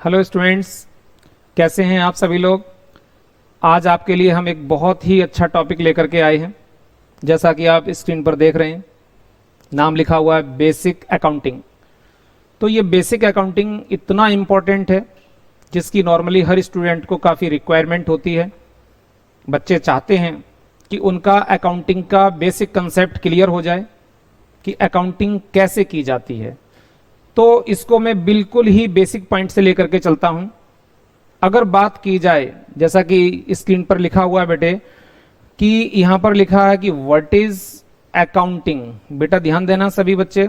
Hello students, कैसे हैं आप सभी लोग। आज आपके लिए हम एक बहुत ही अच्छा टॉपिक लेकर के आए हैं। जैसा कि आप स्क्रीन पर देख रहे हैं, नाम लिखा हुआ है बेसिक अकाउंटिंग। तो ये बेसिक अकाउंटिंग इतना इम्पोर्टेंट है जिसकी नॉर्मली हर स्टूडेंट को काफ़ी रिक्वायरमेंट होती है। बच्चे चाहते हैं कि उनका अकाउंटिंग का बेसिक कंसेप्ट क्लियर हो जाए कि अकाउंटिंग कैसे की जाती है। तो इसको मैं बिल्कुल ही बेसिक पॉइंट से लेकर के चलता हूं। अगर बात की जाए, जैसा कि स्क्रीन पर लिखा हुआ है बेटे, कि यहां पर लिखा है कि व्हाट इज अकाउंटिंग। बेटा ध्यान देना सभी बच्चे,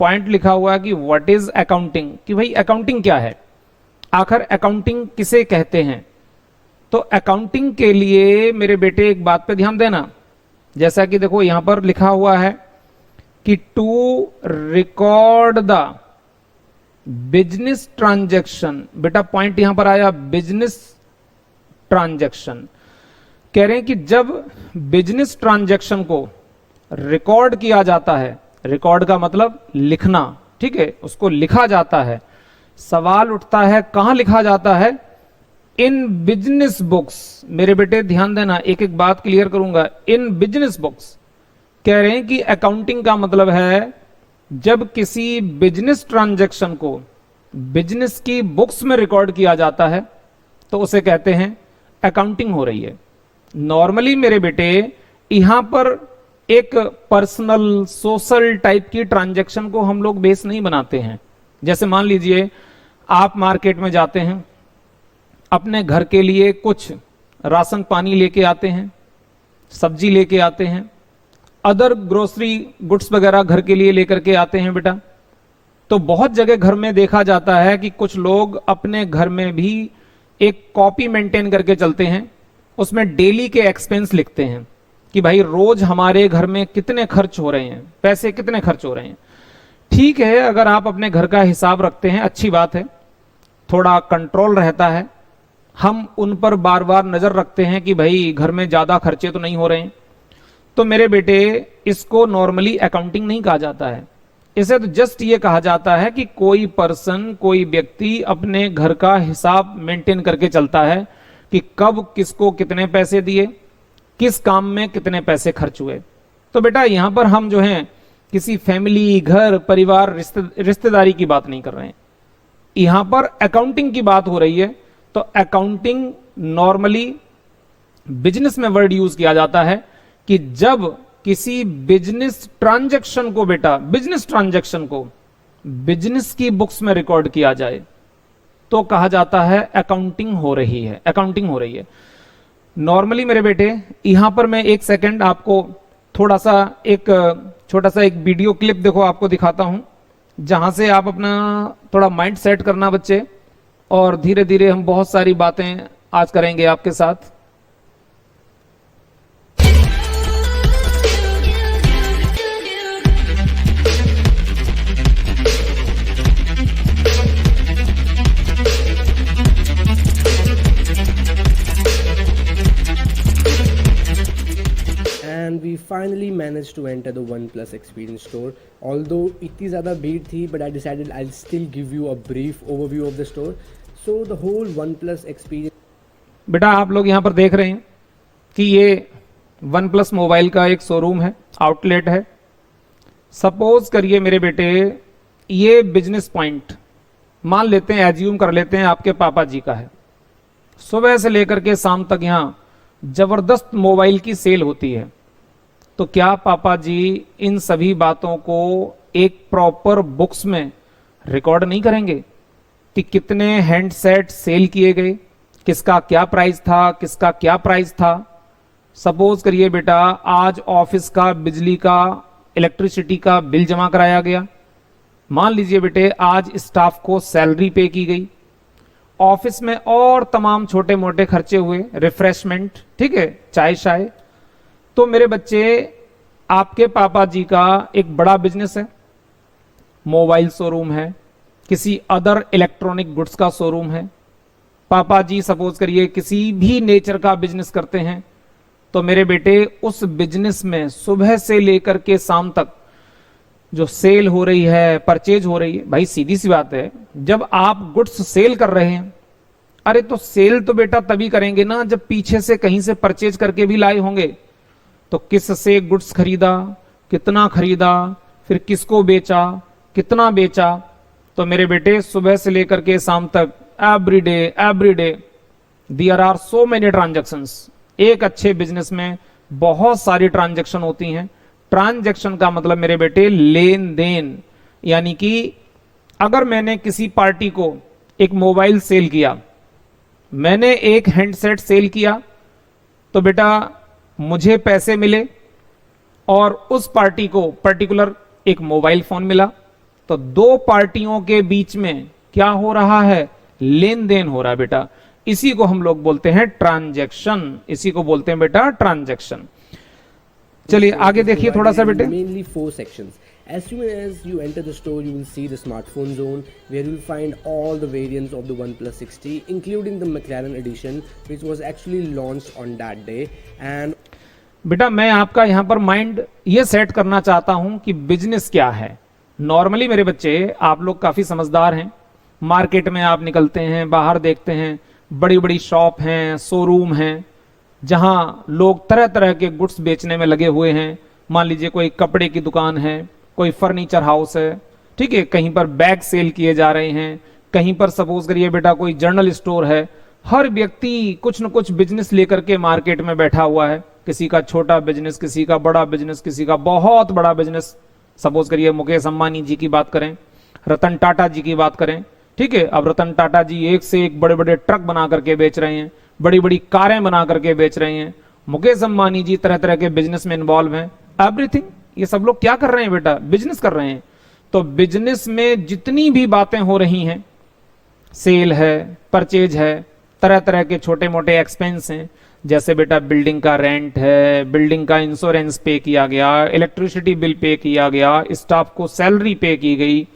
पॉइंट लिखा हुआ है कि व्हाट इज अकाउंटिंग, कि भाई अकाउंटिंग क्या है, आखिर अकाउंटिंग किसे कहते हैं। तो अकाउंटिंग के लिए मेरे बेटे एक बात पे ध्यान देना, जैसा कि देखो यहां पर लिखा हुआ है कि to record the business transaction. बेटा पॉइंट यहां पर आया बिजनेस ट्रांजैक्शन। कह रहे हैं कि जब बिजनेस ट्रांजैक्शन को रिकॉर्ड किया जाता है, रिकॉर्ड का मतलब लिखना, ठीक है, उसको लिखा जाता है। सवाल उठता है कहां लिखा जाता है, इन बिजनेस बुक्स। मेरे बेटे ध्यान देना, एक एक बात क्लियर करूंगा। इन बिजनेस बुक्स कह रहे हैं कि अकाउंटिंग का मतलब है जब किसी बिजनेस ट्रांजैक्शन को बिजनेस की बुक्स में रिकॉर्ड किया जाता है तो उसे कहते हैं अकाउंटिंग हो रही है। नॉर्मली मेरे बेटे यहां पर एक पर्सनल सोशल टाइप की ट्रांजैक्शन को हम लोग बेस नहीं बनाते हैं। जैसे मान लीजिए आप मार्केट में जाते हैं, अपने घर के लिए कुछ राशन पानी लेके आते हैं, सब्जी लेके आते हैं, अदर ग्रोसरी गुड्स वगैरह घर के लिए लेकर के आते हैं बेटा। तो बहुत जगह घर में देखा जाता है कि कुछ लोग अपने घर में भी एक कॉपी मेंटेन करके चलते हैं, उसमें डेली के एक्सपेंस लिखते हैं कि भाई रोज हमारे घर में कितने खर्च हो रहे हैं, पैसे कितने खर्च हो रहे हैं। ठीक है, अगर आप अपने घर का हिसाब रखते हैं अच्छी बात है, थोड़ा कंट्रोल रहता है, हम उन पर बार बार नजर रखते हैं कि भाई घर में ज्यादा खर्चे तो नहीं हो रहे हैं। तो मेरे बेटे इसको नॉर्मली अकाउंटिंग नहीं कहा जाता है, इसे तो जस्ट ये कहा जाता है कि कोई पर्सन, कोई व्यक्ति अपने घर का हिसाब मेंटेन करके चलता है कि कब किसको कितने पैसे दिए, किस काम में कितने पैसे खर्च हुए। तो बेटा यहां पर हम जो हैं किसी फैमिली, घर, परिवार, रिश्तेदारी की बात नहीं कर रहे हैं, यहां पर अकाउंटिंग की बात हो रही है। तो अकाउंटिंग नॉर्मली बिजनेस में वर्ड यूज किया जाता है कि जब किसी बिजनेस ट्रांजैक्शन को, बेटा बिजनेस ट्रांजैक्शन को बिजनेस की बुक्स में रिकॉर्ड किया जाए तो कहा जाता है अकाउंटिंग हो रही है, अकाउंटिंग हो रही है। नॉर्मली मेरे बेटे यहां पर मैं एक सेकंड आपको थोड़ा सा एक छोटा सा एक वीडियो क्लिप देखो आपको दिखाता हूं, जहां से आप अपना थोड़ा माइंड सेट करना बच्चे, और धीरे धीरे हम बहुत सारी बातें आज करेंगे आपके साथ। And we finally managed to enter the OnePlus Experience store. Although इतनी ज़्यादा भीड़ थी, but I decided I'll still give you a brief overview of the store. So the whole OnePlus Experience. बेटा आप लोग यहाँ पर देख रहे हैं कि ये OnePlus मोबाइल का एक शोरूम है, आउटलेट है। सपोज करिए मेरे बेटे ये बिजनेस पॉइंट मान लेते हैं, एज्यूम कर लेते हैं आपके पापा जी का है। सुबह से लेकर के शाम तक यहाँ जबरदस्त मोबाइल की सेल होती है। तो क्या पापा जी इन सभी बातों को एक प्रॉपर बुक्स में रिकॉर्ड नहीं करेंगे कि कितने हैंडसेट सेल किए गए, किसका क्या प्राइस था, किसका क्या प्राइस था। सपोज करिए बेटा आज ऑफिस का बिजली का, इलेक्ट्रिसिटी का बिल जमा कराया गया, मान लीजिए बेटे आज स्टाफ को सैलरी पे की गई, ऑफिस में और तमाम छोटे मोटे खर्चे हुए, रिफ्रेशमेंट, ठीक है, चाय शाय। तो मेरे बच्चे आपके पापा जी का एक बड़ा बिजनेस है, मोबाइल शोरूम है, किसी अदर इलेक्ट्रॉनिक गुड्स का शोरूम है। पापा जी सपोज करिए किसी भी नेचर का बिजनेस करते हैं। तो मेरे बेटे उस बिजनेस में सुबह से लेकर के शाम तक जो सेल हो रही है, परचेज हो रही है, भाई सीधी सी बात है, जब आप गुड्स सेल कर रहे हैं, अरे तो सेल तो बेटा तभी करेंगे ना जब पीछे से कहीं से परचेज करके भी लाए होंगे। तो किससे गुड्स खरीदा, कितना खरीदा, फिर किसको बेचा, कितना बेचा। तो मेरे बेटे सुबह से लेकर के शाम तक every day there are so many transactions. एक अच्छे बिजनेस में बहुत सारी ट्रांजैक्शन होती हैं। ट्रांजैक्शन का मतलब मेरे बेटे लेन देन, यानी कि अगर मैंने किसी पार्टी को एक मोबाइल सेल किया, मैंने एक हैंडसेट सेल किया, तो बेटा मुझे पैसे मिले और उस पार्टी को पर्टिकुलर एक मोबाइल फोन मिला। तो दो पार्टियों के बीच में क्या हो रहा है, लेन देन हो रहा है बेटा। इसी को हम लोग बोलते हैं ट्रांजैक्शन, इसी को बोलते हैं बेटा ट्रांजैक्शन। चलिए आगे देखिए थोड़ा सा बेटे। Mainly 4 sections. As soon as you enter the store, you will see the smartphone zone, where you will find all the variants of the OnePlus 60, including the McLaren edition, which was actually launched on that day. And बेटा मैं आपका यहां पर mind ये set करना चाहता हूं कि बिजनेस क्या है। नॉर्मली मेरे बच्चे आप लोग काफी समझदार हैं, मार्केट में आप निकलते हैं, बाहर देखते हैं, बड़ी बड़ी शॉप हैं, शोरूम हैं, जहां लोग तरह तरह के गुड्स बेचने में लगे हुए हैं। मान लीजिए कोई कपड़े की दुकान है, कोई फर्नीचर हाउस है, ठीक है, कहीं पर बैग सेल किए जा रहे हैं, कहीं पर सपोज करिए बेटा कोई जर्नल स्टोर है। हर व्यक्ति कुछ न कुछ बिजनेस लेकर के मार्केट में बैठा हुआ है। किसी का छोटा बिजनेस, किसी का बड़ा बिजनेस, किसी का बहुत बड़ा बिजनेस। सपोज करिए मुकेश अंबानी जी की बात करें, रतन टाटा जी की बात करें, ठीक है। अब रतन टाटा जी एक से एक बड़े बड़े ट्रक बना करके बेच रहे हैं, बड़ी बड़ी कारें बना करके बेच रहे हैं। मुकेश अंबानी जी तरह तरह के बिजनेस में इन्वॉल्व हैं। एवरीथिंग, ये सब लोग क्या कर रहे हैं बेटा, बिजनेस कर रहे हैं। तो बिजनेस में जितनी भी बातें हो रही हैं, सेल है, परचेज है, तरह तरह के छोटे मोटे एक्सपेंस हैं, जैसे बेटा बिल्डिंग का रेंट है, बिल्डिंग का इंश्योरेंस पे किया गया, इलेक्ट्रिसिटी बिल पे किया गया, स्टाफ को सैलरी पे की गई,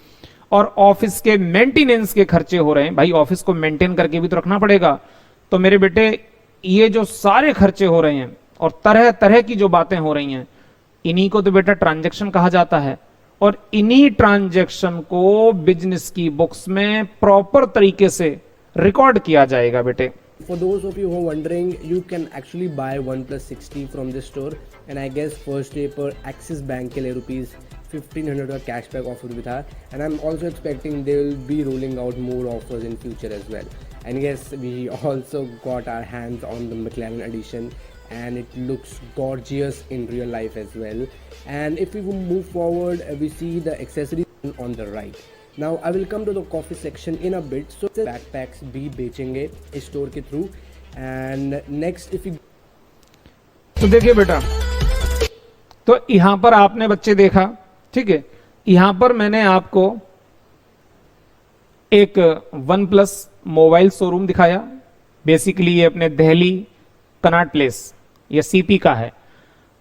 और ऑफिस के मेंटेनेंस के खर्चे हो रहे हैं। भाई ऑफिस को मेंटेन करके भी तो रखना पड़ेगा। तो मेरे बेटे ये जो सारे खर्चे हो रहे हैं और तरह तरह की जो बातें हो रही हैं, इन्हीं को तो बेटा ट्रांजैक्शन कहा जाता है। और इन्हीं ट्रांजैक्शन को बिजनेस की बुक्स में प्रॉपर तरीके से रिकॉर्ड किया जाएगा बेटे। for those of you who are wondering, you can actually buy OnePlus 60 from this store, and I guess first day per Axis Bank के लिए rupees 1500 का cashback offer भी था, and I'm also expecting they will be rolling out more offers in future as well. And yes, we also got our hands on the McLaren edition, and it looks gorgeous in real life as well. And if we move forward, we see the accessories on the right. Now I will come to the coffee section in a bit. So backpacks भी बेचेंगे इस store के through. and next if you तो देखिए बेटा, तो यहां पर आपने बच्चे देखा, ठीक है, यहां पर मैंने आपको एक वन प्लस मोबाइल शोरूम दिखाया। बेसिकली ये अपने दिल्ली कनॉट प्लेस, ये सीपी का है।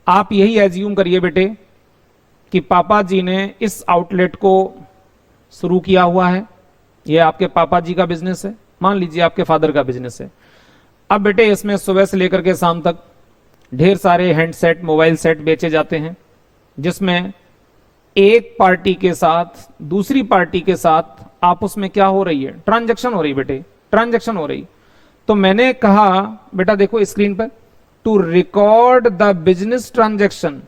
आप यही एज्यूम करिए बेटे कि पापा जी ने इस आउटलेट को शुरू किया हुआ है, ये आपके पापा जी का बिजनेस है, मान लीजिए आपके फादर का बिजनेस है। अब बेटे इसमें सुबह से लेकर के शाम तक ढेर सारे हैंडसेट, मोबाइल सेट बेचे जाते हैं, जिसमें एक पार्टी के साथ दूसरी पार्टी के साथ आपस में क्या हो रही है, ट्रांजैक्शन हो रही बेटे, ट्रांजैक्शन हो रही। तो मैंने कहा बेटा देखो स्क्रीन पर, to record the business transaction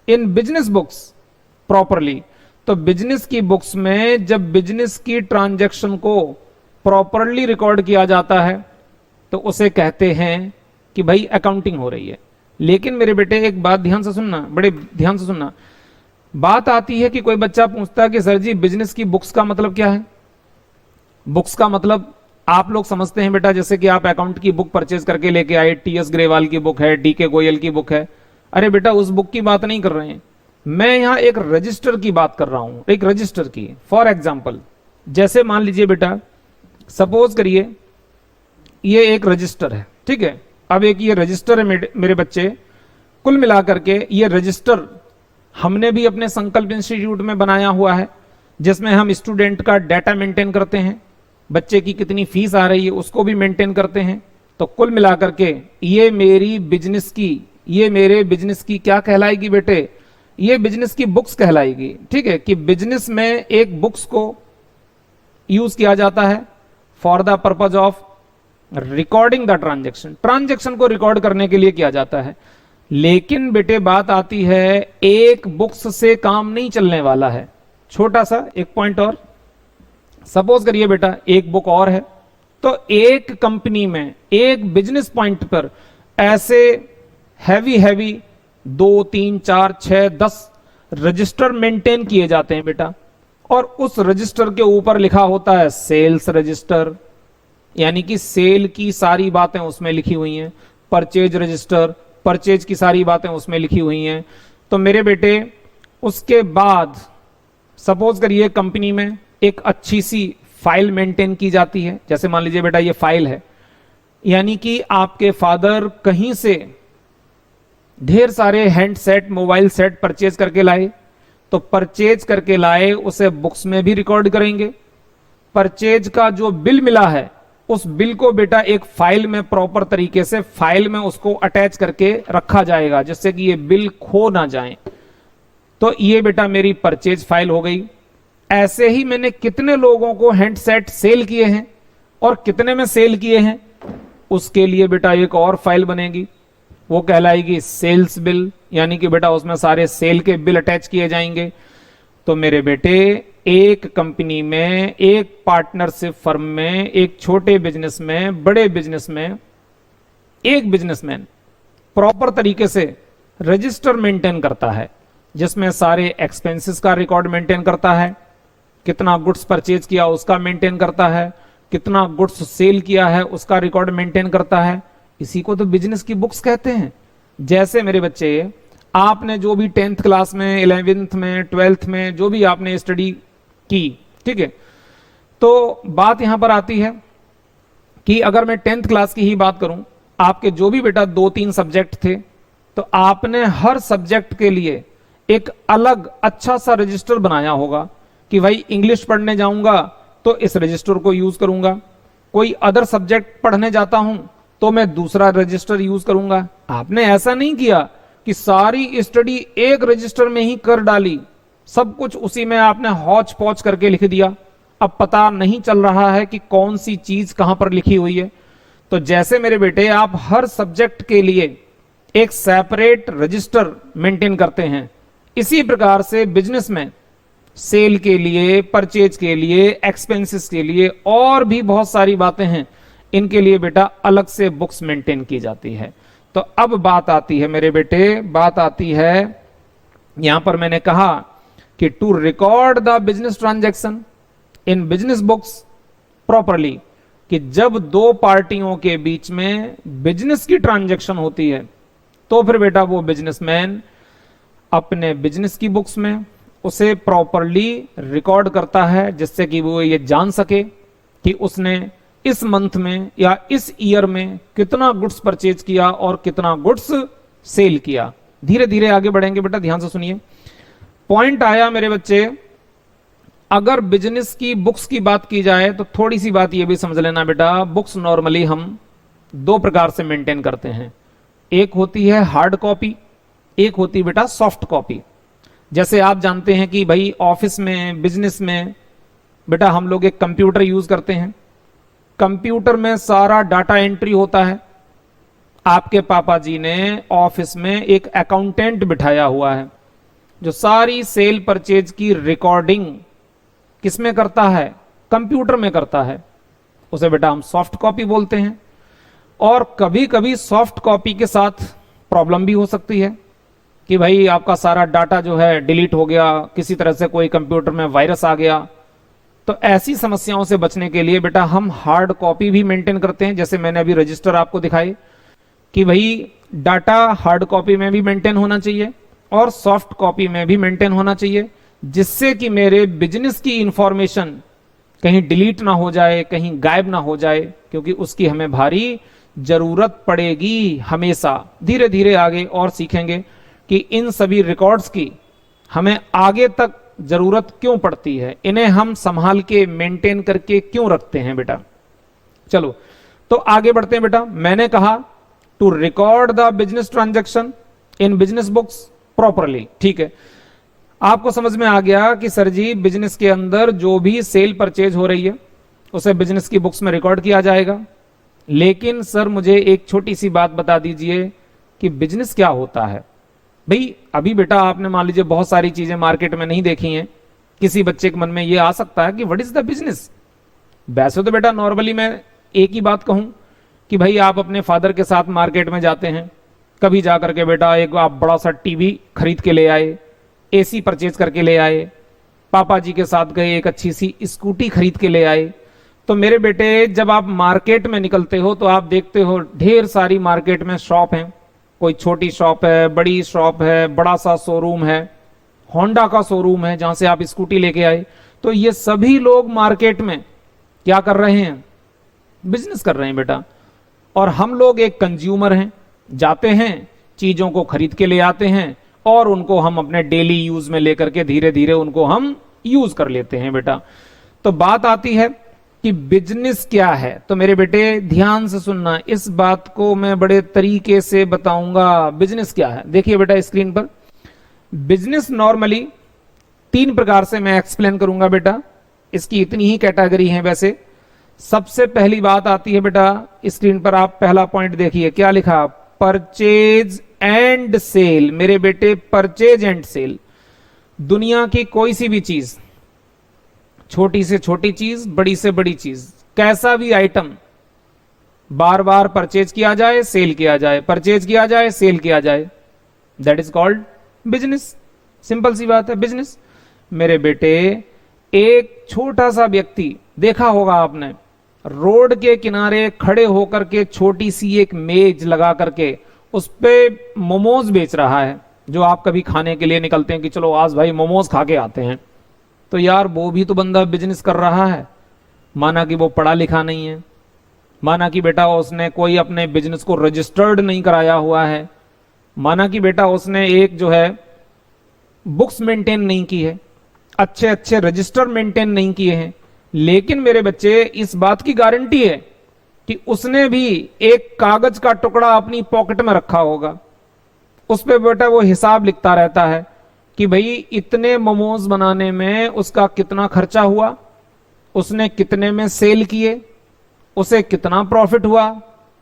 in business books properly. तो बिजनेस की बुक्स में जब बिजनेस की ट्रांजैक्शन को प्रॉपरली रिकॉर्ड किया जाता है तो उसे कहते हैं कि भाई अकाउंटिंग हो रही है। लेकिन मेरे बेटे एक बात ध्यान से सुनना, बड़े ध्यान से सुनना। बात आती है कि कोई बच्चा पूछता है कि सर जी बिजनेस की बुक्स का मतलब क्या है। बुक्स का मतलब आप लोग समझते हैं बेटा, जैसे कि आप अकाउंट की बुक परचेज करके लेके आए, टीएस ग्रेवाल की बुक है, डीके गोयल की बुक है। अरे बेटा उस बुक की बात नहीं कर रहे हैं, मैं यहां एक रजिस्टर की बात कर रहा हूं, एक रजिस्टर की। फॉर एग्जाम्पल, जैसे मान लीजिए बेटा, सपोज करिए ये एक रजिस्टर है, ठीक है। अब एक ये रजिस्टर है मेरे बच्चे, कुल मिलाकर के ये रजिस्टर हमने भी अपने संकल्प इंस्टीट्यूट में बनाया हुआ है, जिसमें हम स्टूडेंट का डाटा मेंटेन करते हैं, बच्चे की कितनी फीस आ रही है उसको भी मेंटेन करते हैं। तो कुल मिलाकर के ये मेरी बिजनेस की, ये मेरे बिजनेस की क्या कहलाएगी बेटे, ये बिजनेस की बुक्स कहलाएगी। ठीक है, कि बिजनेस में एक बुक्स को यूज किया जाता है for the purpose of recording the transaction, transaction को रिकॉर्ड करने के लिए किया जाता है। लेकिन बेटे बात आती है, एक बुक्स से काम नहीं चलने वाला है। छोटा सा एक पॉइंट और, सपोज करिए बेटा एक बुक और है, तो एक कंपनी में एक बिजनेस पॉइंट पर ऐसे हैवी हैवी 2 3 4 6 10 रजिस्टर मेंटेन किए जाते हैं बेटा, और उस रजिस्टर के ऊपर लिखा होता है सेल्स रजिस्टर, यानी कि सेल की सारी बातें उसमें लिखी हुई हैं। परचेज रजिस्टर, परचेज की सारी बातें उसमें लिखी हुई हैं। तो मेरे बेटे उसके बाद सपोज करिए कंपनी में एक अच्छी सी फाइल मेंटेन की जाती है। जैसे मान लीजिए बेटा ये फाइल है, यानी कि आपके फादर कहीं से ढेर सारे हैंडसेट मोबाइल सेट परचेज करके लाए, तो परचेज करके लाए उसे बुक्स में भी रिकॉर्ड करेंगे। परचेज का जो बिल मिला है उस बिल को बेटा एक फाइल में प्रॉपर तरीके से फाइल में उसको अटैच करके रखा जाएगा, जिससे कि ये बिल खो ना जाए। तो ये बेटा मेरी परचेज फाइल हो गई। ऐसे ही मैंने कितने लोगों को हैंडसेट सेल किए हैं और कितने में सेल किए हैं, उसके लिए बेटा एक और फाइल बनेगी, वो कहलाएगी सेल्स बिल, यानी कि बेटा उसमें सारे सेल के बिल अटैच किए जाएंगे। तो मेरे बेटे एक कंपनी में, एक पार्टनरशिप फर्म में, एक छोटे बिजनेस में, बड़े बिजनेस में, एक बिजनेसमैन प्रॉपर तरीके से रजिस्टर मेंटेन करता है, जिसमें सारे एक्सपेंसेस का रिकॉर्ड मेंटेन करता है, कितना गुड्स परचेज किया उसका मेंटेन करता है, कितना गुड्स सेल किया है उसका रिकॉर्ड मेंटेन करता है। इसी को तो बिजनेस की बुक्स कहते हैं। जैसे मेरे बच्चे आपने जो भी 10th क्लास में, 11th में, 12th में जो भी आपने स्टडी की, ठीक है, तो बात यहां पर आती है कि अगर मैं 10th क्लास की ही बात करूं, आपके जो भी बेटा 2-3 सब्जेक्ट थे, तो आपने हर सब्जेक्ट के लिए एक अलग अच्छा सा रजिस्टर बनाया होगा कि भाई इंग्लिश पढ़ने जाऊंगा तो इस रजिस्टर को यूज करूंगा, कोई अदर सब्जेक्ट पढ़ने जाता हूं तो मैं दूसरा रजिस्टर यूज करूंगा। आपने ऐसा नहीं किया कि सारी स्टडी एक रजिस्टर में ही कर डाली, सब कुछ उसी में आपने हौच पौच करके लिख दिया, अब पता नहीं चल रहा है कि कौन सी चीज कहां पर लिखी हुई है। तो जैसे मेरे बेटे आप हर सब्जेक्ट के लिए एक सेपरेट रजिस्टर मेंटेन करते हैं, इसी प्रकार से बिजनेस में सेल के लिए, परचेज के लिए, एक्सपेंसेस के लिए और भी बहुत सारी बातें हैं, इनके लिए बेटा अलग से बुक्स मेंटेन की जाती है। तो अब बात आती है मेरे बेटे, बात आती है यहां पर मैंने कहा कि to record the business transaction in business books properly, कि जब दो पार्टियों के बीच में बिजनेस की ट्रांजैक्शन होती है तो फिर बेटा वो बिजनेसमैन अपने बिजनेस की बुक्स में उसे प्रॉपरली रिकॉर्ड करता है, जिससे कि वो ये जान सके कि उसने इस मंथ में या इस ईयर में कितना गुड्स परचेज किया और कितना गुड्स सेल किया। धीरे धीरे आगे बढ़ेंगे बेटा, ध्यान से सुनिए। पॉइंट आया मेरे बच्चे, अगर बिजनेस की बुक्स की बात की जाए तो थोड़ी सी बात यह भी समझ लेना बेटा, बुक्स नॉर्मली हम दो प्रकार से मेंटेन करते हैं, एक होती है हार्ड कॉपी, एक होती है बेटा सॉफ्ट कॉपी। जैसे आप जानते हैं कि भाई ऑफिस में, बिजनेस में बेटा हम लोग एक कंप्यूटर यूज करते हैं, कंप्यूटर में सारा डाटा एंट्री होता है। आपके पापा जी ने ऑफिस में एक अकाउंटेंट बिठाया हुआ है जो सारी सेल परचेज की रिकॉर्डिंग किसमें करता है, कंप्यूटर में करता है, उसे बेटा हम सॉफ्ट कॉपी बोलते हैं। और कभी कभी सॉफ्ट कॉपी के साथ प्रॉब्लम भी हो सकती है कि भाई आपका सारा डाटा जो है डिलीट हो गया, किसी तरह से कोई कंप्यूटर में वायरस आ गया। तो ऐसी समस्याओं से बचने के लिए बेटा हम हार्ड कॉपी भी मेंटेन करते हैं। जैसे मैंने अभी रजिस्टर आपको दिखाई कि भाई डाटा हार्ड कॉपी में भी मेंटेन होना चाहिए और सॉफ्ट कॉपी में भी मेंटेन होना चाहिए, जिससे कि मेरे बिजनेस की इंफॉर्मेशन कहीं डिलीट ना हो जाए, कहीं गायब ना हो जाए, क्योंकि उसकी हमें भारी जरूरत पड़ेगी हमेशा। धीरे धीरे आगे और सीखेंगे कि इन सभी रिकॉर्ड्स की हमें आगे तक जरूरत क्यों पड़ती है, इन्हें हम संभाल के मेंटेन करके क्यों रखते हैं बेटा। चलो तो आगे बढ़ते हैं बेटा। मैंने कहा to record the business transaction in business books properly, ठीक है। आपको समझ में आ गया कि सर जी बिजनेस के अंदर जो भी सेल परचेज हो रही है उसे बिजनेस की बुक्स में रिकॉर्ड किया जाएगा। लेकिन सर मुझे एक छोटी सी बात बता दीजिए कि बिजनेस क्या होता है। भाई अभी बेटा आपने मान लीजिए बहुत सारी चीजें मार्केट में नहीं देखी हैं, किसी बच्चे के मन में यह आ सकता है कि व्हाट इज द बिजनेस। वैसे तो बेटा नॉर्मली मैं एक ही बात कहूं कि भाई आप अपने फादर के साथ मार्केट में जाते हैं, कभी जाकर के बेटा एक आप बड़ा सा टीवी खरीद के ले आए, एसी परचेज करके ले आए, पापा जी के साथ गए एक अच्छी सी स्कूटी खरीद के ले आए। तो मेरे बेटे जब आप मार्केट में निकलते हो तो आप देखते हो ढेर सारी मार्केट में शॉप हैं, कोई छोटी शॉप है, बड़ी शॉप है, बड़ा सा शोरूम है, होंडा का शोरूम है जहां से आप स्कूटी लेके आए। तो ये सभी लोग मार्केट में क्या कर रहे हैं, बिजनेस कर रहे हैं बेटा। और हम लोग एक कंज्यूमर हैं, जाते हैं चीजों को खरीद के ले आते हैं और उनको हम अपने डेली यूज में लेकर के धीरे धीरे उनको हम यूज कर लेते हैं बेटा। तो बात आती है कि बिजनेस क्या है। तो मेरे बेटे ध्यान से सुनना, इस बात को मैं बड़े तरीके से बताऊंगा। बिजनेस क्या है देखिए बेटा स्क्रीन पर। बिजनेस नॉर्मली 3 प्रकार से मैं एक्सप्लेन करूंगा बेटा, इसकी इतनी ही कैटेगरी है वैसे। सबसे पहली बात आती है बेटा स्क्रीन पर, आप पहला पॉइंट देखिए क्या लिखा, परचेज एंड सेल। मेरे बेटे परचेज एंड सेल, दुनिया की कोई सी भी चीज, छोटी से छोटी चीज, बड़ी से बड़ी चीज, कैसा भी आइटम बार बार परचेज किया जाए, सेल किया जाए, परचेज किया जाए, सेल किया जाए, that is called business. Simple सी बात है बिजनेस। मेरे बेटे एक छोटा सा व्यक्ति देखा होगा आपने, रोड के किनारे खड़े होकर के छोटी सी एक मेज लगा करके उस पे मोमोज बेच रहा है, जो आप कभी खाने के लिए निकलते हैं कि चलो आज भाई मोमोज खा के आते हैं। तो यार वो भी तो बंदा बिजनेस कर रहा है, माना कि वो पढ़ा लिखा नहीं है, माना कि बेटा उसने कोई अपने बिजनेस को रजिस्टर्ड नहीं कराया हुआ है, माना कि बेटा उसने एक जो है बुक्स मेंटेन नहीं की है, अच्छे अच्छे रजिस्टर मेंटेन नहीं किए हैं। लेकिन मेरे बच्चे इस बात की गारंटी है कि उसने भी एक कागज का टुकड़ा अपनी पॉकेट में रखा होगा, उस पे बेटा वो हिसाब लिखता रहता है कि भाई इतने मोमोज बनाने में उसका कितना खर्चा हुआ, उसने कितने में सेल किए, उसे कितना प्रॉफिट हुआ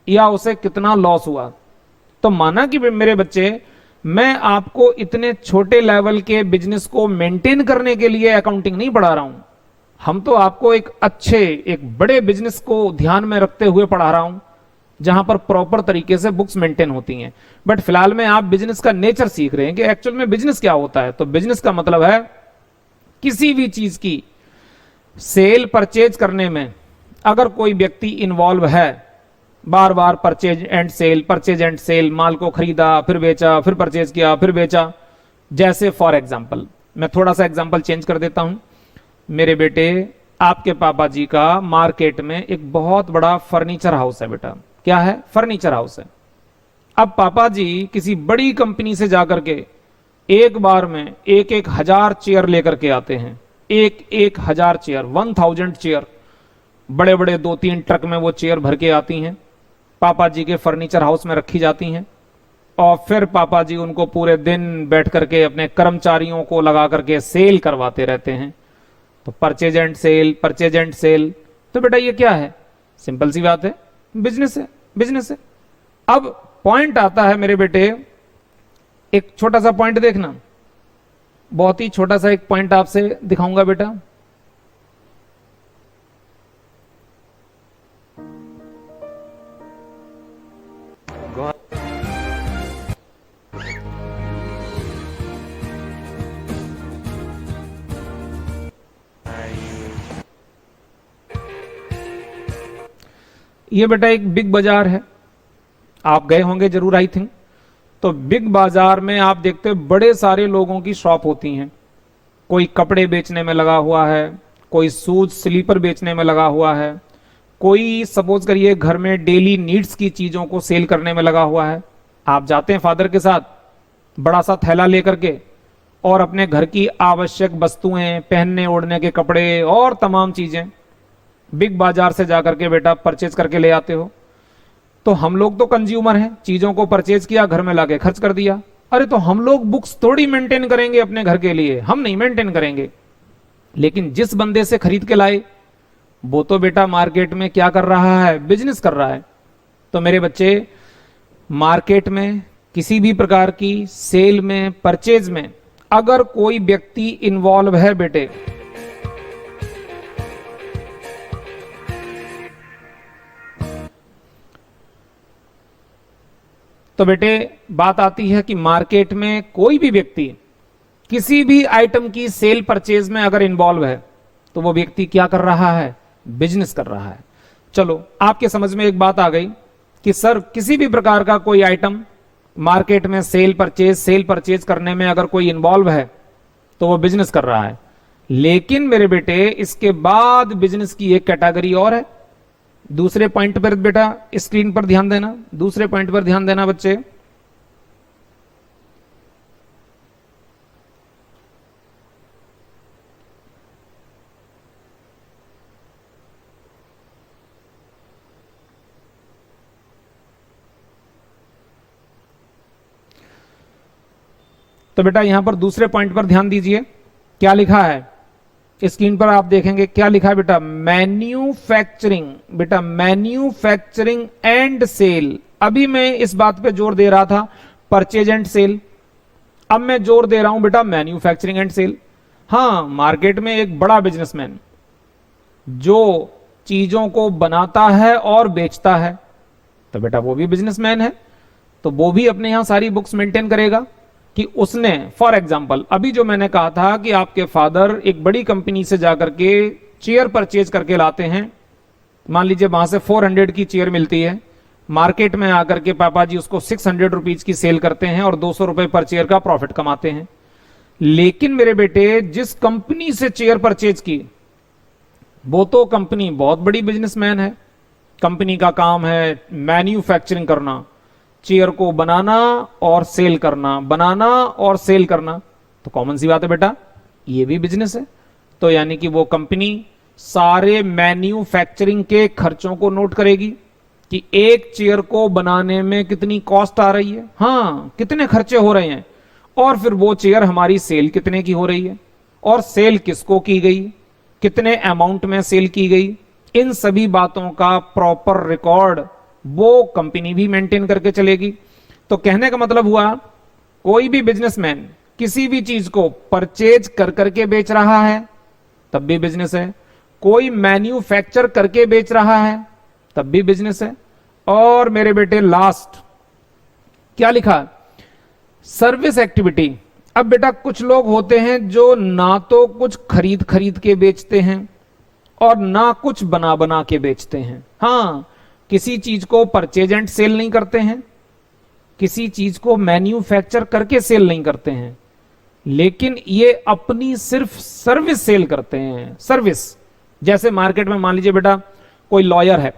या उसे कितना लॉस हुआ। तो माना कि मेरे बच्चे मैं आपको इतने छोटे लेवल के बिजनेस को मेंटेन करने के लिए अकाउंटिंग नहीं पढ़ा रहा हूं, हम तो आपको एक अच्छे एक बड़े बिजनेस को ध्यान में रखते हुए पढ़ा रहा हूं जहां पर प्रॉपर तरीके से बुक्स मेंटेन होती हैं। बट फिलहाल में आप बिजनेस का नेचर सीख रहे हैं कि एक्चुअल में बिजनेस क्या होता है। तो बिजनेस का मतलब है किसी भी चीज की सेल परचेज करने में अगर कोई व्यक्ति इन्वॉल्व है, बार बार परचेज एंड सेल, माल को खरीदा फिर बेचा, फिर परचेज किया फिर बेचा। जैसे फॉर एग्जांपल मैं थोड़ा सा एग्जांपल चेंज कर देता हूं। मेरे बेटे आपके पापा जी का मार्केट में एक बहुत बड़ा फर्नीचर हाउस है बेटा। क्या है? फर्नीचर हाउस है। अब पापा जी किसी बड़ी कंपनी से जाकर के एक बार में एक एक हजार चेयर लेकर के आते हैं, एक एक हजार चेयर, 1000 चेयर, बड़े बड़े 2-3 ट्रक में वो चेयर भर के आती हैं, पापा जी के फर्नीचर हाउस में रखी जाती हैं। और फिर पापा जी उनको पूरे दिन बैठ करके अपने कर्मचारियों को लगा करके सेल करवाते रहते हैं। तो purchase and sale, purchase and sale, तो बेटा ये क्या है? सिंपल सी बात है, बिजनेस है, बिजनेस है। अब पॉइंट आता है मेरे बेटे, एक छोटा सा पॉइंट देखना, बहुत ही छोटा सा एक पॉइंट आपसे दिखाऊंगा बेटा। ये बेटा एक बिग बाजार है, आप गए होंगे जरूर आई थिंक। तो बिग बाजार में आप देखते हो बड़े सारे लोगों की शॉप होती हैं। कोई कपड़े बेचने में लगा हुआ है, कोई शूज स्लीपर बेचने में लगा हुआ है, कोई सपोज करिए घर में डेली नीड्स की चीजों को सेल करने में लगा हुआ है। आप जाते हैं फादर के साथ बड़ा सा थैला लेकर के और अपने घर की आवश्यक वस्तुएं, पहनने ओढ़ने के कपड़े और तमाम चीजें बिग बाजार से जाकर के बेटा परचेज करके ले आते हो। तो हम लोग तो कंज्यूमर हैं, चीजों को परचेज किया, घर में लाके खर्च कर दिया। अरे तो हम लोग बुक्स थोड़ी मेंटेन करेंगे अपने घर के लिए, हम नहीं मेंटेन करेंगे। लेकिन जिस बंदे से खरीद के लाए वो तो बेटा मार्केट में क्या कर रहा है, बिजनेस कर रहा है। तो मेरे बच्चे, मार्केट में किसी भी प्रकार की सेल में, परचेज में अगर कोई व्यक्ति इन्वॉल्व है बेटे, तो बेटे बात आती है कि मार्केट में कोई भी व्यक्ति किसी भी आइटम की सेल परचेज में अगर इन्वॉल्व है तो वो व्यक्ति क्या कर रहा है, बिजनेस कर रहा है। चलो आपके समझ में एक बात आ गई कि सर किसी भी प्रकार का कोई आइटम मार्केट में सेल परचेज करने में अगर कोई इन्वॉल्व है तो वो बिजनेस कर रहा है। लेकिन मेरे बेटे इसके बाद बिजनेस की एक कैटेगरी और है। दूसरे पॉइंट पर बेटा स्क्रीन पर ध्यान देना, दूसरे पॉइंट पर ध्यान देना बच्चे। तो बेटा यहां पर दूसरे पॉइंट पर ध्यान दीजिए, क्या लिखा है स्क्रीन पर आप देखेंगे, क्या लिखा है बेटा, मैन्युफैक्चरिंग। बेटा मैन्युफैक्चरिंग एंड सेल। अभी मैं इस बात पे जोर दे रहा था परचेज एंड सेल, अब मैं जोर दे रहा हूं बेटा मैन्युफैक्चरिंग एंड सेल। हां, मार्केट में एक बड़ा बिजनेसमैन जो चीजों को बनाता है और बेचता है, तो बेटा वो भी बिजनेसमैन है, तो वो भी अपने यहां सारी बुक्स मेंटेन करेगा कि उसने, फॉर एग्जाम्पल अभी जो मैंने कहा था कि आपके फादर एक बड़ी कंपनी से जाकर के चेयर परचेज करके लाते हैं, मान लीजिए वहां से 400 की चेयर मिलती है, मार्केट में आकर के पापा जी उसको 600 रुपीज की सेल करते हैं और 200 रुपए पर चेयर का प्रॉफिट कमाते हैं। लेकिन मेरे बेटे जिस कंपनी से चेयर परचेज की वो तो कंपनी बहुत बड़ी बिजनेसमैन है, कंपनी का काम है मैन्युफैक्चरिंग करना, चेयर को बनाना और सेल करना, बनाना और सेल करना, तो कॉमन सी बात है बेटा ये भी बिजनेस है। तो यानी कि वो कंपनी सारे मैन्युफैक्चरिंग के खर्चों को नोट करेगी कि एक चेयर को बनाने में कितनी कॉस्ट आ रही है, हाँ कितने खर्चे हो रहे हैं, और फिर वो चेयर हमारी सेल कितने की हो रही है, और सेल किसको की गई, कितने अमाउंट में सेल की गई, इन सभी बातों का प्रॉपर रिकॉर्ड वो कंपनी भी मेंटेन करके चलेगी। तो कहने का मतलब हुआ कोई भी बिजनेसमैन किसी भी चीज को परचेज कर करके बेच रहा है तब भी बिजनेस है, कोई मैन्युफैक्चर करके बेच रहा है तब भी बिजनेस है। और मेरे बेटे लास्ट क्या लिखा, सर्विस एक्टिविटी। अब बेटा कुछ लोग होते हैं जो ना तो कुछ खरीद खरीद के बेचते हैं और ना कुछ बना बना के बेचते हैं। हाँ, किसी चीज को परचेज एंड सेल नहीं करते हैं, किसी चीज को मैन्युफैक्चर करके सेल नहीं करते हैं, लेकिन ये अपनी सिर्फ सर्विस सेल करते हैं। सर्विस, जैसे मार्केट में मान लीजिए बेटा कोई लॉयर है,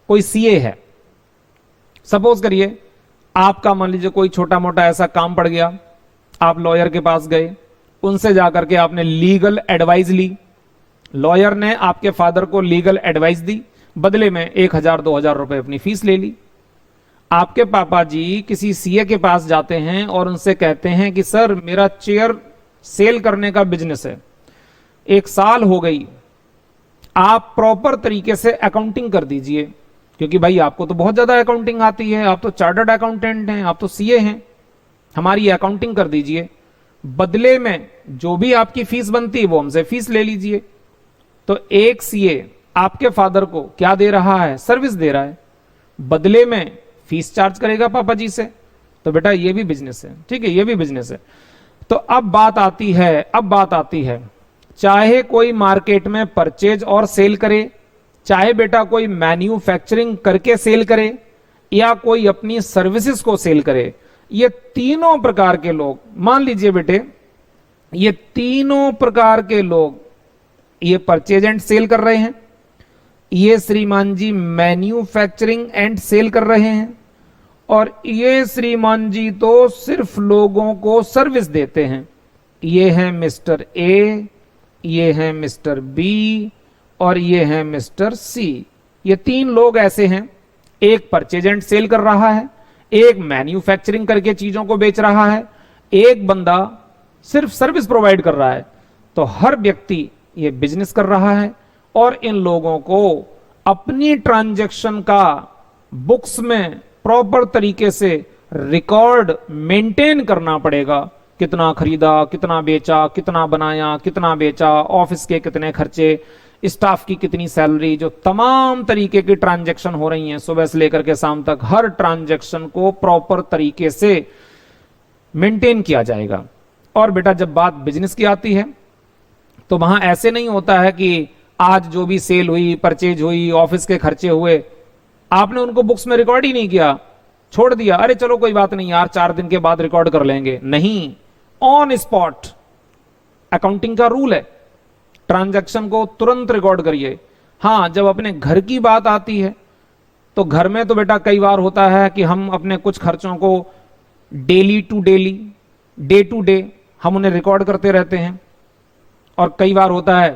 कोई सीए है, सपोज करिए आपका मान लीजिए कोई छोटा मोटा ऐसा काम पड़ गया, आप लॉयर के पास गए, उनसे जाकर के आपने लीगल एडवाइस ली, लॉयर ने आपके फादर को लीगल एडवाइस दी, बदले में 1000-2000 रुपए अपनी फीस ले ली। आपके पापा जी किसी सीए के पास जाते हैं और उनसे कहते हैं कि सर मेरा चेयर सेल करने का बिजनेस है, 1 साल हो गई, आप प्रॉपर तरीके से अकाउंटिंग कर दीजिए, क्योंकि भाई आपको तो बहुत ज्यादा अकाउंटिंग आती है, आप तो चार्टर्ड अकाउंटेंट हैं, आप तो सीए हैं, हमारी अकाउंटिंग कर दीजिए, बदले में जो भी आपकी फीस बनती है वो हमसे फीस ले लीजिए। तो एक सीए आपके फादर को क्या दे रहा है, सर्विस दे रहा है, बदले में फीस चार्ज करेगा पापा जी से, तो बेटा ये भी बिजनेस है, ठीक है, ये भी बिजनेस है। तो अब बात आती है चाहे कोई मार्केट में परचेज और सेल करे, चाहे बेटा कोई मैन्युफैक्चरिंग करके सेल करे, या कोई अपनी सर्विसेज को सेल करे, ये तीनों प्रकार के लोग, मान लीजिए बेटे ये तीनों प्रकार के लोग ये परचेज एंड सेल कर रहे हैं, ये श्रीमान जी मैन्युफैक्चरिंग एंड सेल कर रहे हैं, और ये श्रीमान जी तो सिर्फ लोगों को सर्विस देते हैं। ये है मिस्टर ए, ये है मिस्टर बी और ये है मिस्टर सी। ये 3 लोग ऐसे हैं, एक परचेज एंड सेल कर रहा है, एक मैन्युफैक्चरिंग करके चीजों को बेच रहा है, एक बंदा सिर्फ सर्विस प्रोवाइड कर रहा है। तो हर व्यक्ति ये बिजनेस कर रहा है और इन लोगों को अपनी ट्रांजैक्शन का बुक्स में प्रॉपर तरीके से रिकॉर्ड मेंटेन करना पड़ेगा। कितना खरीदा, कितना बेचा, कितना बनाया, कितना बेचा, ऑफिस के कितने खर्चे, स्टाफ की कितनी सैलरी, जो तमाम तरीके की ट्रांजैक्शन हो रही हैं सुबह से लेकर के शाम तक, हर ट्रांजैक्शन को प्रॉपर तरीके से मेंटेन किया जाएगा। और बेटा जब बात बिजनेस की आती है तो वहां ऐसे नहीं होता है कि आज जो भी सेल हुई, परचेज हुई, ऑफिस के खर्चे हुए, आपने उनको बुक्स में रिकॉर्ड ही नहीं किया, छोड़ दिया, अरे चलो कोई बात नहीं यार 4 दिन के बाद रिकॉर्ड कर लेंगे। नहीं, ऑन स्पॉट अकाउंटिंग का रूल है, ट्रांजैक्शन को तुरंत रिकॉर्ड करिए। हां, जब अपने घर की बात आती है तो घर में तो बेटा कई बार होता है कि हम अपने कुछ खर्चों को daily to daily, day to day हम उन्हें रिकॉर्ड करते रहते हैं, और कई बार होता है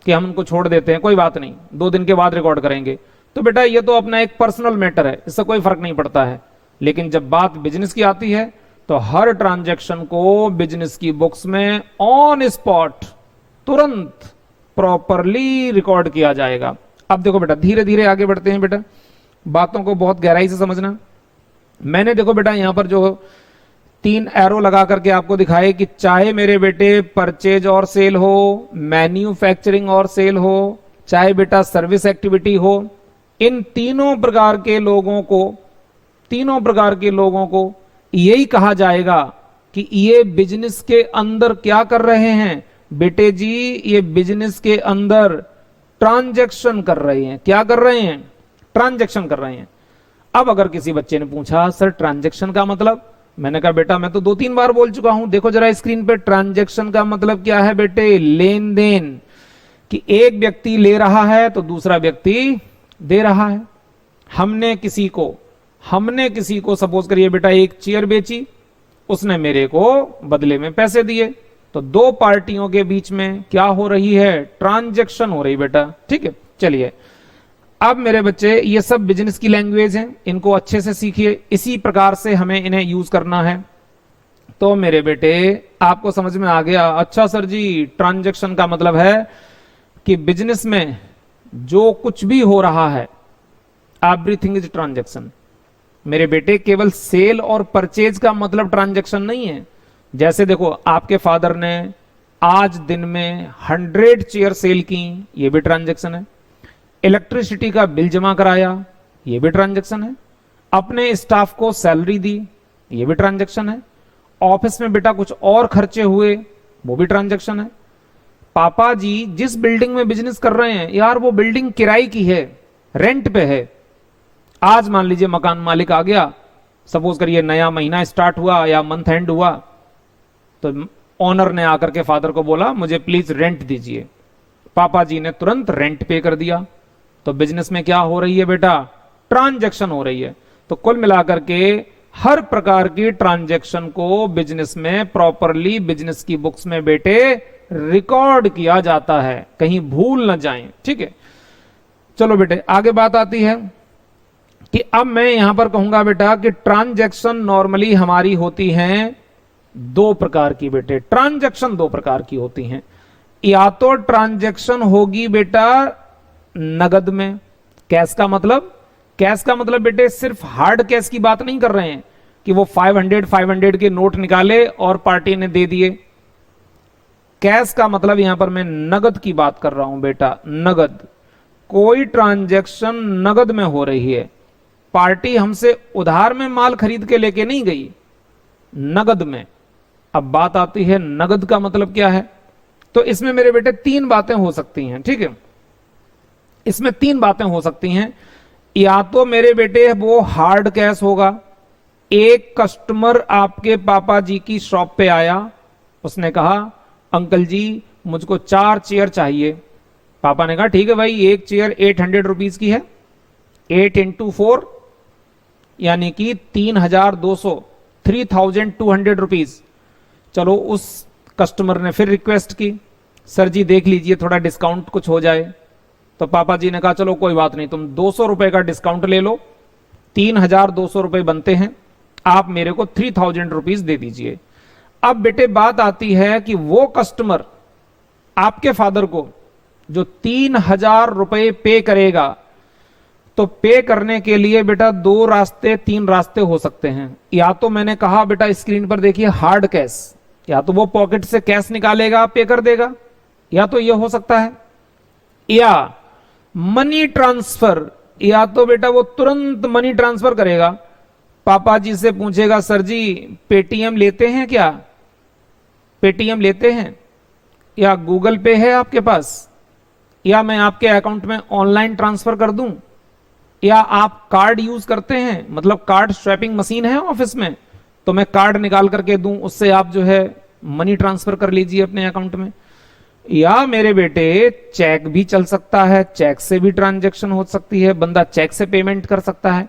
कि हम उनको छोड़ देते हैं, कोई बात नहीं 2 दिन के बाद रिकॉर्ड करेंगे। तो बेटा ये तो अपना एक पर्सनल मैटर है, इससे कोई फर्क नहीं पड़ता है। लेकिन जब बात बिजनेस की आती है तो हर ट्रांजैक्शन को बिजनेस की बुक्स में ऑन स्पॉट तुरंत प्रॉपरली रिकॉर्ड किया जाएगा। अब देखो बेटा धीरे धीरे आगे बढ़ते हैं बेटा, बातों को बहुत गहराई से समझना। मैंने देखो बेटा यहां पर जो 3 एरो लगा करके आपको दिखाए कि चाहे मेरे बेटे परचेज और सेल हो, मैन्युफैक्चरिंग और सेल हो, चाहे बेटा सर्विस एक्टिविटी हो, इन तीनों प्रकार के लोगों को यही कहा जाएगा कि ये बिजनेस के अंदर क्या कर रहे हैं बेटे जी, ये बिजनेस के अंदर ट्रांजैक्शन कर रहे हैं। क्या कर रहे हैं? ट्रांजैक्शन कर रहे हैं। अब अगर किसी बच्चे ने पूछा सर ट्रांजैक्शन का मतलब, मैंने कहा बेटा मैं तो 2-3 बार बोल चुका हूं, देखो जरा स्क्रीन पे, ट्रांजैक्शन का मतलब क्या है बेटे? लेन देन, कि एक व्यक्ति ले रहा है तो दूसरा व्यक्ति दे रहा है। हमने किसी को सपोज करिए बेटा एक चेयर बेची, उसने मेरे को बदले में पैसे दिए, तो 2 पार्टियों के बीच में क्या हो रही है? ट्रांजैक्शन हो रही बेटा। ठीक है, चलिए अब मेरे बच्चे ये सब बिजनेस की लैंग्वेज हैं, इनको अच्छे से सीखिए, इसी प्रकार से हमें इन्हें यूज करना है। तो मेरे बेटे आपको समझ में आ गया? अच्छा सर जी, ट्रांजैक्शन का मतलब है कि बिजनेस में जो कुछ भी हो रहा है एवरीथिंग इज ट्रांजैक्शन। मेरे बेटे केवल सेल और परचेज का मतलब ट्रांजैक्शन नहीं है। जैसे देखो आपके फादर ने आज दिन में 100 चेयर सेल की, ये भी ट्रांजैक्शन है। इलेक्ट्रिसिटी का बिल जमा कराया, ये भी ट्रांजैक्शन है। अपने स्टाफ को सैलरी दी, ये भी ट्रांजैक्शन है। ऑफिस में बेटा कुछ और खर्चे हुए, वो भी ट्रांजैक्शन है। पापा जी जिस बिल्डिंग में बिजनेस कर रहे हैं यार, वो बिल्डिंग किराए की है, रेंट पे है। आज मान लीजिए मकान मालिक आ गया, सपोज करिए नया महीना स्टार्ट हुआ या मंथ एंड हुआ, तो ओनर ने आकर के फादर को बोला मुझे प्लीज रेंट दीजिए। पापा जी ने तुरंत रेंट पे कर दिया। तो बिजनेस में क्या हो रही है बेटा? ट्रांजैक्शन हो रही है। तो कुल मिलाकर के हर प्रकार की ट्रांजैक्शन को बिजनेस में प्रॉपरली बिजनेस की बुक्स में बेटे रिकॉर्ड किया जाता है, कहीं भूल न जाएं। ठीक है, चलो बेटे आगे बात आती है कि अब मैं यहां पर कहूंगा बेटा कि ट्रांजैक्शन नॉर्मली हमारी होती हैं 2 प्रकार की बेटे। ट्रांजैक्शन 2 प्रकार की होती हैं। या तो ट्रांजैक्शन होगी बेटा नगद में, कैश का मतलब बेटे सिर्फ हार्ड कैश की बात नहीं कर रहे हैं कि वो 500 के नोट निकाले और पार्टी ने दे दिए। कैश का मतलब यहां पर मैं नगद की बात कर रहा हूं बेटा, नगद। कोई ट्रांजैक्शन नगद में हो रही है, पार्टी हमसे उधार में माल खरीद के लेके नहीं गई, नगद में। अब बात आती है नगद का मतलब क्या है? तो इसमें मेरे बेटे 3 बातें हो सकती हैं। ठीक है, इसमें 3 बातें हो सकती हैं। या तो मेरे बेटे वो हार्ड कैश होगा, एक कस्टमर आपके पापा जी की शॉप पे आया, उसने कहा अंकल जी मुझको 4 चेयर चाहिए। पापा ने कहा ठीक है भाई, एक चेयर 800 रुपीज की है, 8 × 4 यानी कि 3200 रुपीज। चलो उस कस्टमर ने फिर रिक्वेस्ट की सर जी देख लीजिए थोड़ा डिस्काउंट कुछ हो जाए। तो पापा जी ने कहा चलो कोई बात नहीं, तुम 200 रुपए का डिस्काउंट ले लो, 3200 रुपए बनते हैं। आप मेरे को 3000 रुपीज दे दीजिए। अब बेटे बात आती है कि वो कस्टमर आपके फादर को जो 3000 रुपए पे करेगा, तो पे करने के लिए बेटा 3 रास्ते हो सकते हैं। या तो मैंने कहा बेटा स्क्रीन पर देखिए हार्ड कैश, या तो वो पॉकेट से कैश निकालेगा पे कर देगा, या तो ये हो सकता है, या मनी ट्रांसफर, या तो बेटा वो तुरंत मनी ट्रांसफर करेगा। पापा जी से पूछेगा सर जी पेटीएम लेते हैं क्या, पेटीएम लेते हैं, या गूगल पे है आपके पास, या मैं आपके अकाउंट में ऑनलाइन ट्रांसफर कर दूं, या आप कार्ड यूज करते हैं, मतलब कार्ड स्वैपिंग मशीन है ऑफिस में, तो मैं कार्ड निकाल करके दूं, उससे आप जो है मनी ट्रांसफर कर लीजिए अपने अकाउंट में। या मेरे बेटे चेक भी चल सकता है, चेक से भी ट्रांजैक्शन हो सकती है, बंदा चेक से पेमेंट कर सकता है।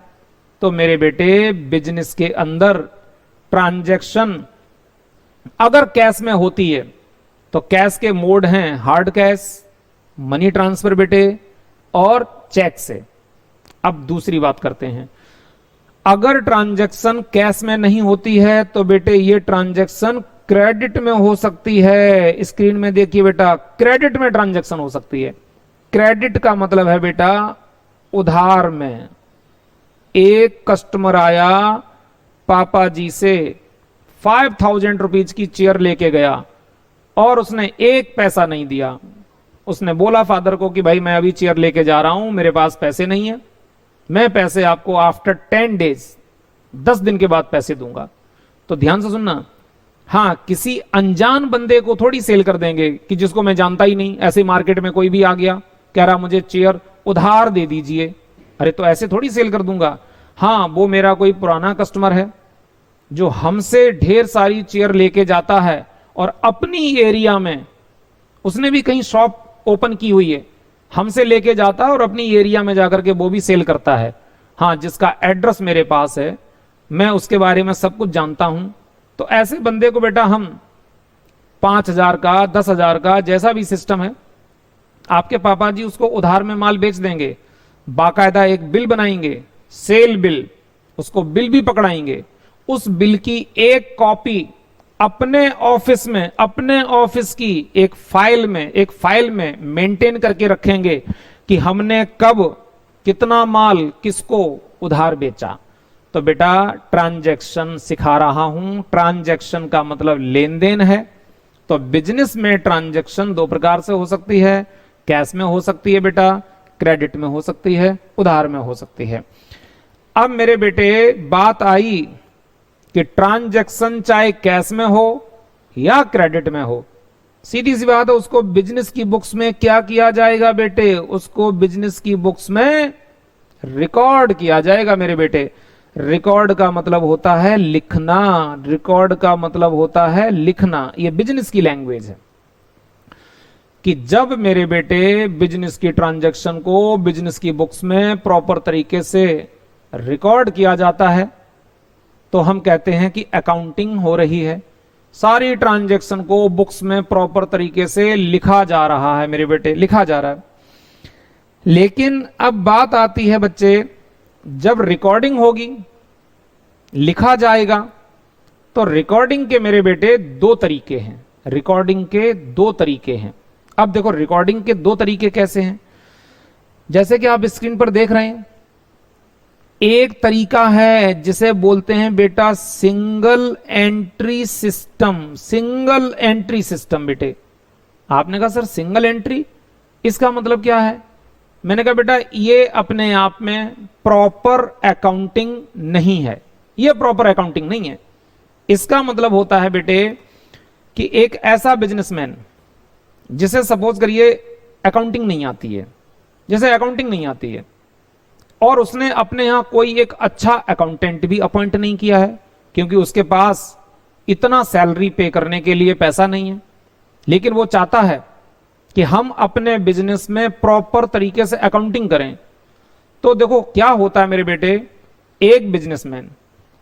तो मेरे बेटे बिजनेस के अंदर ट्रांजैक्शन अगर कैश में होती है तो कैश के मोड हैं हार्ड कैश, मनी ट्रांसफर बेटे, और चेक से। अब दूसरी बात करते हैं, अगर ट्रांजैक्शन कैश में नहीं होती है तो बेटे ये ट्रांजैक्शन क्रेडिट में हो सकती है। स्क्रीन में देखिए बेटा, क्रेडिट में ट्रांजैक्शन हो सकती है। क्रेडिट का मतलब है बेटा उधार में। एक कस्टमर आया पापा जी से 5000 रुपीज की चेयर लेके गया और उसने एक पैसा नहीं दिया। उसने बोला फादर को कि भाई मैं अभी चेयर लेके जा रहा हूं, मेरे पास पैसे नहीं है, मैं पैसे आपको आफ्टर 10 डेज 10 दिन के बाद पैसे दूंगा। तो ध्यान से सुनना, हाँ किसी अनजान बंदे को थोड़ी सेल कर देंगे कि जिसको मैं जानता ही नहीं, ऐसे मार्केट में कोई भी आ गया कह रहा मुझे चेयर उधार दे दीजिए, अरे तो ऐसे थोड़ी सेल कर दूंगा। हाँ वो मेरा कोई पुराना कस्टमर है जो हमसे ढेर सारी चेयर लेके जाता है और अपनी एरिया में उसने भी कहीं शॉप ओपन की हुई है, हमसे लेके जाता है और अपनी एरिया में जाकर के वो भी सेल करता है। हाँ जिसका एड्रेस मेरे पास है, मैं उसके बारे में सब कुछ जानता हूं, तो ऐसे बंदे को बेटा हम 5000 का 10,000 का जैसा भी सिस्टम है, आपके पापा जी उसको उधार में माल बेच देंगे, बाकायदा एक बिल बनाएंगे, सेल बिल, उसको बिल भी पकड़ाएंगे, उस बिल की एक कॉपी अपने ऑफिस में, अपने ऑफिस की एक फाइल में मेंटेन करके रखेंगे कि हमने कब कितना माल किसको उधार बेचा। तो बेटा ट्रांजैक्शन सिखा रहा हूं, ट्रांजैक्शन का मतलब लेन देन है। तो बिजनेस में ट्रांजैक्शन 2 प्रकार से हो सकती है, कैश में हो सकती है बेटा, क्रेडिट में हो सकती है, उधार में हो सकती है। अब मेरे बेटे बात आई कि ट्रांजैक्शन चाहे कैश में हो या क्रेडिट में हो, सीधी सी बात है, उसको बिजनेस की बुक्स में क्या किया जाएगा बेटे, उसको बिजनेस की बुक्स में रिकॉर्ड किया जाएगा मेरे बेटे। रिकॉर्ड का मतलब होता है लिखना, रिकॉर्ड का मतलब होता है लिखना, ये बिजनेस की लैंग्वेज है कि जब मेरे बेटे बिजनेस की ट्रांजैक्शन को बिजनेस की बुक्स में प्रॉपर तरीके से रिकॉर्ड किया जाता है तो हम कहते हैं कि अकाउंटिंग हो रही है। सारी ट्रांजैक्शन को बुक्स में प्रॉपर तरीके से लिखा जा रहा है मेरे बेटे, लिखा जा रहा है। लेकिन अब बात आती है बच्चे, जब रिकॉर्डिंग होगी, लिखा जाएगा, तो रिकॉर्डिंग के मेरे बेटे 2 तरीके हैं, रिकॉर्डिंग के 2 तरीके हैं। अब देखो रिकॉर्डिंग के 2 तरीके कैसे हैं, जैसे कि आप स्क्रीन पर देख रहे हैं, एक तरीका है जिसे बोलते हैं बेटा single entry system. Single entry system बेटे, आपने कहा सर सिंगल एंट्री, इसका मतलब क्या है? मैंने कहा बेटा ये अपने आप में प्रॉपर अकाउंटिंग नहीं है, ये प्रॉपर अकाउंटिंग नहीं है। इसका मतलब होता है बेटे कि एक ऐसा बिजनेसमैन जिसे सपोज करिए अकाउंटिंग नहीं आती है, जैसे अकाउंटिंग नहीं आती है और उसने अपने यहां कोई एक अच्छा अकाउंटेंट भी अपॉइंट नहीं किया है क्योंकि उसके पास इतना सैलरी पे करने के लिए पैसा नहीं है, लेकिन वो चाहता है कि हम अपने बिजनेस में प्रॉपर तरीके से अकाउंटिंग करें। तो देखो क्या होता है मेरे बेटे, एक बिजनेसमैन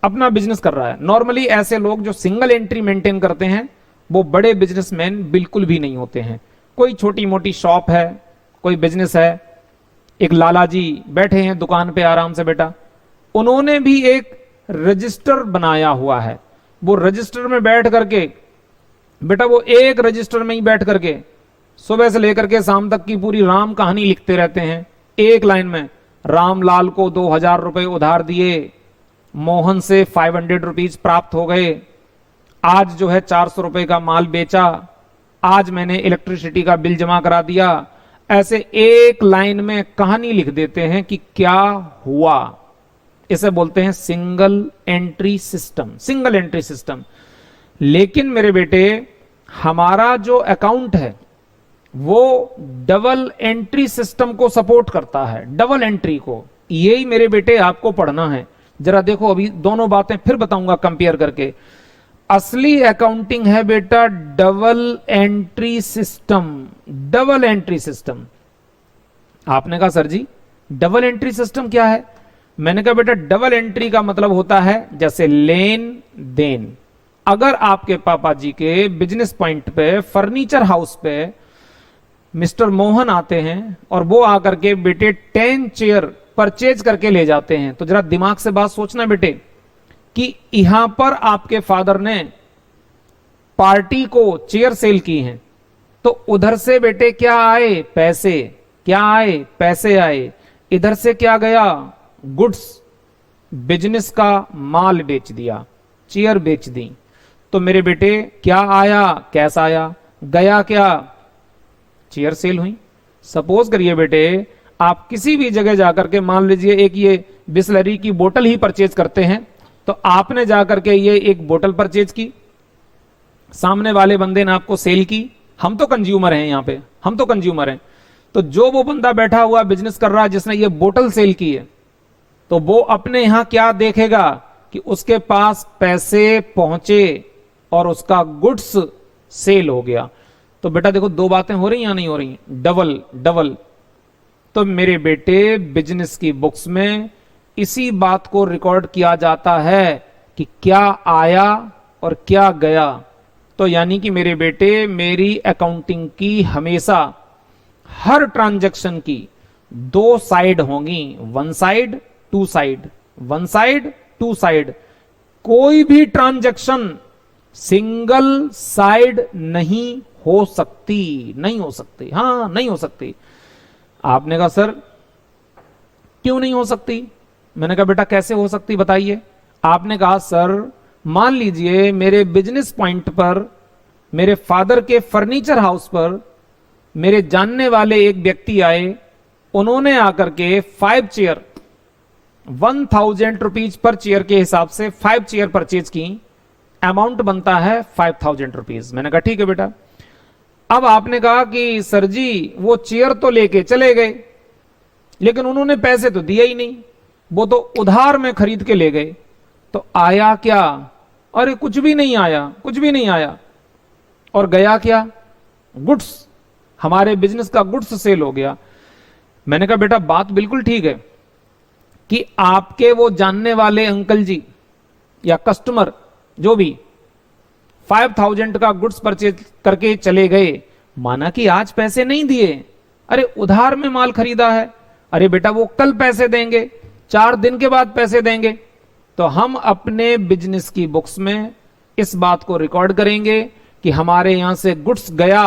अपना बिजनेस कर रहा है, नॉर्मली ऐसे लोग जो सिंगल एंट्री मेंटेन करते हैं वो बड़े बिजनेसमैन बिल्कुल भी नहीं होते हैं। कोई छोटी मोटी शॉप है, कोई बिजनेस है, एक लाला जी बैठे हैं दुकान पे आराम से बेटा, उन्होंने भी एक रजिस्टर बनाया हुआ है। वो रजिस्टर में बैठ करके बेटा, वो एक रजिस्टर में ही बैठ करके सुबह से लेकर के शाम तक की पूरी राम कहानी लिखते रहते हैं। एक लाइन में, रामलाल को 2000 रुपए उधार दिए, मोहन से 500 रुपीज प्राप्त हो गए, आज जो है 400 रुपए का माल बेचा, आज मैंने इलेक्ट्रिसिटी का बिल जमा करा दिया। ऐसे एक लाइन में कहानी लिख देते हैं कि क्या हुआ। इसे बोलते हैं single entry system, single entry system. लेकिन मेरे बेटे, हमारा जो अकाउंट है वो डबल एंट्री सिस्टम को सपोर्ट करता है, डबल एंट्री को। यही मेरे बेटे आपको पढ़ना है। जरा देखो, अभी दोनों बातें फिर बताऊंगा कंपेयर करके। असली अकाउंटिंग है बेटा double entry system, double entry system. आपने कहा सर जी डबल एंट्री सिस्टम क्या है? मैंने कहा बेटा डबल एंट्री का मतलब होता है जैसे लेन देन। अगर आपके पापा जी के बिजनेस पॉइंट पे, फर्नीचर हाउस पे मिस्टर मोहन आते हैं और वो आकर के बेटे 10 चेयर परचेज करके ले जाते हैं, तो जरा दिमाग से बात सोचना बेटे कि यहां पर आपके फादर ने पार्टी को चेयर सेल की हैं, तो उधर से बेटे क्या आए? पैसे। क्या आए? पैसे आए। इधर से क्या गया? गुड्स, बिजनेस का माल बेच दिया, चेयर बेच दी। तो मेरे बेटे क्या आया? कैश आया। गया क्या? चेयर सेल हुई। सपोज करिए बेटे, आप किसी भी जगह जाकर के मान लीजिए एक ये बिस्लरी की बोतल ही परचेज करते हैं, तो आपने जाकर के ये एक बोतल परचेज की, सामने वाले बंदे ने आपको सेल की। हम तो कंज्यूमर हैं यहां पे, हम तो कंज्यूमर हैं। तो जो वो बंदा बैठा हुआ बिजनेस कर रहा है जिसने ये बोतल सेल की है, तो वो अपने यहां क्या देखेगा कि उसके पास पैसे पहुंचे और उसका गुड्स सेल हो गया। तो बेटा देखो, दो बातें हो रही या नहीं हो रही? Double double. तो मेरे बेटे बिजनेस की बुक्स में इसी बात को रिकॉर्ड किया जाता है कि क्या आया और क्या गया। तो यानी कि मेरे बेटे, मेरी अकाउंटिंग की हमेशा हर ट्रांजैक्शन की दो साइड होंगी, one side two side, one side two side. कोई भी ट्रांजैक्शन सिंगल साइड नहीं हो सकती, नहीं हो सकती। हां, नहीं हो सकती। आपने कहा सर क्यों नहीं हो सकती? मैंने कहा बेटा कैसे हो सकती बताइए। आपने कहा सर मान लीजिए मेरे बिजनेस पॉइंट पर, मेरे फादर के फर्नीचर हाउस पर मेरे जानने वाले एक व्यक्ति आए, उन्होंने आकर के 5 चेयर 1000 रुपीज पर चेयर के हिसाब से 5 चेयर परचेज की, अमाउंट बनता है 5000 रुपीज। मैंने कहा ठीक है बेटा। अब आपने कहा कि सर जी वो चेयर तो लेके चले गए, लेकिन उन्होंने पैसे तो दिए ही नहीं, वो तो उधार में खरीद के ले गए। तो आया क्या? अरे कुछ भी नहीं आया, कुछ भी नहीं आया। और गया क्या? गुड्स, हमारे बिजनेस का गुड्स सेल हो गया। मैंने कहा बेटा बात बिल्कुल ठीक है कि आपके वो जानने वाले अंकल जी या कस्टमर जो भी 5000 का गुड्स परचेज करके चले गए, माना कि आज पैसे नहीं दिए, अरे उधार में माल खरीदा है, अरे बेटा वो कल पैसे देंगे, 4 दिन के बाद पैसे देंगे। तो हम अपने बिजनेस की बुक्स में इस बात को रिकॉर्ड करेंगे कि हमारे यहां से गुड्स गया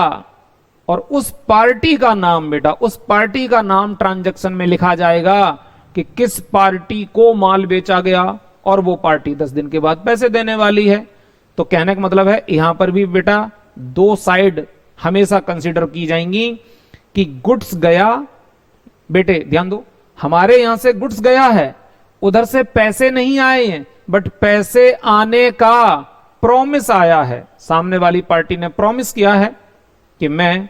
और उस पार्टी का नाम, बेटा उस पार्टी का नाम ट्रांजैक्शन में लिखा जाएगा कि किस पार्टी को माल बेचा गया और वो पार्टी 10 दिन के बाद पैसे देने वाली है। तो कहने का मतलब है यहां पर भी बेटा दो साइड हमेशा कंसीडर की जाएंगी कि गुड्स गया, बेटे ध्यान दो, हमारे यहां से गुड्स गया है, उधर से पैसे नहीं आए हैं, बट पैसे आने का प्रॉमिस आया है। सामने वाली पार्टी ने प्रॉमिस किया है कि मैं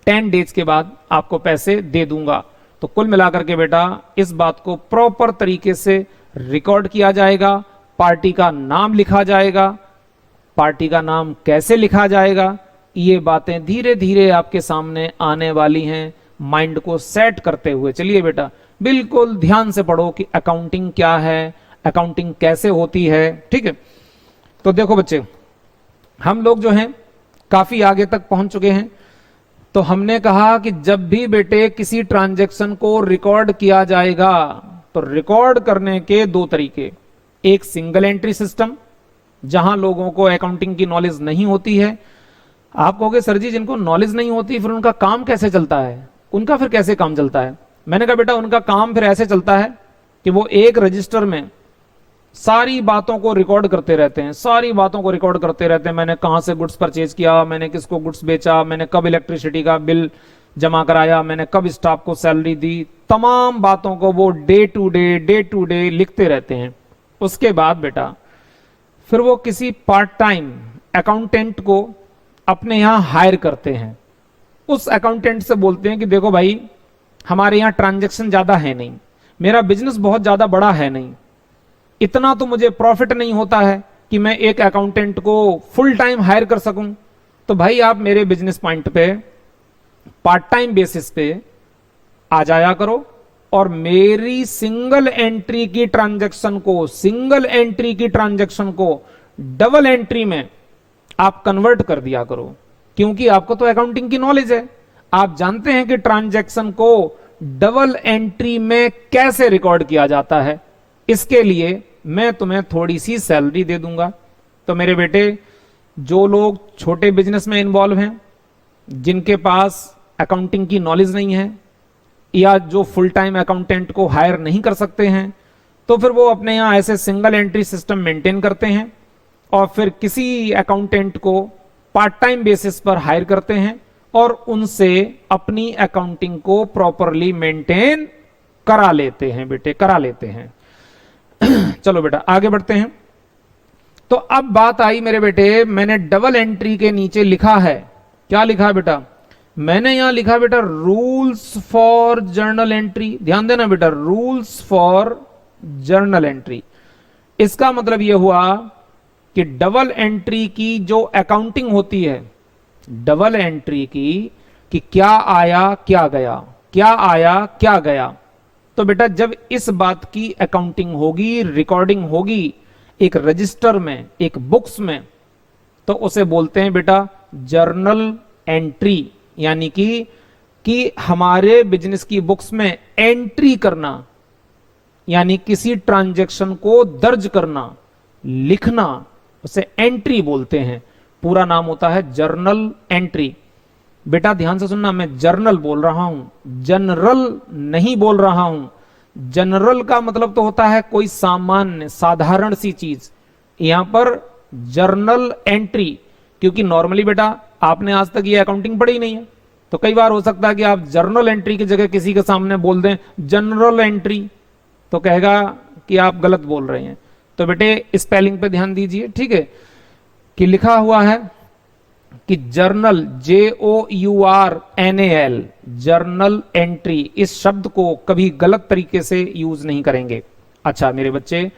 10 डेज के बाद आपको पैसे दे दूंगा। तो कुल मिलाकर के बेटा इस बात को प्रॉपर तरीके से रिकॉर्ड किया जाएगा, पार्टी का नाम लिखा जाएगा। पार्टी का नाम कैसे लिखा जाएगा, ये बातें धीरे धीरे आपके सामने आने वाली हैं, माइंड को सेट करते हुए। चलिए बेटा बिल्कुल ध्यान से पढ़ो कि अकाउंटिंग क्या है, अकाउंटिंग कैसे होती है, ठीक है। तो देखो बच्चे, हम लोग जो हैं काफी आगे तक पहुंच चुके हैं। तो हमने कहा कि जब भी बेटे किसी ट्रांजैक्शन को रिकॉर्ड किया जाएगा, तो रिकॉर्ड करने के दो तरीके, एक सिंगल एंट्री सिस्टम, जहां लोगों को अकाउंटिंग की नॉलेज नहीं होती है। आप कहोगे सर जी जिनको नॉलेज नहीं होती फिर उनका काम कैसे चलता है, उनका फिर कैसे काम चलता है? मैंने कहा बेटा उनका काम फिर ऐसे चलता है कि वो एक रजिस्टर में सारी बातों को रिकॉर्ड करते रहते हैं, सारी बातों को रिकॉर्ड करते रहते हैं। मैंने कहां से गुड्स परचेज किया, मैंने किसको गुड्स बेचा, मैंने कब इलेक्ट्रिसिटी का बिल जमा कराया, मैंने कब स्टाफ को सैलरी दी, तमाम बातों को वो डे टू डे लिखते रहते हैं। उसके बाद बेटा फिर वो किसी पार्ट टाइम अकाउंटेंट को अपने यहां हायर करते हैं। उस अकाउंटेंट से बोलते हैं कि देखो भाई हमारे यहां ट्रांजैक्शन ज्यादा है नहीं, मेरा बिजनेस बहुत ज्यादा बड़ा है नहीं, इतना तो मुझे प्रॉफिट नहीं होता है कि मैं एक अकाउंटेंट को फुल टाइम हायर कर सकूं। तो भाई आप मेरे बिजनेस पॉइंट पे पार्ट टाइम बेसिस पे आ जाया करो और मेरी सिंगल एंट्री की ट्रांजैक्शन को डबल एंट्री में आप कन्वर्ट कर दिया करो, क्योंकि आपको तो अकाउंटिंग की नॉलेज है, आप जानते हैं कि ट्रांजैक्शन को डबल एंट्री में कैसे रिकॉर्ड किया जाता है। इसके लिए मैं तुम्हें थोड़ी सी सैलरी दे दूंगा। तो मेरे बेटे जो लोग छोटे बिजनेस में इन्वॉल्व हैं, जिनके पास अकाउंटिंग की नॉलेज नहीं है या जो फुल टाइम अकाउंटेंट को हायर नहीं कर सकते हैं, तो फिर वो अपने यहां ऐसे सिंगल एंट्री सिस्टम मेंटेन करते हैं और फिर किसी अकाउंटेंट को पार्ट टाइम बेसिस पर हायर करते हैं और उनसे अपनी अकाउंटिंग को प्रॉपरली मेंटेन करा लेते हैं बेटे, करा लेते हैं। चलो बेटा आगे बढ़ते हैं। तो अब बात आई मेरे बेटे, मैंने डबल एंट्री के नीचे लिखा है, क्या लिखा है बेटा? मैंने यहां लिखा बेटा रूल्स फॉर जर्नल एंट्री। ध्यान देना बेटा, रूल्स फॉर जर्नल एंट्री। इसका मतलब यह हुआ कि डबल एंट्री की जो अकाउंटिंग होती है, डबल एंट्री की कि क्या आया क्या गया, क्या आया क्या गया, तो बेटा जब इस बात की अकाउंटिंग होगी, रिकॉर्डिंग होगी एक रजिस्टर में, एक बुक्स में, तो उसे बोलते हैं बेटा जर्नल एंट्री। यानी कि हमारे बिजनेस की बुक्स में एंट्री करना, यानी किसी ट्रांजैक्शन को दर्ज करना, लिखना, उसे एंट्री बोलते हैं। पूरा नाम होता है जर्नल एंट्री। बेटा ध्यान से सुनना, मैं जर्नल बोल रहा हूं, जनरल नहीं बोल रहा हूं। जनरल का मतलब तो होता है कोई सामान्य साधारण सी चीज, यहां पर जर्नल एंट्री, क्योंकि नॉर्मली बेटा आपने आज तक ये अकाउंटिंग पढ़ी नहीं है, तो कई बार हो सकता है कि आप जर्नल एंट्री की जगह किसी के सामने बोल दें जनरल एंट्री, तो कहेगा कि आप गलत बोल रहे हैं। तो बेटे स्पेलिंग पे ध्यान दीजिए, ठीक है, कि लिखा हुआ है कि जर्नल JOURNAL जर्नल एंट्री, इस शब्द को कभी गलत तरीके से यूज नहीं करेंगे। अच्छा मेरे बच्चे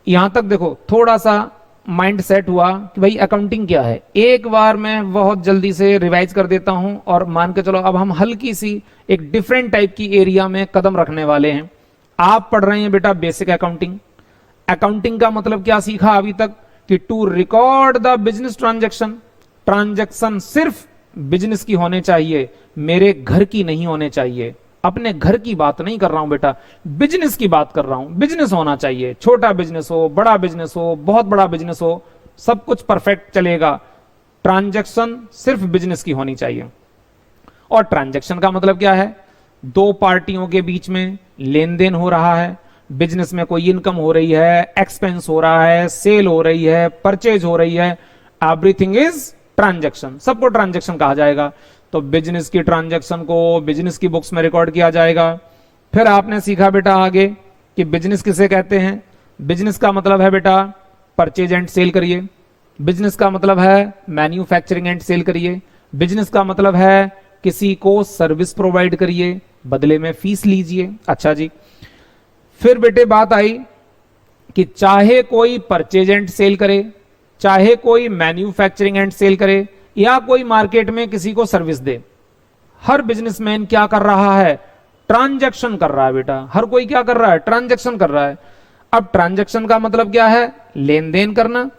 यहां तक देखो, थोड़ा सा माइंड सेट हुआ कि भाई अकाउंटिंग क्या है। एक बार मैं बहुत जल्दी से रिवाइज कर देता हूं और मान के चलो अब हम हल्की सी एक डिफरेंट टाइप की एरिया में कदम रखने वाले हैं। आप पढ़ रहे हैं बेटा बेसिक अकाउंटिंग। अकाउंटिंग का मतलब क्या सीखा अभी तक कि to record the business transaction, transaction सिर्फ बिजनेस की होने चाहिए, मेरे घर की नहीं होने चाहिए। अपने घर की बात नहीं कर रहा हूं बेटा, बिजनेस की बात कर रहा हूं। बिजनेस होना चाहिए, छोटा बिजनेस हो, बड़ा बिजनेस हो, बहुत बड़ा बिजनेस हो, सब कुछ परफेक्ट चलेगा। ट्रांजैक्शन सिर्फ बिजनेस की होनी चाहिए। और ट्रांजैक्शन का मतलब क्या है? दो पार्टियों के बीच में लेन देन हो रहा है, बिजनेस में कोई इनकम हो रही है, एक्सपेंस हो रहा है, सेल हो रही है, परचेज हो रही है, एवरीथिंग इज ट्रांजैक्शन, सबको ट्रांजैक्शन कहा जाएगा। तो बिजनेस की ट्रांजैक्शन को बिजनेस की बुक्स में रिकॉर्ड किया जाएगा। फिर आपने सीखा बेटा आगे कि बिजनेस किसे कहते हैं। बिजनेस का मतलब है बेटा परचेज एंड सेल करिए, बिजनेस का मतलब है मैन्युफैक्चरिंग एंड सेल करिए, बिजनेस का मतलब है किसी को सर्विस प्रोवाइड करिए, बदले में फीस लीजिए। अच्छा जी, फिर बेटे बात आई कि चाहे कोई परचेज एंड सेल करे, चाहे कोई मैन्युफैक्चरिंग एंड सेल करे, या कोई मार्केट में किसी को सर्विस दे, हर बिजनेसमैन क्या कर रहा है? ट्रांजैक्शन कर रहा है बेटा। हर कोई क्या कर रहा है? ट्रांजैक्शन कर रहा है। अब ट्रांजैक्शन का मतलब क्या है? लेन देन करना।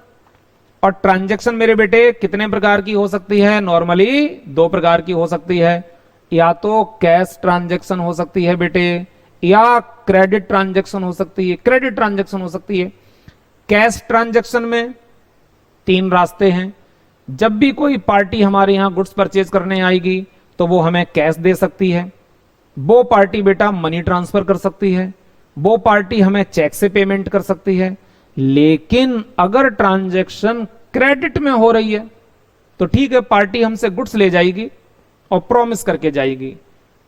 और ट्रांजैक्शन मेरे बेटे कितने प्रकार की हो सकती है? नॉर्मली दो प्रकार की हो सकती है, या तो कैश ट्रांजैक्शन हो सकती है बेटे, या क्रेडिट ट्रांजैक्शन हो सकती है। क्रेडिट ट्रांजैक्शन हो सकती है कैश ट्रांजैक्शन में 3 रास्ते हैं। जब भी कोई पार्टी हमारे यहां गुड्स परचेज करने आएगी तो वो हमें कैश दे सकती है, वो पार्टी बेटा मनी ट्रांसफर कर सकती है, वो पार्टी हमें चेक से पेमेंट कर सकती है। लेकिन अगर ट्रांजैक्शन क्रेडिट में हो रही है तो ठीक है, पार्टी हमसे गुड्स ले जाएगी और प्रॉमिस करके जाएगी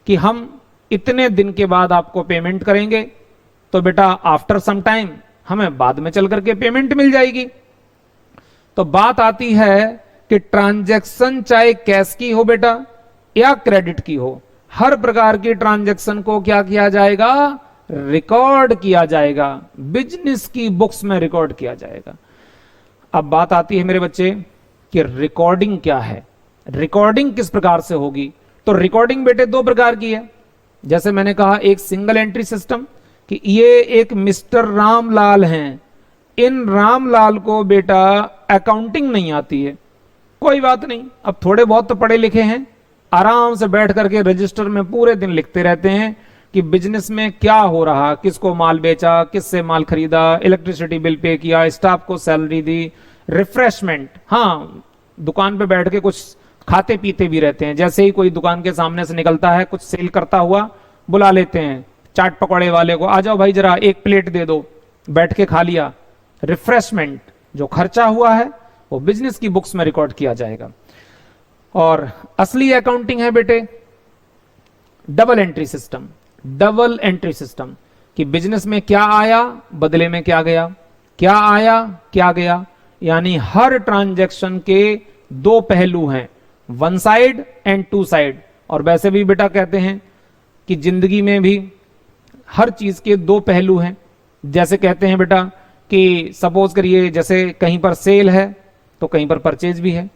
कि हम इतने दिन के बाद आपको पेमेंट करेंगे, तो बेटा आफ्टर सम टाइम हमें बाद में चल करके पेमेंट मिल जाएगी। तो बात आती है कि ट्रांजैक्शन चाहे कैश की हो बेटा या क्रेडिट की हो, हर प्रकार की ट्रांजैक्शन को क्या किया जाएगा, रिकॉर्ड किया जाएगा, बिजनेस की बुक्स में रिकॉर्ड किया जाएगा। अब बात आती है मेरे बच्चे कि रिकॉर्डिंग क्या है, रिकॉर्डिंग किस प्रकार से होगी। तो रिकॉर्डिंग बेटे 2 प्रकार की है। जैसे मैंने कहा, एक सिंगल एंट्री सिस्टम कि ये एक मिस्टर रामलाल हैं, इन रामलाल को बेटा अकाउंटिंग नहीं आती है, कोई बात नहीं, अब थोड़े बहुत तो पढ़े लिखे हैं, आराम से बैठ करके रजिस्टर में पूरे दिन लिखते रहते हैं कि बिजनेस में क्या हो रहा, किसको माल बेचा, किससे माल खरीदा, इलेक्ट्रिसिटी बिल पे किया, स्टाफ को सैलरी दी, रिफ्रेशमेंट, हाँ दुकान पे बैठ के कुछ खाते पीते भी रहते हैं। जैसे ही कोई दुकान के सामने से निकलता है कुछ सेल करता हुआ, बुला लेते हैं चाट पकौड़े वाले को, आ जाओ भाई जरा 1 प्लेट दे दो, बैठ के खा लिया। रिफ्रेशमेंट जो खर्चा हुआ है वो बिजनेस की बुक्स में रिकॉर्ड किया जाएगा। और असली अकाउंटिंग है बेटे double entry system. Double entry system कि बिजनेस में क्या आया, बदले में क्या गया, क्या आया क्या गया, यानी हर ट्रांजैक्शन के 2 पहलू हैं, 1 साइड एंड 2 साइड। और वैसे भी बेटा कहते हैं कि जिंदगी में भी हर चीज के 2 पहलू हैं। जैसे कहते हैं बेटा कि सपोज करिए जैसे कहीं पर सेल है तो कहीं पर परचेज भी है,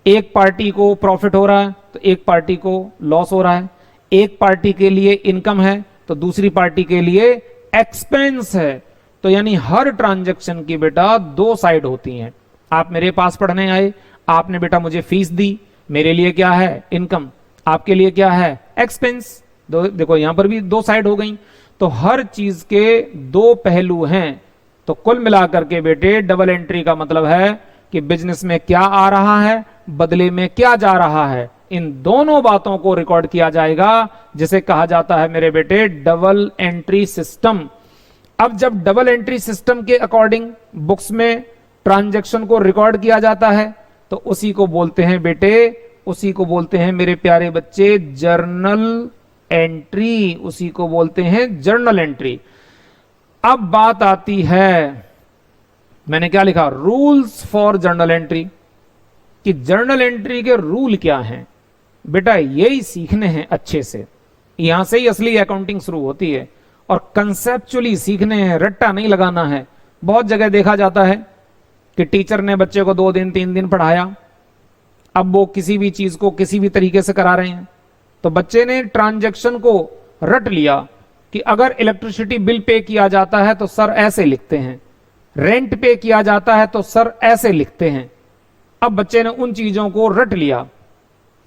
एक पार्टी को प्रॉफिट हो रहा है तो एक पार्टी को लॉस हो रहा है, एक पार्टी के लिए इनकम है तो दूसरी पार्टी के लिए एक्सपेंस है। तो यानी हर ट्रांजैक्शन की बेटा 2 साइड होती हैं। आप मेरे पास पढ़ने आए, आपने बेटा मुझे फीस दी, मेरे लिए क्या है इनकम, आपके लिए क्या है एक्सपेंस। देखो यहां पर भी 2 साइड हो गई। तो हर चीज के 2 पहलू हैं। तो कुल मिलाकर के बेटे डबल एंट्री का मतलब है कि बिजनेस में क्या आ रहा है, बदले में क्या जा रहा है, इन दोनों बातों को रिकॉर्ड किया जाएगा, जिसे कहा जाता है मेरे बेटे डबल एंट्री सिस्टम। अब जब डबल एंट्री सिस्टम के अकॉर्डिंग बुक्स में ट्रांजैक्शन को रिकॉर्ड किया जाता है तो उसी को बोलते हैं बेटे, उसी को बोलते हैं मेरे प्यारे बच्चे जर्नल एंट्री, उसी को बोलते हैं जर्नल एंट्री। अब बात आती है, मैंने क्या लिखा, रूल्स फॉर जर्नल एंट्री, कि जर्नल एंट्री के रूल क्या हैं। बेटा यही सीखने हैं अच्छे से, यहां से ही असली अकाउंटिंग शुरू होती है। और कंसेप्चुअली सीखने हैं, रट्टा नहीं लगाना है। बहुत जगह देखा जाता है कि टीचर ने बच्चे को 2 दिन 3 दिन पढ़ाया, अब वो किसी भी चीज को किसी भी तरीके से करा रहे हैं, तो बच्चे ने ट्रांजैक्शन को रट लिया कि अगर इलेक्ट्रिसिटी बिल पे किया जाता है तो सर ऐसे लिखते हैं, रेंट पे किया जाता है तो सर ऐसे लिखते हैं। अब बच्चे ने उन चीजों को रट लिया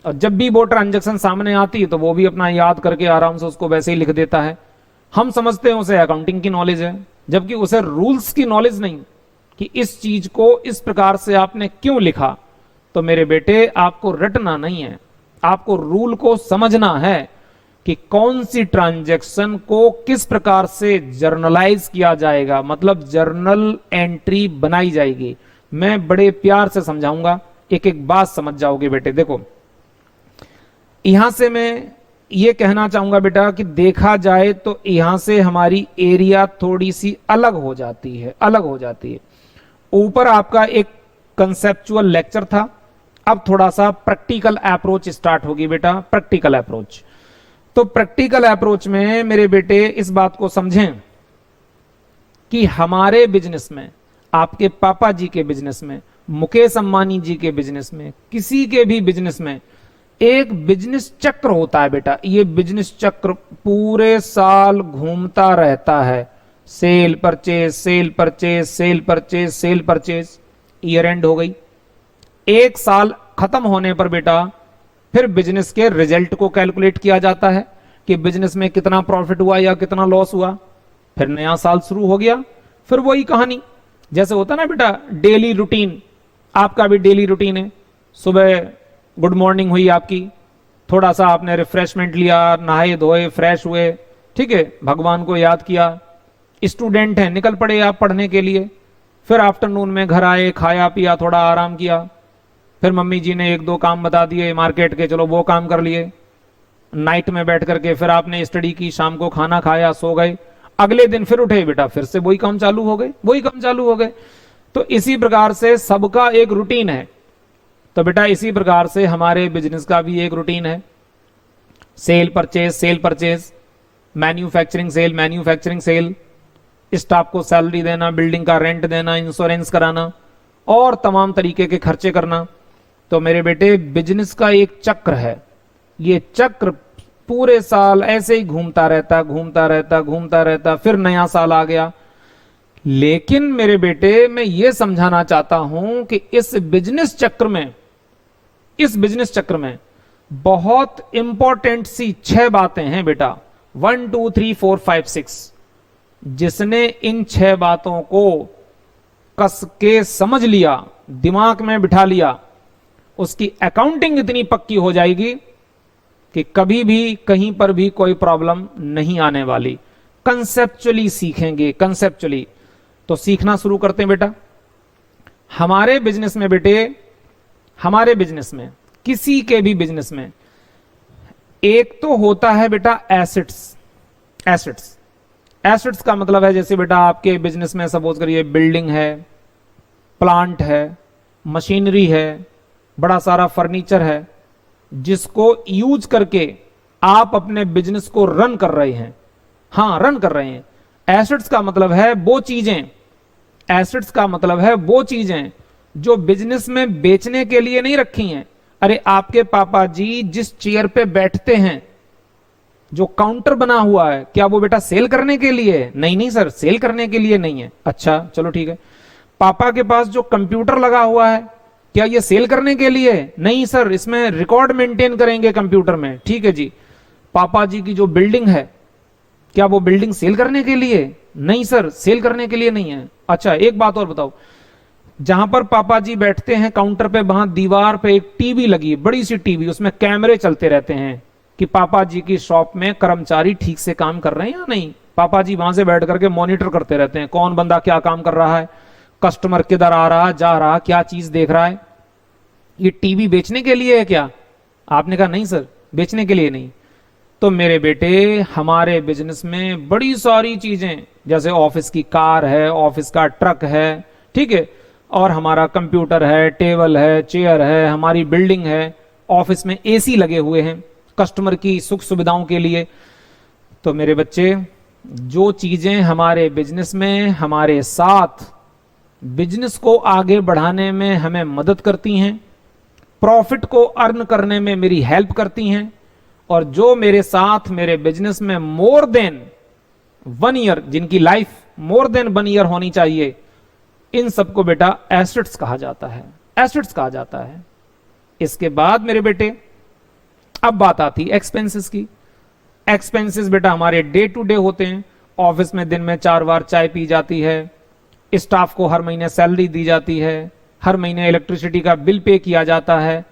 और जब भी वो ट्रांजैक्शन सामने आती है तो वो भी अपना याद करके आराम से उसको वैसे ही लिख देता है। हम समझते हैं उसे अकाउंटिंग की नॉलेज है, जबकि उसे रूल्स की नॉलेज नहीं कि इस चीज को इस प्रकार से आपने क्यों लिखा। तो मेरे बेटे आपको रटना नहीं है, आपको रूल को समझना है कि कौन सी ट्रांजैक्शन को किस प्रकार से जर्नलाइज किया जाएगा, मतलब जर्नल एंट्री बनाई जाएगी। मैं बड़े प्यार से समझाऊंगा, एक एक बात समझ जाओगे बेटे। देखो यहां से मैं ये कहना चाहूंगा बेटा कि देखा जाए तो यहां से हमारी एरिया थोड़ी सी अलग हो जाती है, अलग हो जाती है। ऊपर आपका एक कंसेप्चुअल लेक्चर था, अब थोड़ा सा प्रैक्टिकल अप्रोच स्टार्ट होगी बेटा, प्रैक्टिकल अप्रोच। तो प्रैक्टिकल अप्रोच में मेरे बेटे इस बात को समझें कि हमारे बिजनेस में, आपके पापा जी के बिजनेस में, मुकेश अंबानी जी के बिजनेस में, किसी के भी बिजनेस में एक बिजनेस चक्र होता है बेटा। ये बिजनेस चक्र पूरे साल घूमता रहता है, sale purchase, cell purchase, cell purchase, cell purchase. Year and हो गई, एक साल खत्म होने पर बेटा फिर बिजनेस के रिजल्ट को कैलकुलेट किया जाता है कि बिजनेस में कितना प्रॉफिट हुआ या कितना लॉस हुआ। फिर नया साल शुरू हो गया, फिर वही कहानी, जैसे होता ना बेटा डेली रूटीन, आपका भी डेली रूटीन है, सुबह गुड मॉर्निंग हुई आपकी, थोड़ा सा आपने रिफ्रेशमेंट लिया, नहाए धोए फ्रेश हुए, ठीक है, भगवान को याद किया, स्टूडेंट हैं निकल पड़े आप पढ़ने के लिए, फिर आफ्टरनून में घर आए, खाया पिया, थोड़ा आराम किया, फिर मम्मी जी ने एक दो काम बता दिए मार्केट के, चलो वो काम कर लिए, नाइट में बैठ करके फिर आपने स्टडी की, शाम को खाना खाया, सो गए, अगले दिन फिर उठे बेटा, फिर से वही काम चालू हो गए, वही काम चालू हो गए। तो इसी प्रकार से सबका एक रूटीन है। तो बेटा इसी प्रकार से हमारे बिजनेस का भी एक रूटीन है, sale purchase, manufacturing sale, staff को सैलरी देना, बिल्डिंग का रेंट देना, इंश्योरेंस कराना और तमाम तरीके के खर्चे करना। तो मेरे बेटे बिजनेस का एक चक्र है, ये चक्र पूरे साल ऐसे ही घूमता रहता, फिर नया साल आ गया। लेकिन मेरे बेटे मैं ये समझाना चाहता हूं कि इस बिजनेस चक्र में बहुत इंपॉर्टेंट सी 6 बातें हैं बेटा, 1 2 3 4 5 6। जिसने इन 6 बातों को कस के समझ लिया, दिमाग में बिठा लिया, उसकी अकाउंटिंग इतनी पक्की हो जाएगी कि कभी भी कहीं पर भी कोई प्रॉब्लम नहीं आने वाली। कंसेप्चुअली सीखेंगे, कंसेप्चुअली। तो सीखना शुरू करते हैं बेटा। हमारे बिजनेस में बेटे, हमारे बिजनेस में, किसी के भी बिजनेस में एक तो होता है बेटा एसेट्स का मतलब है जैसे बेटा आपके बिजनेस में सपोज करिए बिल्डिंग है, प्लांट है, मशीनरी है, बड़ा सारा फर्नीचर है, जिसको यूज करके आप अपने बिजनेस को रन कर रहे हैं। हां, रन कर रहे हैं। एसेट्स का मतलब है वो चीजें जो बिजनेस में बेचने के लिए नहीं रखी हैं। अरे आपके पापा जी जिस चेयर पे बैठते हैं, जो काउंटर बना हुआ है, क्या वो बेटा सेल करने के लिए है? नहीं सर, सेल करने के लिए नहीं है। अच्छा चलो ठीक है। पापा के पास जो कंप्यूटर लगा हुआ है, क्या ये सेल करने के लिए है? नहीं सर, इसमें रिकॉर्ड मेंटेन करेंगे कंप्यूटर में। ठीक है जी। पापा जी की जो बिल्डिंग है, क्या वो बिल्डिंग सेल करने के लिए? नहीं सर, सेल करने के लिए नहीं है। अच्छा एक बात और बताओ, जहां पर पापा जी बैठते हैं काउंटर पे, वहां दीवार पे एक टीवी लगी है, बड़ी सी टीवी, उसमें कैमरे चलते रहते हैं कि पापा जी की शॉप में कर्मचारी ठीक से काम कर रहे हैं या नहीं। पापा जी वहां से बैठ करके मॉनिटर करते रहते हैं, कौन बंदा क्या काम कर रहा है, कस्टमर किधर आ रहा जा रहा, क्या चीज देख रहा है। ये टीवी बेचने के लिए है क्या? आपने कहा नहीं सर, बेचने के लिए नहीं। तो मेरे बेटे हमारे बिजनेस में बड़ी सारी चीजें, जैसे ऑफिस की कार है, ऑफिस का ट्रक है, ठीक है, और हमारा कंप्यूटर है, टेबल है, चेयर है, हमारी बिल्डिंग है, ऑफिस में एसी लगे हुए हैं कस्टमर की सुख सुविधाओं के लिए। तो मेरे बच्चे, जो चीजें हमारे बिजनेस में हमारे साथ बिजनेस को आगे बढ़ाने में हमें मदद करती हैं, प्रॉफिट को अर्न करने में मेरी हेल्प करती हैं, और जो मेरे साथ मेरे बिजनेस में मोर देन 1 ईयर, जिनकी लाइफ मोर देन 1 ईयर होनी चाहिए, इन सबको बेटा एसेट्स कहा जाता है, एसेट्स कहा जाता है। इसके बाद मेरे बेटे अब बात आती है एक्सपेंसेस की। एक्सपेंसेस बेटा हमारे डे टू डे होते हैं। ऑफिस में दिन में 4 बार चाय पी जाती है, स्टाफ को हर महीने सैलरी दी जाती है, हर महीने इलेक्ट्रिसिटी का बिल पे किया जाता है।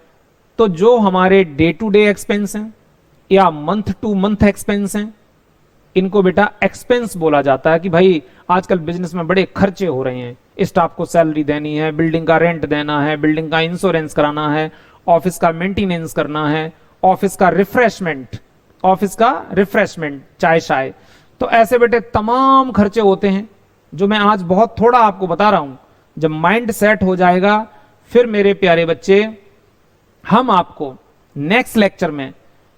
तो जो हमारे डे टू डे एक्सपेंस हैं या मंथ टू मंथ एक्सपेंस हैं, इनको बेटा एक्सपेंस बोला जाता है कि भाई आजकल बिजनेस में बड़े खर्चे हो रहे हैं, स्टाफ को सैलरी देनी है, बिल्डिंग का रेंट देना है, बिल्डिंग का इंश्योरेंस कराना है, ऑफिस का मेंटेनेंस करना है, ऑफिस का रिफ्रेशमेंट, चाय शाय। तो ऐसे बेटे तमाम खर्चे होते हैं जो मैं आज बहुत थोड़ा आपको बता रहा हूं। जब माइंड सेट हो जाएगा, फिर मेरे प्यारे बच्चे हम आपको नेक्स्ट लेक्चर में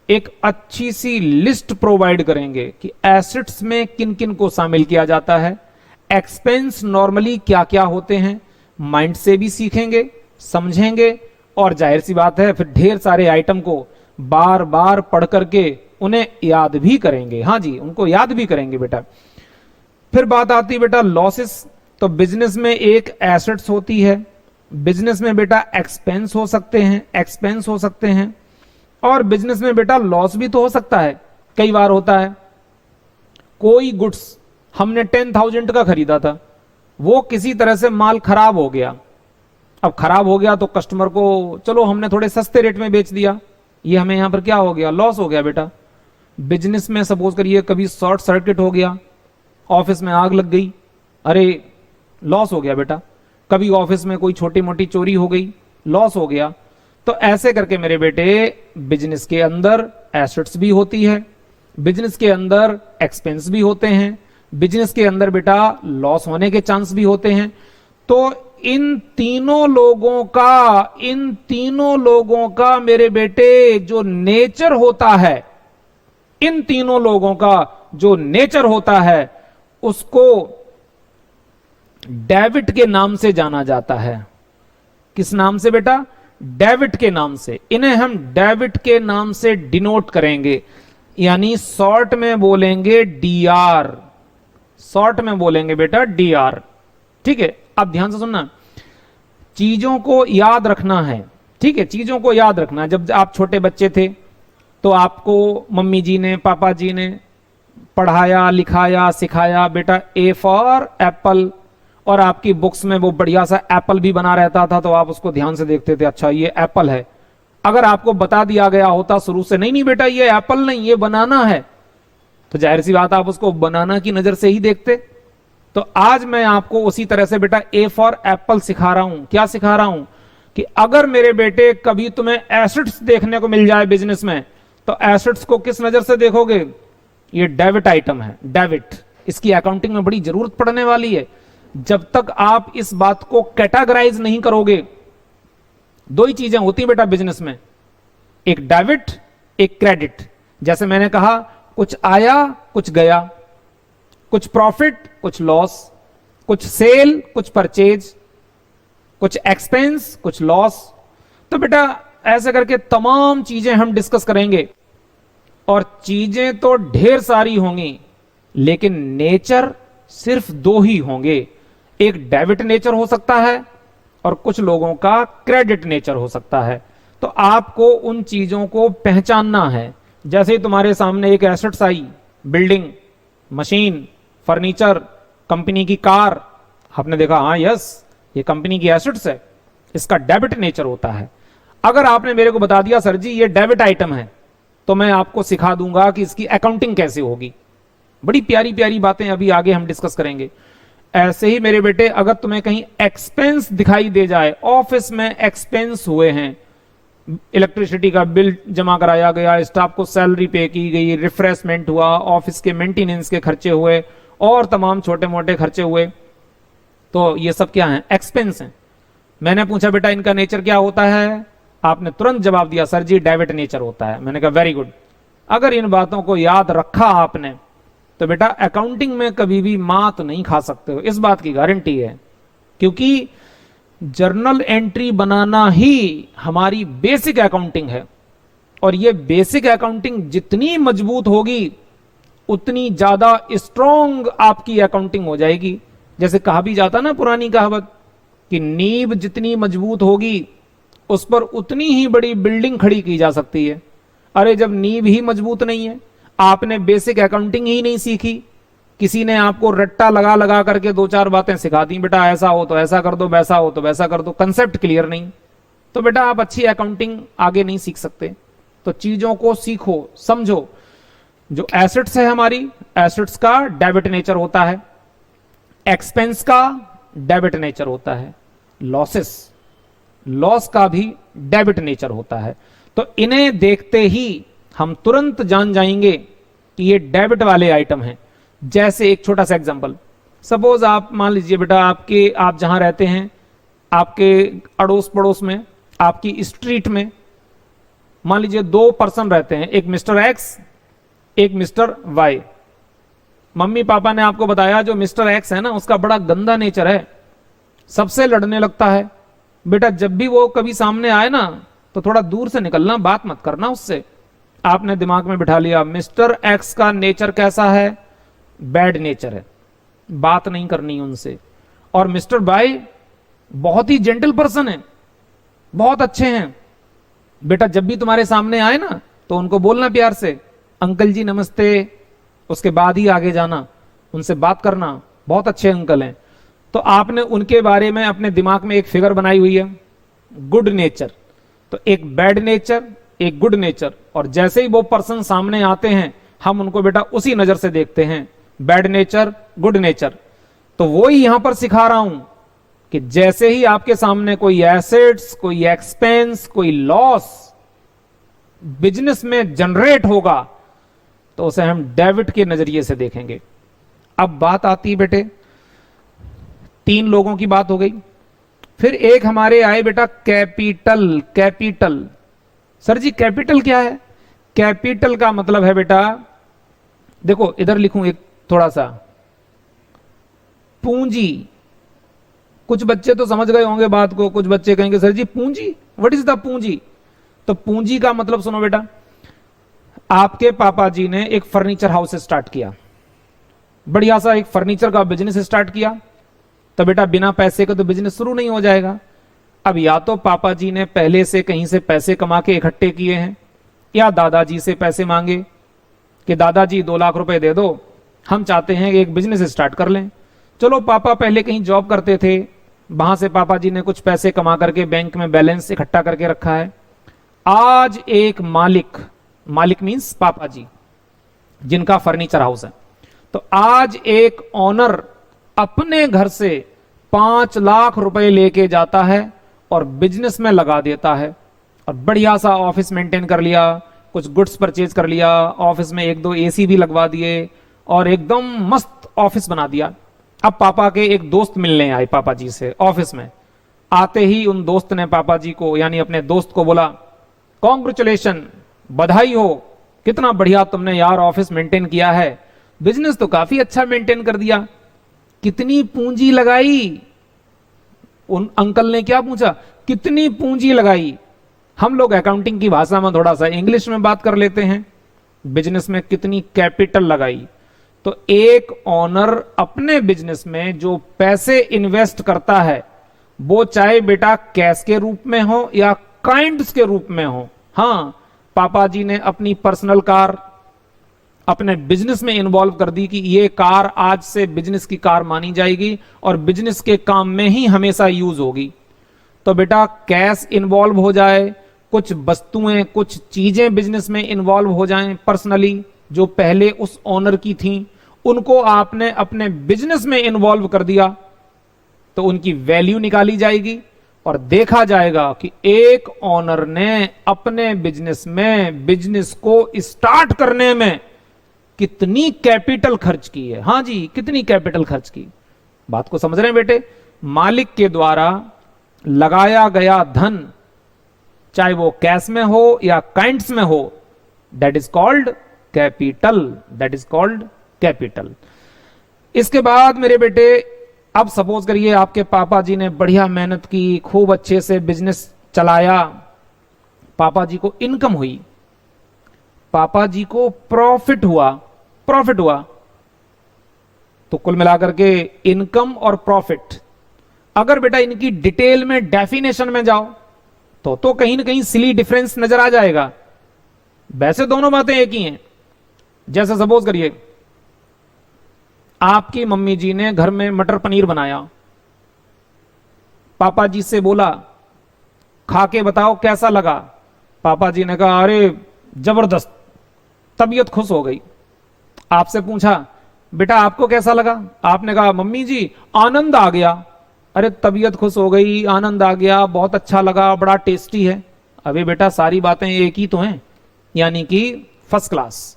एक अच्छी सी लिस्ट प्रोवाइड करेंगे कि एसेट्स में किन किन को शामिल किया जाता है, एक्सपेंस नॉर्मली क्या क्या होते हैं, माइंड से भी सीखेंगे, समझेंगे, और जाहिर सी बात है फिर ढेर सारे आइटम को बार बार पढ़ करके उन्हें याद भी करेंगे। हाँ जी, उनको याद भी करेंगे बेटा। फिर बात आती है बेटा लॉसेस। तो बिजनेस में एक एसेट्स होती है, बिजनेस में बेटा एक्सपेंस हो सकते हैं, और बिजनेस में बेटा लॉस भी तो हो सकता है। कई बार होता है कोई गुड्स हमने 10,000 का खरीदा था, वो किसी तरह से माल खराब हो गया। अब खराब हो गया तो कस्टमर को चलो हमने थोड़े सस्ते रेट में बेच दिया, ये हमें यहां पर क्या हो गया, लॉस हो गया बेटा। बिजनेस में सपोज करिए कभी शॉर्ट सर्किट हो गया, ऑफिस में आग लग गई, अरे लॉस हो गया बेटा। कभी ऑफिस में कोई छोटी मोटी चोरी हो गई, लॉस हो गया। तो ऐसे करके मेरे बेटे बिजनेस के अंदर एसेट्स भी होती है, बिजनेस के अंदर एक्सपेंस भी होते हैं, बिजनेस के अंदर बेटा लॉस होने के चांस भी होते हैं। तो इन तीनों लोगों का मेरे बेटे जो नेचर होता है, इन तीनों लोगों का जो नेचर होता है उसको डेबिट के नाम से जाना जाता है। किस नाम से बेटा, डेबिट के नाम से। इन्हें हम डेबिट के नाम से डिनोट करेंगे, यानी शॉर्ट में बोलेंगे डीआर, शॉर्ट में बोलेंगे बेटा डीआर। ठीक है, अब ध्यान से सुनना, चीजों को याद रखना है। ठीक है, चीजों को याद रखना। जब आप छोटे बच्चे थे तो आपको मम्मी जी ने, पापा जी ने पढ़ाया, लिखाया, सिखाया, बेटा ए फॉर एप्पल, और आपकी बुक्स में वो बढ़िया सा एप्पल भी बना रहता था, तो आप उसको ध्यान से देखते थे, अच्छा ये एप्पल है। अगर आपको बता दिया गया होता शुरू से, नहीं नहीं बेटा ये एप्पल नहीं, ये बनाना है, तो जाहिर सी बात आप उसको बनाना की नजर से ही देखते। तो आज मैं आपको उसी तरह से बेटा ए फॉर एप्पल सिखा रहा हूं। क्या सिखा रहा हूं कि अगर मेरे बेटे कभी तुम्हें एसेट्स देखने को मिल जाए बिजनेस में, तो एसेट्स को किस नजर से देखोगे, ये डेबिट आइटम है, डेबिट। इसकी अकाउंटिंग में बड़ी जरूरत पड़ने वाली है। जब तक आप इस बात को कैटेगराइज नहीं करोगे, दो ही चीजें होती है बेटा बिजनेस में, एक डेबिट एक क्रेडिट। जैसे मैंने कहा, कुछ आया कुछ गया, कुछ प्रॉफिट कुछ लॉस, कुछ सेल कुछ परचेज, कुछ एक्सपेंस कुछ लॉस। तो बेटा ऐसे करके तमाम चीजें हम डिस्कस करेंगे, और चीजें तो ढेर सारी होंगी, लेकिन नेचर सिर्फ दो ही होंगे। एक डेबिट नेचर हो सकता है और कुछ लोगों का क्रेडिट नेचर हो सकता है। तो आपको उन चीजों को पहचानना है। जैसे ही तुम्हारे सामने एक assets I, building, machine, furniture, company की कार, आपने देखा हाँ यस ये कंपनी की एसेट्स है, इसका डेबिट नेचर होता है। अगर आपने मेरे को बता दिया सर जी ये डेबिट आइटम है, तो मैं आपको सिखा दूंगा कि इसकी अकाउंटिंग कैसे होगी। बड़ी प्यारी प्यारी बातें अभी आगे हम डिस्कस करेंगे। ऐसे ही मेरे बेटे अगर तुम्हें कहीं एक्सपेंस दिखाई दे जाए, ऑफिस में एक्सपेंस हुए हैं, इलेक्ट्रिसिटी का बिल जमा कराया गया, स्टाफ को सैलरी पे की गई, रिफ्रेशमेंट हुआ, ऑफिस के मेंटेनेंस के खर्चे हुए, और तमाम छोटे मोटे खर्चे हुए, तो ये सब क्या है, एक्सपेंस हैं। मैंने पूछा बेटा इनका नेचर क्या होता है, आपने तुरंत जवाब दिया सर जी डेबिट नेचर होता है। मैंने कहा वेरी गुड। अगर इन बातों को याद रखा आपने, तो बेटा अकाउंटिंग में कभी भी मात नहीं खा सकते हो, इस बात की गारंटी है। क्योंकि जर्नल एंट्री बनाना ही हमारी बेसिक अकाउंटिंग है, और ये बेसिक अकाउंटिंग जितनी मजबूत होगी उतनी ज्यादा स्ट्रॉन्ग आपकी अकाउंटिंग हो जाएगी। जैसे कहा भी जाता ना पुरानी कहावत कि नींव जितनी मजबूत होगी उस पर उतनी ही बड़ी बिल्डिंग खड़ी की जा सकती है। अरे जब नींव ही मजबूत नहीं है, आपने बेसिक अकाउंटिंग ही नहीं सीखी, किसी ने आपको रट्टा लगा लगा करके दो चार बातें सिखा दी, बेटा ऐसा हो तो ऐसा कर दो, वैसा हो तो वैसा कर दो, कंसेप्ट क्लियर नहीं, तो बेटा आप अच्छी अकाउंटिंग आगे नहीं सीख सकते। तो चीजों को सीखो, समझो। जो एसेट्स है हमारी, एसेट्स का डेबिट नेचर होता है, एक्सपेंस का डेबिट नेचर होता है, लॉस का भी डेबिट नेचर होता है। तो इन्हें देखते ही हम तुरंत जान जाएंगे कि ये डेबिट वाले आइटम हैं। जैसे एक छोटा सा एग्जांपल, सपोज आप मान लीजिए बेटा आप जहां रहते हैं, आपके अड़ोस पड़ोस में, आपकी स्ट्रीट में मान लीजिए दो पर्सन रहते हैं, एक मिस्टर एक्स एक मिस्टर वाई। मम्मी पापा ने आपको बताया जो मिस्टर एक्स है ना उसका बड़ा गंदा नेचर है, सबसे लड़ने लगता है। बेटा जब भी वो कभी सामने आए ना तो थोड़ा दूर से निकलना, बात मत करना उससे। आपने दिमाग में बिठा लिया मिस्टर एक्स का नेचर कैसा है, बैड नेचर है, बात नहीं करनी उनसे। और मिस्टर वाई बहुत ही जेंटल पर्सन है, बहुत अच्छे हैं। बेटा जब भी तुम्हारे सामने आए ना तो उनको बोलना प्यार से अंकल जी नमस्ते, उसके बाद ही आगे जाना, उनसे बात करना, बहुत अच्छे अंकल हैं। तो आपने उनके बारे में अपने दिमाग में एक फिगर बनाई हुई है, गुड नेचर। तो एक बैड नेचर, एक गुड नेचर, और जैसे ही वो पर्सन सामने आते हैं हम उनको बेटा उसी नजर से देखते हैं, बैड नेचर, गुड नेचर। तो वो ही यहां पर सिखा रहा हूं कि जैसे ही आपके सामने कोई एसेट्स, कोई एक्सपेंस, कोई लॉस बिजनेस में जनरेट होगा तो उसे हम डेबिट के नजरिए से देखेंगे। अब बात आती है बेटे, 3 लोगों की बात हो गई, फिर एक हमारे आए बेटा capital. Capital, sir G capital क्या है? कैपिटल का मतलब है बेटा, देखो इधर लिखूं एक थोड़ा सा, पूंजी। कुछ बच्चे तो समझ गए होंगे बात को, कुछ बच्चे कहेंगे सर जी पूंजी, व्हाट इज द पूंजी? तो पूंजी का मतलब सुनो बेटा, आपके पापा जी ने एक फर्नीचर हाउस स्टार्ट किया, बढ़िया सा एक फर्नीचर का बिजनेस स्टार्ट किया, तो बेटा बिना पैसे के तो बिजनेस शुरू नहीं हो जाएगा। अब या तो पापा जी ने पहले से कहीं से पैसे कमा के इकट्ठे किए हैं, या दादाजी से पैसे मांगे कि दादाजी 2 लाख रुपए दे दो, हम चाहते हैं कि एक बिजनेस स्टार्ट कर लें। चलो पापा पहले कहीं जॉब करते थे, वहां से पापा जी ने कुछ पैसे कमा करके बैंक में बैलेंस इकट्ठा करके रखा है। आज एक मालिक, मालिक मींस पापा जी जिनका फर्नीचर हाउस है, तो आज एक ओनर अपने घर से 5 लाख रुपए लेके जाता है और बिजनेस में लगा देता है, और बढ़िया सा ऑफिस मेंटेन कर लिया, कुछ गुड्स परचेज कर लिया, ऑफिस में 1-2 एसी भी लगवा दिए और एकदम मस्त ऑफिस बना दिया। अब पापा के एक दोस्त मिलने आए पापा जी से ऑफिस में, आते ही उन दोस्त ने पापा जी को यानी अपने दोस्त को बोला, कॉन्ग्रेचुलेशन, बधाई हो, कितना बढ़िया तुमने यार ऑफिस मेंटेन किया है, बिजनेस तो काफी अच्छा मेंटेन कर दिया, कितनी पूंजी लगाई? उन अंकल ने क्या पूछा, कितनी पूंजी लगाई? हम लोग अकाउंटिंग की भाषा में थोड़ा सा इंग्लिश में बात कर लेते हैं, बिजनेस में कितनी कैपिटल लगाई? तो एक ओनर अपने बिजनेस में जो पैसे इन्वेस्ट करता है वो चाहे बेटा कैश के रूप में हो या काइंड्स के रूप में हो। हां, पापा जी ने अपनी पर्सनल कार अपने बिजनेस में इन्वॉल्व कर दी कि ये कार आज से बिजनेस की कार मानी जाएगी और बिजनेस के काम में ही हमेशा यूज होगी। तो बेटा कैश इन्वॉल्व हो जाए, कुछ वस्तुएं, कुछ चीजें बिजनेस में इन्वॉल्व हो जाएं पर्सनली, जो पहले उस ओनर की थी, उनको आपने अपने बिजनेस में इन्वॉल्व कर दिया, तो उनकी वैल्यू निकाली जाएगी और देखा जाएगा कि एक ओनर ने अपने बिजनेस में, बिजनेस को स्टार्ट करने में कितनी कैपिटल खर्च की है। हां जी, कितनी कैपिटल खर्च की, बात को समझ रहे हैं बेटे? मालिक के द्वारा लगाया गया धन, चाहे वो कैश में हो या काइंड्स में हो, that is called capital, that is called capital. इसके बाद मेरे बेटे, अब सपोज करिए आपके पापा जी ने बढ़िया मेहनत की, खूब अच्छे से बिजनेस चलाया, पापा जी को इनकम हुई, पापा जी को प्रॉफिट हुआ, प्रॉफिट हुआ, तो कुल मिलाकर के इनकम और प्रॉफिट, अगर बेटा इनकी डिटेल में डेफिनेशन में जाओ तो कहीं ना कहीं सिली डिफरेंस नजर आ जाएगा। वैसे दोनों बातें एक ही हैं। जैसे सपोज करिए आपकी मम्मी जी ने घर में मटर पनीर बनाया, पापा जी से बोला खा के बताओ कैसा लगा, पापा जी ने कहा अरे जबरदस्त, तबीयत खुश हो गई। आपसे पूछा बेटा आपको कैसा लगा, आपने कहा मम्मी जी आनंद आ गया। अरे तबीयत खुश हो गई, आनंद आ गया, बहुत अच्छा लगा, बड़ा टेस्टी है। अबे बेटा सारी बातें एक ही तो हैं, यानी कि फर्स्ट क्लास।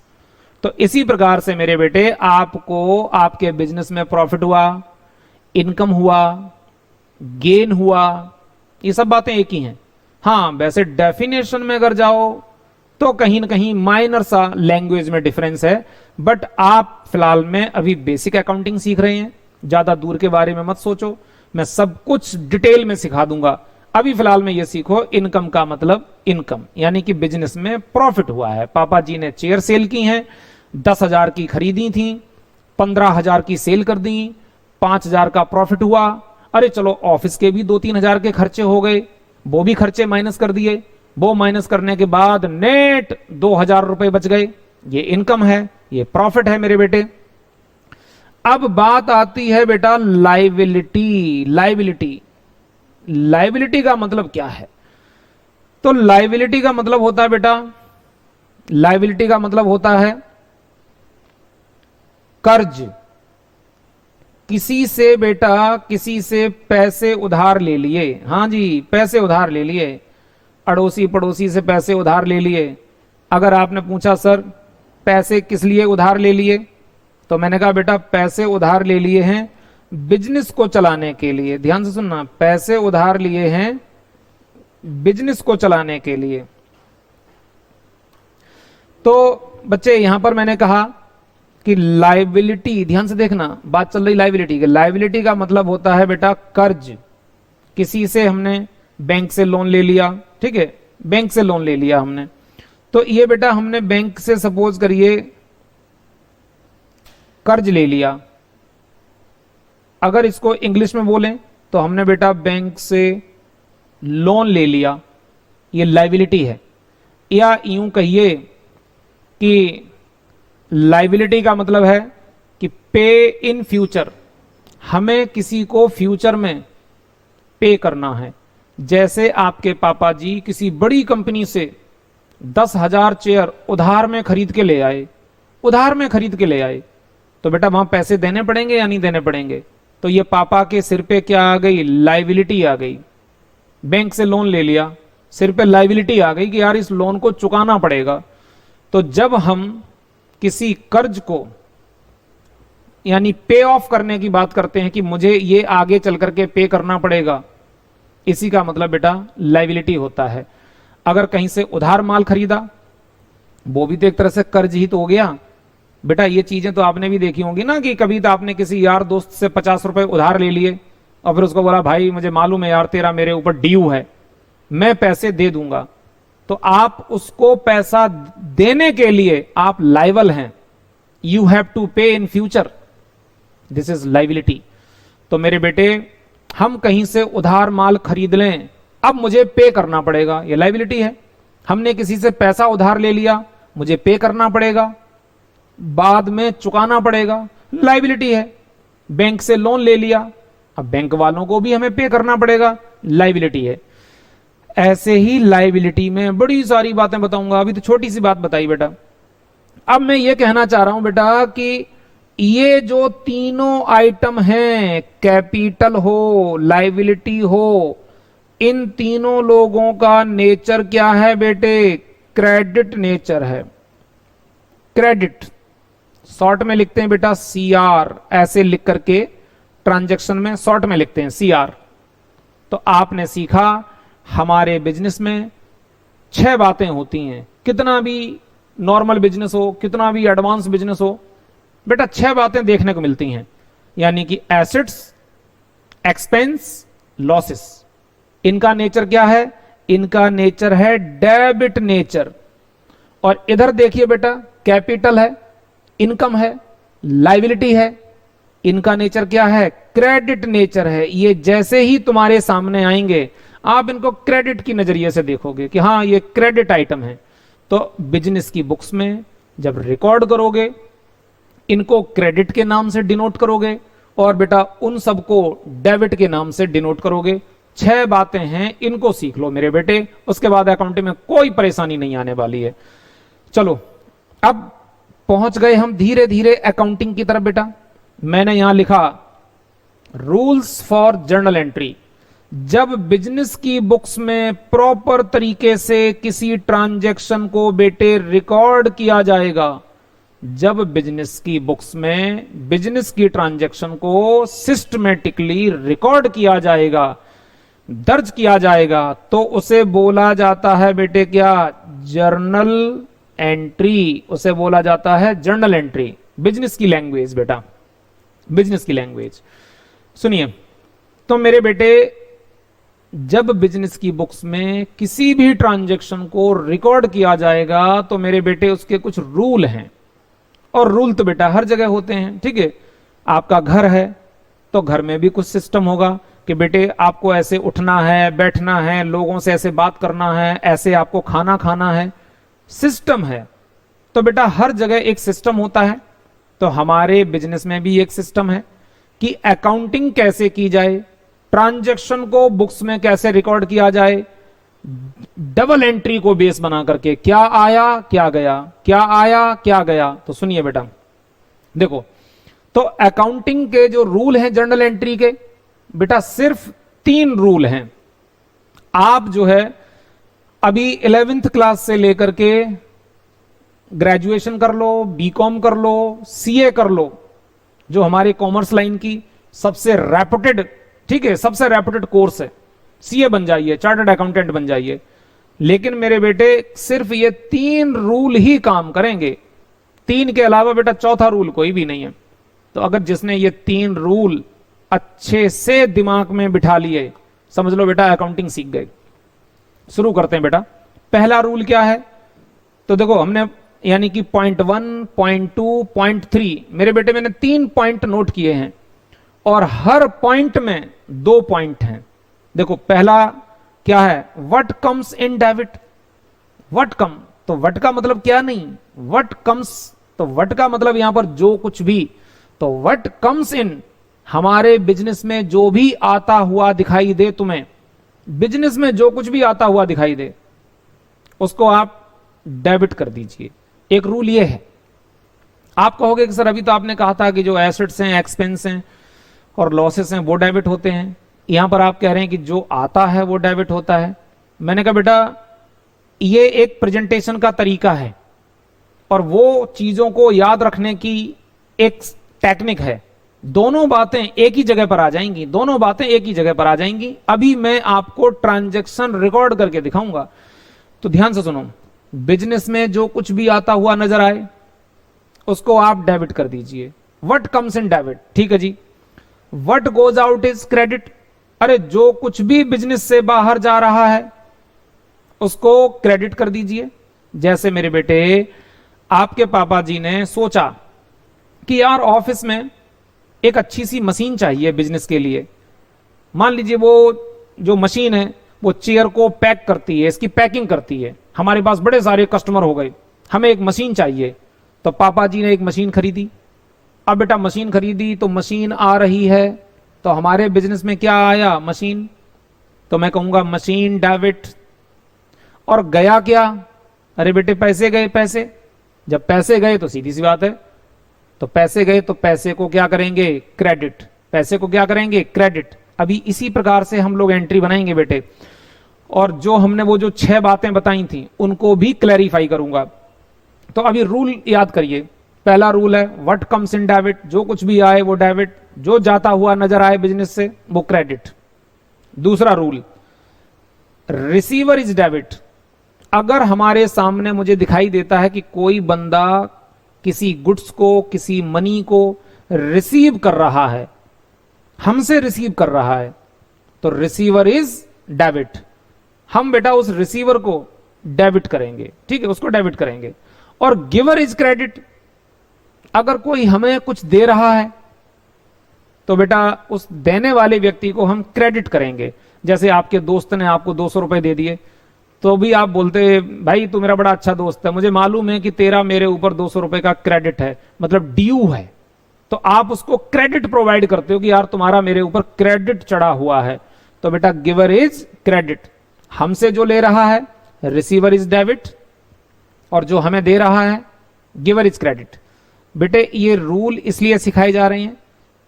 तो इसी प्रकार से मेरे बेटे आपको आपके बिजनेस में प्रॉफिट हुआ, इनकम हुआ, गेन हुआ, ये सब बातें एक ही हैं। हां, वैसे डेफिनेशन में अगर जाओ तो कहीं ना कहीं माइनर सा लैंग्वेज में डिफरेंस है, बट आप फिलहाल में अभी बेसिक अकाउंटिंग सीख रहे हैं, ज्यादा दूर के बारे में मत सोचो, मैं सब कुछ डिटेल में सिखा दूंगा। अभी फिलहाल में ये सीखो इनकम का मतलब इनकम, यानी कि बिजनेस में प्रॉफिट हुआ है। पापा जी ने चेयर सेल की हैं, 10,000 की खरीदी थी, 15,000 की सेल कर दी, 5,000 का प्रॉफिट हुआ। अरे चलो ऑफिस के भी 2-3 हजार के खर्चे हो गए, वो भी खर्चे माइनस कर दिए, वो माइनस करने के बाद नेट 2,000 रुपए बच गए। ये इनकम है, ये प्रॉफिट है मेरे बेटे। अब बात आती है बेटा लाइबिलिटी। लाइबिलिटी, लाइबिलिटी का मतलब क्या है? तो लाइबिलिटी का मतलब होता है बेटा, लाइबिलिटी का मतलब होता है कर्ज। किसी से बेटा, किसी से पैसे उधार ले लिए, हां जी पैसे उधार ले लिए, अड़ोसी पड़ोसी से पैसे उधार ले लिए। अगर आपने पूछा सर पैसे किस लिए उधार ले लिए, तो मैंने कहा बेटा पैसे उधार ले लिए हैं बिजनेस को चलाने के लिए। ध्यान से सुनना, पैसे उधार लिए हैं बिजनेस को चलाने के लिए। तो बच्चे यहां पर मैंने कहा कि लाइबिलिटी, ध्यान से देखना बात चल रही लाइबिलिटी की। लाइबिलिटी का मतलब होता है बेटा कर्ज। किसी से हमने बैंक से लोन ले लिया, ठीक है, बैंक से लोन ले लिया हमने, तो ये बेटा हमने बैंक से सपोज करिए कर्ज ले लिया। अगर इसको इंग्लिश में बोलें तो हमने बेटा बैंक से लोन ले लिया, ये लाइबिलिटी है। या यूं कहिए कि लाइबिलिटी का मतलब है कि पे इन फ्यूचर, हमें किसी को फ्यूचर में पे करना है। जैसे आपके पापा जी किसी बड़ी कंपनी से 10,000 चेयर उधार में खरीद के ले आए, उधार में खरीद के ले आए, तो बेटा वहां पैसे देने पड़ेंगे या नहीं देने पड़ेंगे? तो ये पापा के सिर पे क्या आ गई? लाइबिलिटी आ गई। बैंक से लोन ले लिया, सिर पे लाइबिलिटी आ गई कि यार इस लोन को चुकाना पड़ेगा। तो जब हम किसी कर्ज को यानी पे ऑफ करने की बात करते हैं कि मुझे ये आगे चल करके पे करना पड़ेगा, इसी का मतलब बेटा लाइबिलिटी होता है। अगर कहीं से उधार माल खरीदा, वो भी तो एक तरह से कर्ज ही तो हो गया। बेटा ये चीजें तो आपने भी देखी होंगी ना कि कभी तो आपने किसी यार दोस्त से 50 रुपए उधार ले लिए और फिर उसको बोला भाई मुझे मालूम है यार तेरा मेरे ऊपर ड्यू है, मैं पैसे दे दूंगा। तो आप उसको पैसा देने के लिए आप लाइबल हैं, यू हैव टू पे in future, this is liability. तो मेरे बेटे हम कहीं से उधार माल खरीद लें, अब मुझे पे करना पड़ेगा, ये लाइबिलिटी है। हमने किसी से पैसा उधार ले लिया, मुझे पे करना पड़ेगा, बाद में चुकाना पड़ेगा, लाइबिलिटी है। बैंक से लोन ले लिया, अब बैंक वालों को भी हमें पे करना पड़ेगा, लाइबिलिटी है। ऐसे ही लाइबिलिटी में बड़ी सारी बातें बताऊंगा, अभी तो छोटी सी बात बताई बेटा। अब मैं ये कहना चाह रहा हूं बेटा कि ये जो तीनों आइटम हैं, कैपिटल हो, लाइबिलिटी हो, इन तीनों लोगों का नेचर क्या है बेटे? क्रेडिट नेचर है। क्रेडिट शॉर्ट में लिखते हैं बेटा सीआर, ऐसे लिख करके ट्रांजैक्शन में शॉर्ट में लिखते हैं सीआर। तो आपने सीखा हमारे बिजनेस में 6 बातें होती हैं, कितना भी नॉर्मल बिजनेस हो, कितना भी एडवांस बिजनेस हो, बेटा 6 बातें देखने को मिलती हैं। यानी कि एसेट्स, एक्सपेंस, लॉसेस। इनका नेचर क्या है? इनका नेचर है डेबिट नेचर। और इधर देखिए बेटा कैपिटल है, इनकम है, लाइबिलिटी है, इनका नेचर क्या है? क्रेडिट नेचर है। ये जैसे ही तुम्हारे सामने आएंगे आप इनको क्रेडिट की नजरिए से देखोगे कि हां ये क्रेडिट आइटम है। तो बिजनेस की बुक्स में जब रिकॉर्ड करोगे इनको क्रेडिट के नाम से डिनोट करोगे और बेटा उन सबको डेबिट के नाम से डिनोट करोगे। 6 बातें हैं, इनको सीख लो मेरे बेटे, उसके बाद अकाउंटिंग में कोई परेशानी नहीं आने वाली है। चलो अब पहुंच गए हम धीरे धीरे अकाउंटिंग की तरफ बेटा। मैंने यहां लिखा रूल्स फॉर जर्नल एंट्री। जब बिजनेस की बुक्स में प्रॉपर तरीके से किसी ट्रांजैक्शन को बेटे रिकॉर्ड किया जाएगा, जब बिजनेस की बुक्स में बिजनेस की ट्रांजैक्शन को सिस्टमेटिकली रिकॉर्ड किया जाएगा, दर्ज किया जाएगा, तो उसे बोला जाता है बेटे क्या? Journal entry. उसे बोला जाता है जर्नल एंट्री। बिजनेस की लैंग्वेज बेटा, बिजनेस की लैंग्वेज। सुनिए तो मेरे बेटे जब बिजनेस की बुक्स में किसी भी ट्रांजैक्शन को रिकॉर्ड किया जाएगा तो मेरे बेटे उसके कुछ रूल हैं। और रूल तो बेटा हर जगह होते हैं, ठीक है। आपका घर है तो घर में भी कुछ सिस्टम होगा कि बेटे आपको ऐसे उठना है, बैठना है, लोगों से ऐसे बात करना है, ऐसे आपको खाना खाना है, सिस्टम है। तो बेटा हर जगह एक सिस्टम होता है। तो हमारे बिजनेस में भी एक सिस्टम है कि अकाउंटिंग कैसे की जाए, ट्रांजैक्शन को बुक्स में कैसे रिकॉर्ड किया जाए, डबल एंट्री को बेस बना करके क्या आया क्या गया, क्या आया क्या गया। तो सुनिए बेटा, देखो, तो अकाउंटिंग के जो रूल हैं जर्नल एंट्री के, बेटा सिर्फ 3 रूल हैं। आप जो है अभी 11th क्लास से लेकर के ग्रेजुएशन कर लो, बीकॉम कर लो, सीए कर लो, जो हमारे कॉमर्स लाइन की सबसे रेपुटेड, ठीक है, सबसे रेपुटेड कोर्स है, सीए बन जाइए, चार्टर्ड अकाउंटेंट बन जाइए। लेकिन मेरे बेटे सिर्फ ये 3 रूल ही काम करेंगे, 3 के अलावा बेटा चौथा रूल कोई भी नहीं है। तो अगर जिसने ये 3 रूल अच्छे से दिमाग में बिठा लिए, समझ लो बेटा अकाउंटिंग सीख गए। शुरू करते हैं बेटा। पहला रूल क्या है? तो देखो हमने यानी कि पॉइंट 1, पॉइंट 2, पॉइंट 3, मेरे बेटे मैंने 3 पॉइंट नोट किए हैं और हर पॉइंट में 2 पॉइंट हैं। देखो पहला क्या है? What comes in debit. What कम, तो व्हाट का मतलब क्या नहीं, व्हाट कम्स, तो व्हाट का मतलब यहां पर जो कुछ भी। तो व्हाट कम्स इन, हमारे बिजनेस में जो भी आता हुआ दिखाई दे तुम्हें, बिजनेस में जो कुछ भी आता हुआ दिखाई दे उसको आप डेबिट कर दीजिए। एक रूल ये है। आप कहोगे कि सर अभी तो आपने कहा था कि जो एसेट्स हैं, एक्सपेंस हैं और लॉसेस हैं वो डेबिट होते हैं, यहां पर आप कह रहे हैं कि जो आता है वो डेबिट होता है। मैंने कहा बेटा ये एक प्रेजेंटेशन का तरीका है और वो चीजों को याद रखने की एक टेक्निक है। दोनों बातें एक ही जगह पर आ जाएंगी, दोनों बातें एक ही जगह पर आ जाएंगी। अभी मैं आपको ट्रांजैक्शन रिकॉर्ड करके दिखाऊंगा, तो ध्यान से सुनो। बिजनेस में जो कुछ भी आता हुआ नजर आए उसको आप डेबिट कर दीजिए। व्हाट कम्स इन डेबिट, ठीक है जी। What goes out is credit, अरे जो कुछ भी बिजनेस से बाहर जा रहा है उसको क्रेडिट कर दीजिए। जैसे मेरे बेटे आपके पापा जी ने सोचा कि यार ऑफिस में एक अच्छी सी मशीन चाहिए बिजनेस के लिए। मान लीजिए वो जो मशीन है वो चेयर को पैक करती है, इसकी पैकिंग करती है। हमारे पास बड़े सारे कस्टमर हो गए, हमें एक मशीन चाहिए। तो पापा जी ने एक मशीन खरीदी। अब बेटा मशीन खरीदी तो मशीन आ रही है, तो हमारे बिजनेस में क्या आया? मशीन। तो मैं कहूंगा मशीन डेबिट। और गया क्या? अरे बेटे पैसे गए, पैसे। जब पैसे गए तो सीधी सी बात है, तो पैसे गए तो पैसे को क्या करेंगे? क्रेडिट। पैसे को क्या करेंगे? क्रेडिट। अभी इसी प्रकार से हम लोग एंट्री बनाएंगे बेटे, और जो हमने वो जो 6 बातें बताई थी उनको भी क्लैरिफाई करूंगा। तो अभी रूल याद करिए। पहला रूल है व्हाट कम्स इन डेबिट, जो कुछ भी आए वो डेबिट, जो जाता हुआ नजर आए बिजनेस से वो क्रेडिट। दूसरा रूल रिसीवर इज डेबिट। अगर हमारे सामने मुझे दिखाई देता है कि कोई बंदा किसी गुड्स को, किसी मनी को रिसीव कर रहा है, हमसे रिसीव कर रहा है, तो रिसीवर इज डेबिट। हम बेटा उस रिसीवर को डेबिट करेंगे, ठीक है, उसको डेबिट करेंगे। और गिवर इज क्रेडिट। अगर कोई हमें कुछ दे रहा है तो बेटा उस देने वाले व्यक्ति को हम क्रेडिट करेंगे। जैसे आपके दोस्त ने आपको 200 रुपए दे दिए, तो भी आप बोलते भाई तू मेरा बड़ा अच्छा दोस्त है, मुझे मालूम है कि तेरा मेरे ऊपर 200 रुपए का क्रेडिट है, मतलब ड्यू है। तो आप उसको क्रेडिट प्रोवाइड करते हो कि यार तुम्हारा मेरे ऊपर क्रेडिट चढ़ा हुआ है। तो बेटा गिवर इज क्रेडिट। हमसे जो ले रहा है रिसीवर इज डेबिट, और जो हमें दे रहा है गिवर इज क्रेडिट। बेटे ये रूल इसलिए सिखाए जा रहे हैं,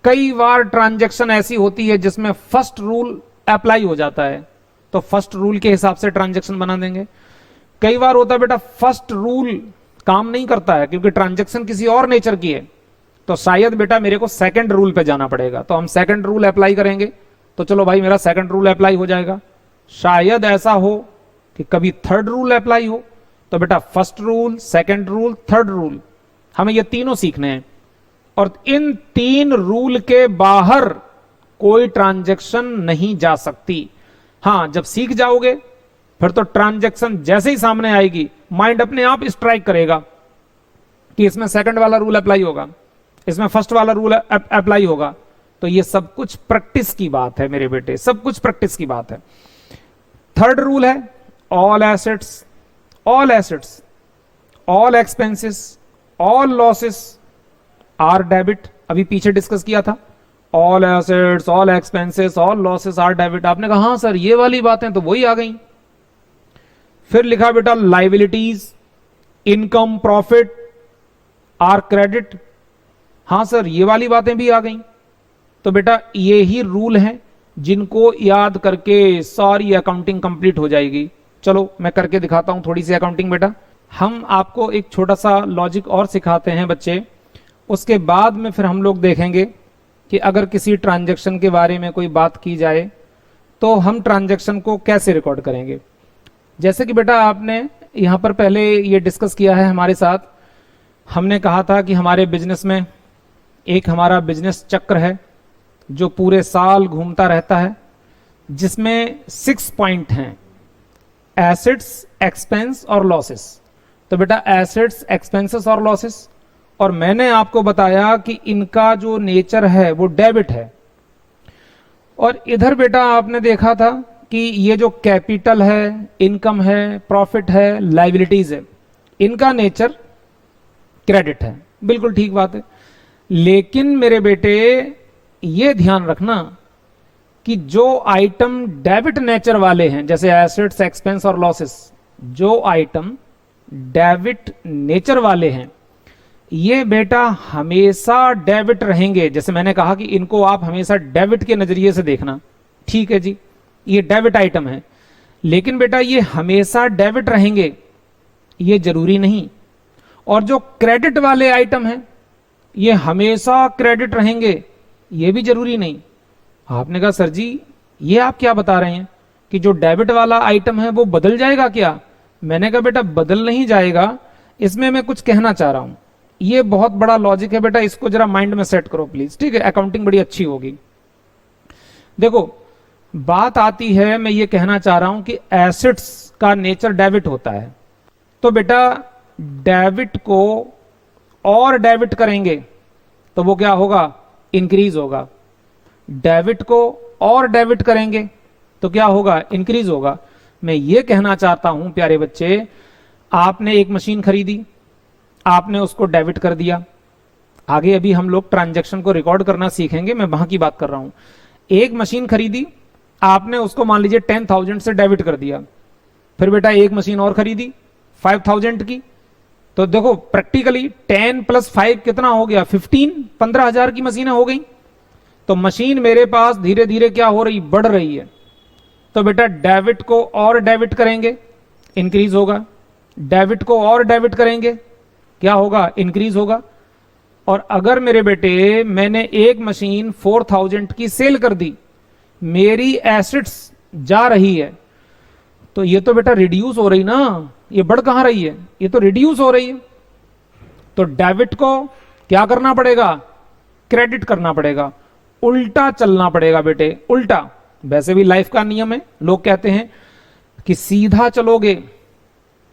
कई बार ट्रांजैक्शन ऐसी होती है जिसमें फर्स्ट रूल अप्लाई हो जाता है, तो फर्स्ट रूल के हिसाब से ट्रांजैक्शन बना देंगे। कई बार होता है बेटा फर्स्ट रूल काम नहीं करता है क्योंकि ट्रांजैक्शन किसी और नेचर की है, तो शायद बेटा मेरे को सेकंड रूल पे जाना पड़ेगा, तो हम सेकंड रूल अप्लाई करेंगे। तो चलो भाई मेरा सेकंड रूल अप्लाई हो जाएगा। शायद ऐसा हो कि कभी थर्ड रूल अप्लाई हो, तो बेटा first rule, second rule, third rule, हमें ये तीनों सीखने हैं। और इन 3 रूल के बाहर कोई ट्रांजैक्शन नहीं जा सकती। हां जब सीख जाओगे फिर तो ट्रांजैक्शन जैसे ही सामने आएगी माइंड अपने आप स्ट्राइक करेगा कि इसमें सेकंड वाला रूल अप्लाई होगा, इसमें फर्स्ट वाला रूल अप्लाई होगा। तो ये सब कुछ प्रैक्टिस की बात है मेरे बेटे, सब कुछ प्रैक्टिस की बात है। थर्ड रूल है all assets, all assets, all expenses, all losses are debit, अभी पीछे डिस्कस किया था, all assets, all expenses, all losses are debit. आपने कहा हाँ सर ये वाली बातें तो वही आ गई। फिर लिखा बेटा liabilities, income, profit are credit. हाँ सर ये वाली बातें भी आ गई। तो बेटा ये ही रूल हैं जिनको याद करके सारी अकाउंटिंग कंप्लीट हो जाएगी। चलो मैं करके दिखाता हूं थोड़ी सी अकाउंटिंग बेटा। हम आपको एक छोटा सा लॉजिक और सिखाते हैं बच्चे, उसके बाद में फिर हम लोग देखेंगे कि अगर किसी ट्रांजैक्शन के बारे में कोई बात की जाए तो हम ट्रांजैक्शन को कैसे रिकॉर्ड करेंगे। जैसे कि बेटा आपने यहां पर पहले ये डिस्कस किया है हमारे साथ, हमने कहा था कि हमारे बिजनेस में एक हमारा बिजनेस चक्र है जो पूरे साल घूमता रहता है, जिसमें 6 पॉइंट हैं, एसेट्स, एक्सपेंस और लॉसेस। तो बेटा एसेट्स, एक्सपेंसेस और लॉसेस, और मैंने आपको बताया कि इनका जो नेचर है वो डेबिट है। और इधर बेटा आपने देखा था कि ये जो कैपिटल है, इनकम है, प्रॉफिट है, लाइबिलिटीज है, इनका नेचर क्रेडिट है। बिल्कुल ठीक बात है। लेकिन मेरे बेटे ये ध्यान रखना कि जो आइटम डेबिट नेचर वाले हैं, जैसे एसेट्स, एक्सपेंस और लॉसेस, जो आइटम डेबिट नेचर वाले हैं ये बेटा हमेशा डेबिट रहेंगे। जैसे मैंने कहा कि इनको आप हमेशा डेबिट के नजरिए से देखना, ठीक है जी, ये डेबिट आइटम है, लेकिन बेटा ये हमेशा डेबिट रहेंगे ये जरूरी नहीं। और जो क्रेडिट वाले आइटम हैं ये हमेशा क्रेडिट रहेंगे ये भी जरूरी नहीं। आपने कहा सर जी ये आप क्या बता रहे हैं कि जो डेबिट वाला आइटम है वो बदल जाएगा क्या? मैंने कहा बेटा बदल नहीं जाएगा, इसमें मैं कुछ कहना चाह रहा हूं। ये बहुत बड़ा लॉजिक है बेटा, इसको जरा माइंड में सेट करो प्लीज, ठीक है, अकाउंटिंग बड़ी अच्छी होगी। देखो बात आती है, मैं ये कहना चाह रहा हूं कि एसेट्स का नेचर डेबिट होता है, तो बेटा डेबिट को और डेबिट करेंगे तो वो क्या होगा? इंक्रीज होगा। डेबिट को और डेबिट करेंगे तो क्या होगा? इंक्रीज होगा। मैं ये कहना चाहता हूं प्यारे बच्चे, आपने एक मशीन खरीदी, आपने उसको डेबिट कर दिया। आगे अभी हम लोग ट्रांजैक्शन को रिकॉर्ड करना सीखेंगे, मैं वहां की बात कर रहा हूं। एक मशीन खरीदी, आपने उसको मान लीजिए 10,000 से डेबिट कर दिया। फिर बेटा एक मशीन और खरीदी 5,000 की, तो देखो प्रैक्टिकली 10 + 5 कितना हो गया? 15,000 की मशीनें हो गई। तो मशीन मेरे पास धीरे धीरे क्या हो रही? बढ़ रही है। तो बेटा डेबिट को और डेबिट करेंगे, इंक्रीज होगा। डेबिट को और डेबिट करेंगे, क्या होगा? इंक्रीज होगा। और अगर मेरे बेटे मैंने एक मशीन 4,000 की सेल कर दी, मेरी एसेट्स जा रही है, तो ये तो बेटा रिड्यूस हो रही ना, ये बढ़ कहां रही है? ये तो रिड्यूस हो रही है। तो डेबिट को क्या करना पड़ेगा? क्रेडिट करना पड़ेगा, उल्टा चलना पड़ेगा बेटे, उल्टा। वैसे भी लाइफ का नियम है, लोग कहते हैं कि सीधा चलोगे,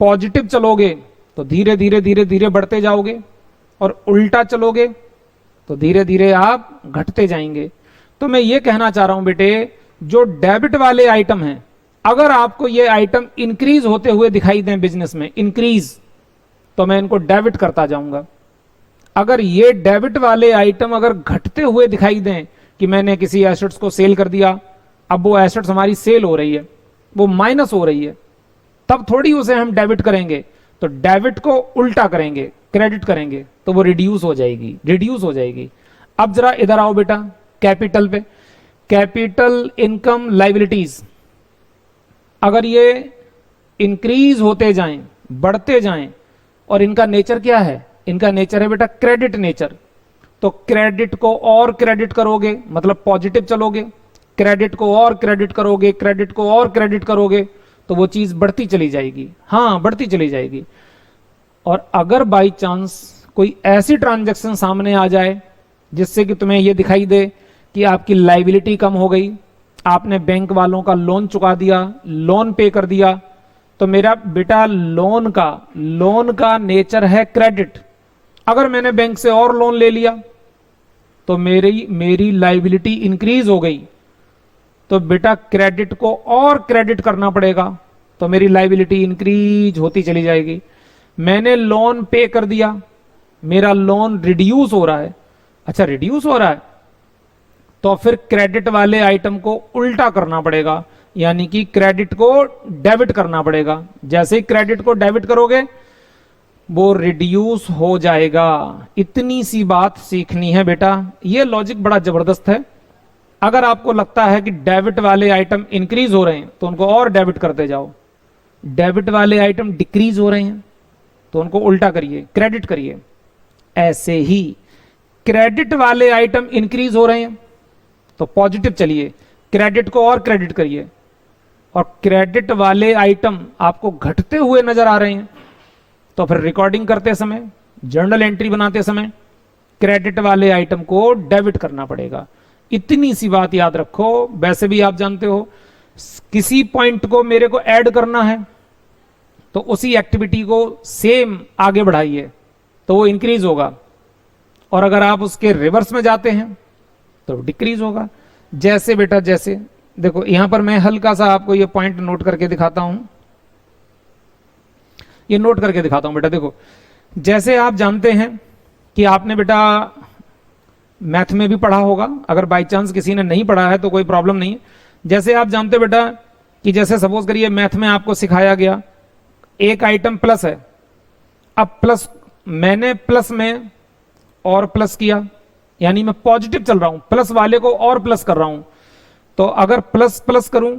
पॉजिटिव चलोगे तो धीरे धीरे धीरे धीरे बढ़ते जाओगे, और उल्टा चलोगे तो धीरे धीरे आप घटते जाएंगे। तो मैं ये कहना चाह रहा हूं बेटे, जो डेबिट वाले आइटम हैं, अगर आपको ये आइटम इंक्रीज होते हुए दिखाई दें बिजनेस में, इंक्रीज, तो मैं इनको डेबिट करता जाऊंगा। अगर ये डेबिट वाले आइटम अगर घटते हुए दिखाई दें कि मैंने किसी एसेट्स को सेल कर दिया, अब वो एसेट्स हमारी सेल हो रही है, वो माइनस हो रही है, तब थोड़ी उसे हम डेबिट करेंगे। तो डेबिट को उल्टा करेंगे, क्रेडिट करेंगे, तो वो रिड्यूस हो जाएगी, रिड्यूस हो जाएगी। अब जरा इधर आओ बेटा, कैपिटल पे। कैपिटल, इनकम, लाइबिलिटीज, अगर ये इंक्रीज होते जाएं, बढ़ते जाएं, और इनका नेचर क्या है? इनका नेचर है बेटा क्रेडिट नेचर। तो क्रेडिट को और क्रेडिट करोगे, मतलब पॉजिटिव चलोगे, क्रेडिट को और क्रेडिट करोगे, क्रेडिट को और क्रेडिट करोगे, तो वो चीज बढ़ती चली जाएगी, हाँ बढ़ती चली जाएगी। और अगर बाई चांस कोई ऐसी ट्रांजैक्शन सामने आ जाए जिससे कि तुम्हें ये दिखाई दे कि आपकी लाइबिलिटी कम हो गई, आपने बैंक वालों का लोन चुका दिया, लोन पे कर दिया, तो मेरा बेटा लोन का नेचर है क्रेडिट। अगर मैंने बैंक से और लोन ले लिया तो मेरी लाइबिलिटी इंक्रीज हो गई, तो बेटा क्रेडिट को और क्रेडिट करना पड़ेगा, तो मेरी लाइबिलिटी इंक्रीज होती चली जाएगी। मैंने लोन पे कर दिया, मेरा लोन रिड्यूस हो रहा है। अच्छा, रिड्यूस हो रहा है तो फिर क्रेडिट वाले आइटम को उल्टा करना पड़ेगा, यानी कि क्रेडिट को डेबिट करना पड़ेगा। जैसे ही क्रेडिट को डेबिट करोगे वो रिड्यूस हो जाएगा। इतनी सी बात सीखनी है बेटा, ये लॉजिक बड़ा जबरदस्त है। अगर आपको लगता है कि डेबिट वाले आइटम इंक्रीज हो रहे हैं तो उनको और डेबिट करते जाओ, डेबिट वाले आइटम डिक्रीज हो रहे हैं तो उनको उल्टा करिए, क्रेडिट करिए। ऐसे ही क्रेडिट वाले आइटम इंक्रीज हो रहे हैं तो पॉजिटिव चलिए, क्रेडिट को और क्रेडिट करिए। और क्रेडिट वाले आइटम आपको घटते हुए नजर आ रहे हैं तो फिर रिकॉर्डिंग करते समय, जर्नल एंट्री बनाते समय क्रेडिट वाले आइटम को डेबिट करना पड़ेगा। इतनी सी बात याद रखो। वैसे भी आप जानते हो, किसी पॉइंट को मेरे को ऐड करना है तो उसी एक्टिविटी को सेम आगे बढ़ाइए तो वो इंक्रीज होगा, और अगर आप उसके रिवर्स में जाते हैं तो डिक्रीज होगा। जैसे बेटा, जैसे देखो यहां पर मैं हल्का सा आपको ये पॉइंट नोट करके दिखाता हूं, ये नोट करके दिखाता हूं बेटा। देखो, जैसे आप जानते हैं कि आपने बेटा मैथ में भी पढ़ा होगा, अगर बाई चांस किसी ने नहीं पढ़ा है तो कोई प्रॉब्लम नहीं है। जैसे आप जानते बेटा कि जैसे सपोज करिए मैथ में आपको सिखाया गया एक आइटम प्लस है, अब प्लस मैंने प्लस में और प्लस किया, यानी मैं पॉजिटिव चल रहा हूं, प्लस वाले को और प्लस कर रहा हूं। तो अगर प्लस प्लस करूं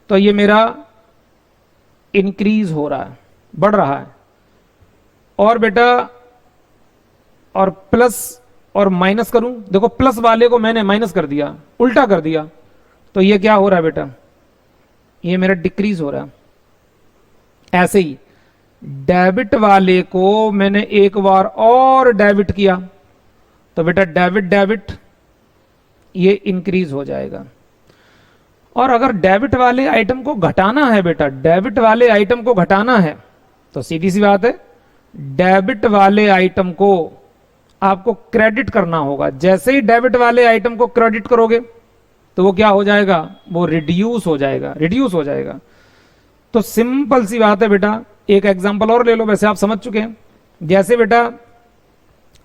तो ये मेरा इंक्रीज हो रहा है, बढ़ रहा है। और बेटा, और प्लस और माइनस करूं, देखो प्लस वाले को मैंने माइनस कर दिया, उल्टा कर दिया, तो ये क्या हो रहा है बेटा, ये मेरा डिक्रीज हो रहा है। ऐसे ही डेबिट वाले को मैंने एक बार और डेबिट किया तो बेटा डेबिट डेबिट ये इंक्रीज हो जाएगा। और अगर डेबिट वाले आइटम को घटाना है बेटा, डेबिट वाले आइटम को घटाना है तो सीधी सी बात है, डेबिट वाले आइटम को आपको क्रेडिट करना होगा। जैसे ही डेबिट वाले आइटम को क्रेडिट करोगे तो वो क्या हो जाएगा, वो रिड्यूस हो जाएगा, रिड्यूस हो जाएगा। तो सिंपल सी बात है बेटा, एक एग्जांपल और ले लो, वैसे आप समझ चुके हैं। जैसे बेटा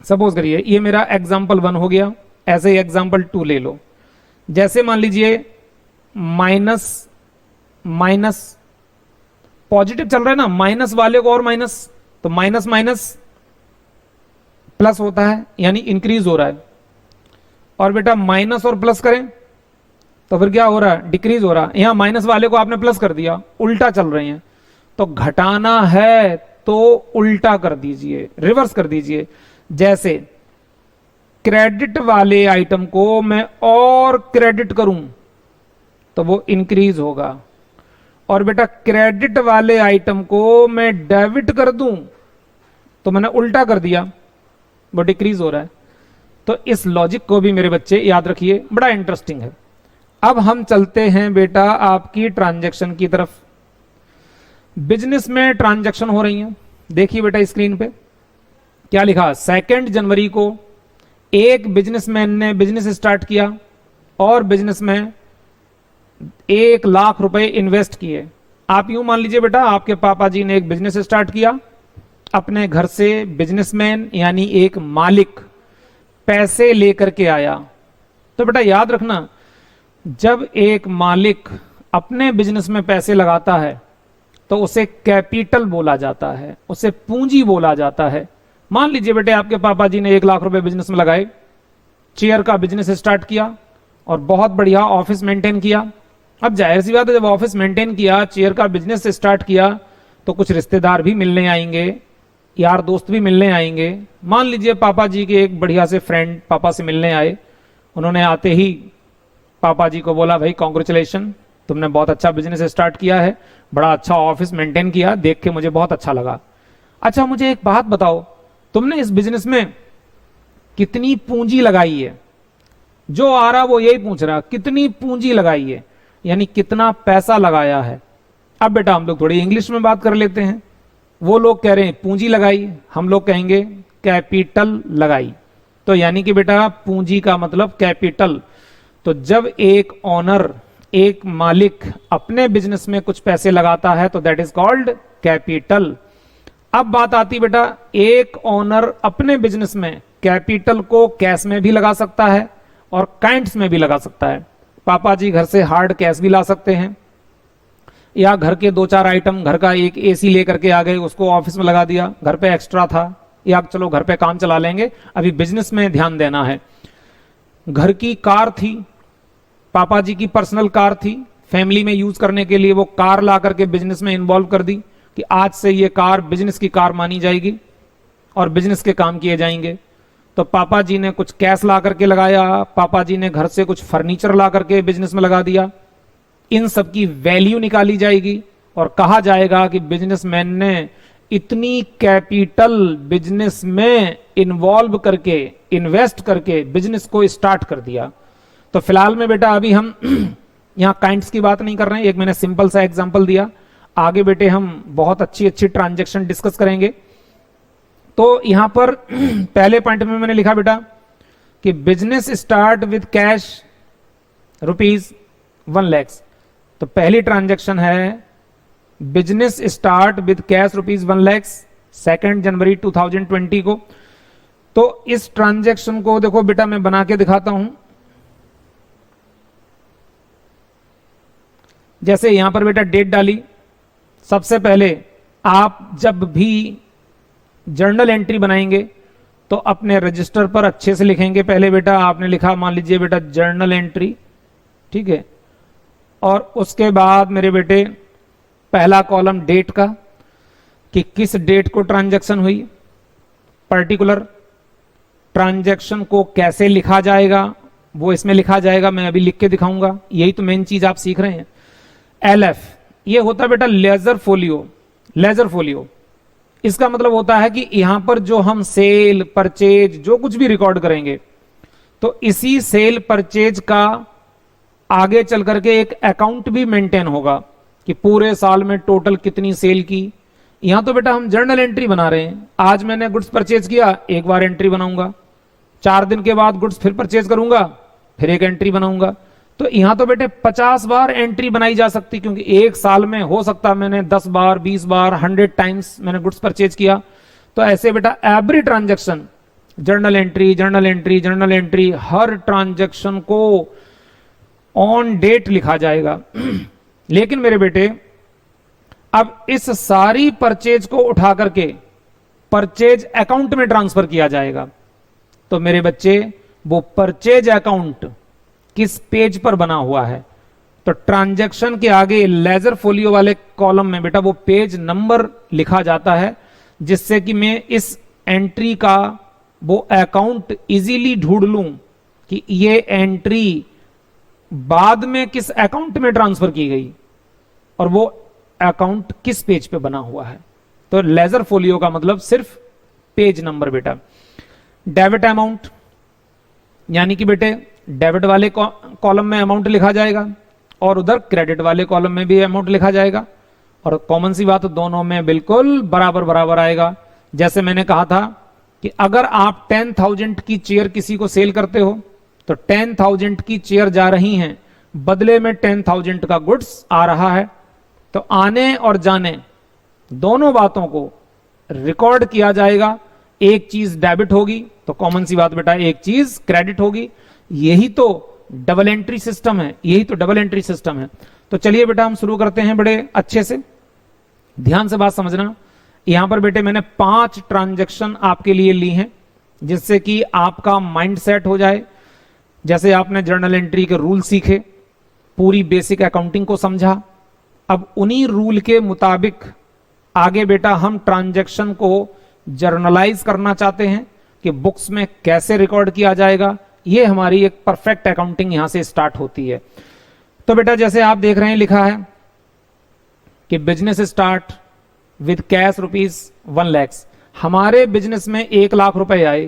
सपोज करिए ये मेरा एग्जांपल 1 हो गया, ऐसे ही एग्जांपल 2 ले लो। जैसे मान लीजिए माइनस माइनस पॉजिटिव चल रहा है ना, माइनस वाले को और माइनस, तो माइनस माइनस प्लस होता है, यानी इंक्रीज हो रहा है। और बेटा माइनस और प्लस करें तो फिर क्या हो रहा है, डिक्रीज हो रहा है। यहां माइनस वाले को आपने प्लस कर दिया, उल्टा चल रहे हैं। तो घटाना है तो उल्टा कर दीजिए, रिवर्स कर दीजिए। जैसे क्रेडिट वाले आइटम को मैं और क्रेडिट करूं तो वो इंक्रीज होगा, और बेटा क्रेडिट वाले आइटम को मैं डेबिट कर दूं तो मैंने उल्टा कर दिया, वो डिक्रीज हो रहा है। तो इस लॉजिक को भी मेरे बच्चे याद रखिए, बड़ा इंटरेस्टिंग है। अब हम चलते हैं बेटा आपकी ट्रांजैक्शन की तरफ। बिजनेस में ट्रांजैक्शन हो रही है, देखिए बेटा स्क्रीन पे क्या लिखा। 2 जनवरी को एक बिजनेसमैन ने बिजनेस स्टार्ट किया और बिजनेस में 1 लाख रुपए इन्वेस्ट किए। आप यूं मान लीजिए बेटा, आपके पापा जी ने एक बिजनेस स्टार्ट किया, अपने घर से बिजनेसमैन यानी एक मालिक पैसे लेकर के आया। तो बेटा याद रखना, जब एक मालिक अपने बिजनेस में पैसे लगाता है तो उसे कैपिटल बोला जाता है, उसे पूंजी बोला जाता है। मान लीजिए बेटे आपके पापा जी ने 1 लाख रुपए बिजनेस में लगाए, चेयर का बिजनेस स्टार्ट किया और बहुत बढ़िया ऑफिस मेंटेन किया। अब जाहिर सी बात है, जब ऑफिस मेंटेन किया, चेयर का बिजनेस स्टार्ट किया, तो कुछ रिश्तेदार भी मिलने आएंगे, यार दोस्त भी मिलने आएंगे। मान लीजिए पापा जी के एक बढ़िया से फ्रेंड पापा से मिलने आए, उन्होंने आते ही पापा जी को बोला, भाई कॉन्ग्रेचुलेशन, तुमने बहुत अच्छा बिजनेस स्टार्ट किया है, बड़ा अच्छा ऑफिस मेंटेन किया, देख के मुझे बहुत अच्छा लगा। अच्छा मुझे एक बात बताओ, तुमने इस बिजनेस में कितनी पूंजी लगाई है? जो आ रहा वो यही पूछ रहा, कितनी पूंजी लगाई है, यानी कितना पैसा लगाया है। अब बेटा हम लोग थोड़ी इंग्लिश में बात कर लेते हैं। वो लोग कह रहे हैं पूंजी लगाई, हम लोग कहेंगे कैपिटल लगाई। तो यानी कि बेटा पूंजी का मतलब कैपिटल। तो जब एक ओनर, एक मालिक अपने बिजनेस में कुछ पैसे लगाता है तो दैट इज कॉल्ड कैपिटल। अब बात आती बेटा, एक ओनर अपने बिजनेस में कैपिटल को कैश में भी लगा सकता है और काइंड्स में भी लगा सकता है। पापा जी घर से हार्ड कैश भी ला सकते हैं, या घर के 2-4 आइटम, घर का एक एसी लेकर के आ गए, उसको ऑफिस में लगा दिया, घर पे एक्स्ट्रा था, या चलो घर पे काम चला लेंगे, अभी बिजनेस में ध्यान देना है। घर की कार थी, पापा जी की पर्सनल कार थी, फैमिली में यूज करने के लिए वो कार ला करके बिजनेस में इन्वॉल्व कर दी कि आज से ये कार बिजनेस की कार मानी जाएगी और बिजनेस के काम किए जाएंगे। तो पापा जी ने कुछ कैश ला करके लगाया, पापा जी ने घर से कुछ फर्नीचर ला करके बिजनेस में लगा दिया। इन सब की वैल्यू निकाली जाएगी और कहा जाएगा कि बिजनेसमैन ने इतनी कैपिटल बिजनेस में इन्वॉल्व करके, इन्वेस्ट करके बिजनेस को स्टार्ट कर दिया। तो फिलहाल में बेटा अभी हम यहां काइंड्स की बात नहीं कर रहे हैं, एक मैंने सिंपल सा एग्जांपल दिया। आगे बेटे हम बहुत अच्छी अच्छी ट्रांजैक्शन डिस्कस करेंगे। तो यहां पर पहले पॉइंट में मैंने लिखा बेटा कि business start with cash ₹1 lakh. तो पहली ट्रांजैक्शन है business start with cash ₹1 lakh, 2 जनवरी 2020 को। तो इस ट्रांजैक्शन को देखो बेटा मैं बना के दिखाता हूं। जैसे यहां पर बेटा डेट डाली, सबसे पहले आप जब भी जर्नल एंट्री बनाएंगे तो अपने रजिस्टर पर अच्छे से लिखेंगे। पहले बेटा आपने लिखा, मान लीजिए बेटा जर्नल एंट्री, ठीक है, और उसके बाद मेरे बेटे पहला कॉलम डेट का, कि किस डेट को ट्रांजैक्शन हुई, पर्टिकुलर ट्रांजैक्शन को कैसे लिखा जाएगा वो इसमें लिखा जाएगा, मैं अभी लिख के दिखाऊंगा। यही तो मेन चीज आप सीख रहे हैं। LF ये होता है बेटा लेजर फोलियो। लेजर फोलियो इसका मतलब होता है कि यहां पर जो हम सेल परचेज जो कुछ भी रिकॉर्ड करेंगे तो इसी सेल परचेज का आगे चल करके एक अकाउंट भी मेंटेन होगा कि पूरे साल में टोटल कितनी सेल की। यहां तो बेटा हम जर्नल एंट्री बना रहे हैं, आज मैंने गुड्स परचेज किया, एक बार एंट्री बनाऊंगा, 4 दिन के बाद गुड्स फिर परचेज करूंगा, फिर एक एंट्री बनाऊंगा। तो यहां तो बेटे 50 बार एंट्री बनाई जा सकती, क्योंकि एक साल में हो सकता मैंने 10 बार 20 बार 100 टाइम्स मैंने गुड्स परचेज किया। तो ऐसे बेटा every transaction journal entry journal entry journal entry, हर ट्रांजैक्शन को ऑन डेट लिखा जाएगा। लेकिन मेरे बेटे अब इस सारी परचेज को उठा करके परचेज अकाउंट में ट्रांसफर किया जाएगा। तो मेरे बच्चे वो परचेज अकाउंट किस पेज पर बना हुआ है, तो ट्रांजैक्शन के आगे लेजर फोलियो वाले कॉलम में बेटा वो पेज नंबर लिखा जाता है, जिससे कि मैं इस एंट्री का वो अकाउंट इजीली ढूंढ लूं कि ये एंट्री बाद में किस अकाउंट में ट्रांसफर की गई और वो अकाउंट किस पेज पे बना हुआ है। तो लेजर फोलियो का मतलब सिर्फ पेज नंबर बेटा। डेबिट अमाउंट यानी कि बेटे डेबिट वाले कॉलम में अमाउंट लिखा जाएगा और उधर क्रेडिट वाले कॉलम में भी अमाउंट लिखा जाएगा, और कॉमन सी बात दोनों में बिल्कुल बराबर बराबर आएगा। जैसे मैंने कहा था कि अगर आप 10,000 की चेयर किसी को सेल करते हो तो 10,000 की चेयर जा रही हैं, बदले में 10,000 का गुड्स आ रहा है, तो आने और जाने दोनों बातों को रिकॉर्ड किया जाएगा। एक चीज डेबिट होगी तो कॉमन सी बात बेटा एक चीज क्रेडिट होगी। यही तो डबल एंट्री सिस्टम है, यही तो डबल एंट्री सिस्टम है। तो चलिए बेटा हम शुरू करते हैं बड़े अच्छे से, ध्यान से बात समझना। यहां पर बेटे मैंने 5 ट्रांजैक्शन आपके लिए ली हैं, जिससे कि आपका माइंड सेट हो जाए। जैसे आपने जर्नल एंट्री के रूल सीखे, पूरी बेसिक अकाउंटिंग को समझा, अब उन्हीं रूल के मुताबिक आगे बेटा हम ट्रांजैक्शन को जर्नलाइज करना चाहते हैं कि बुक्स में कैसे रिकॉर्ड किया जाएगा। ये हमारी एक परफेक्ट अकाउंटिंग यहां से स्टार्ट होती है। तो बेटा जैसे आप देख रहे हैं लिखा है कि business start with cash ₹1 lakh. हमारे बिजनेस में 1 लाख रुपए आए,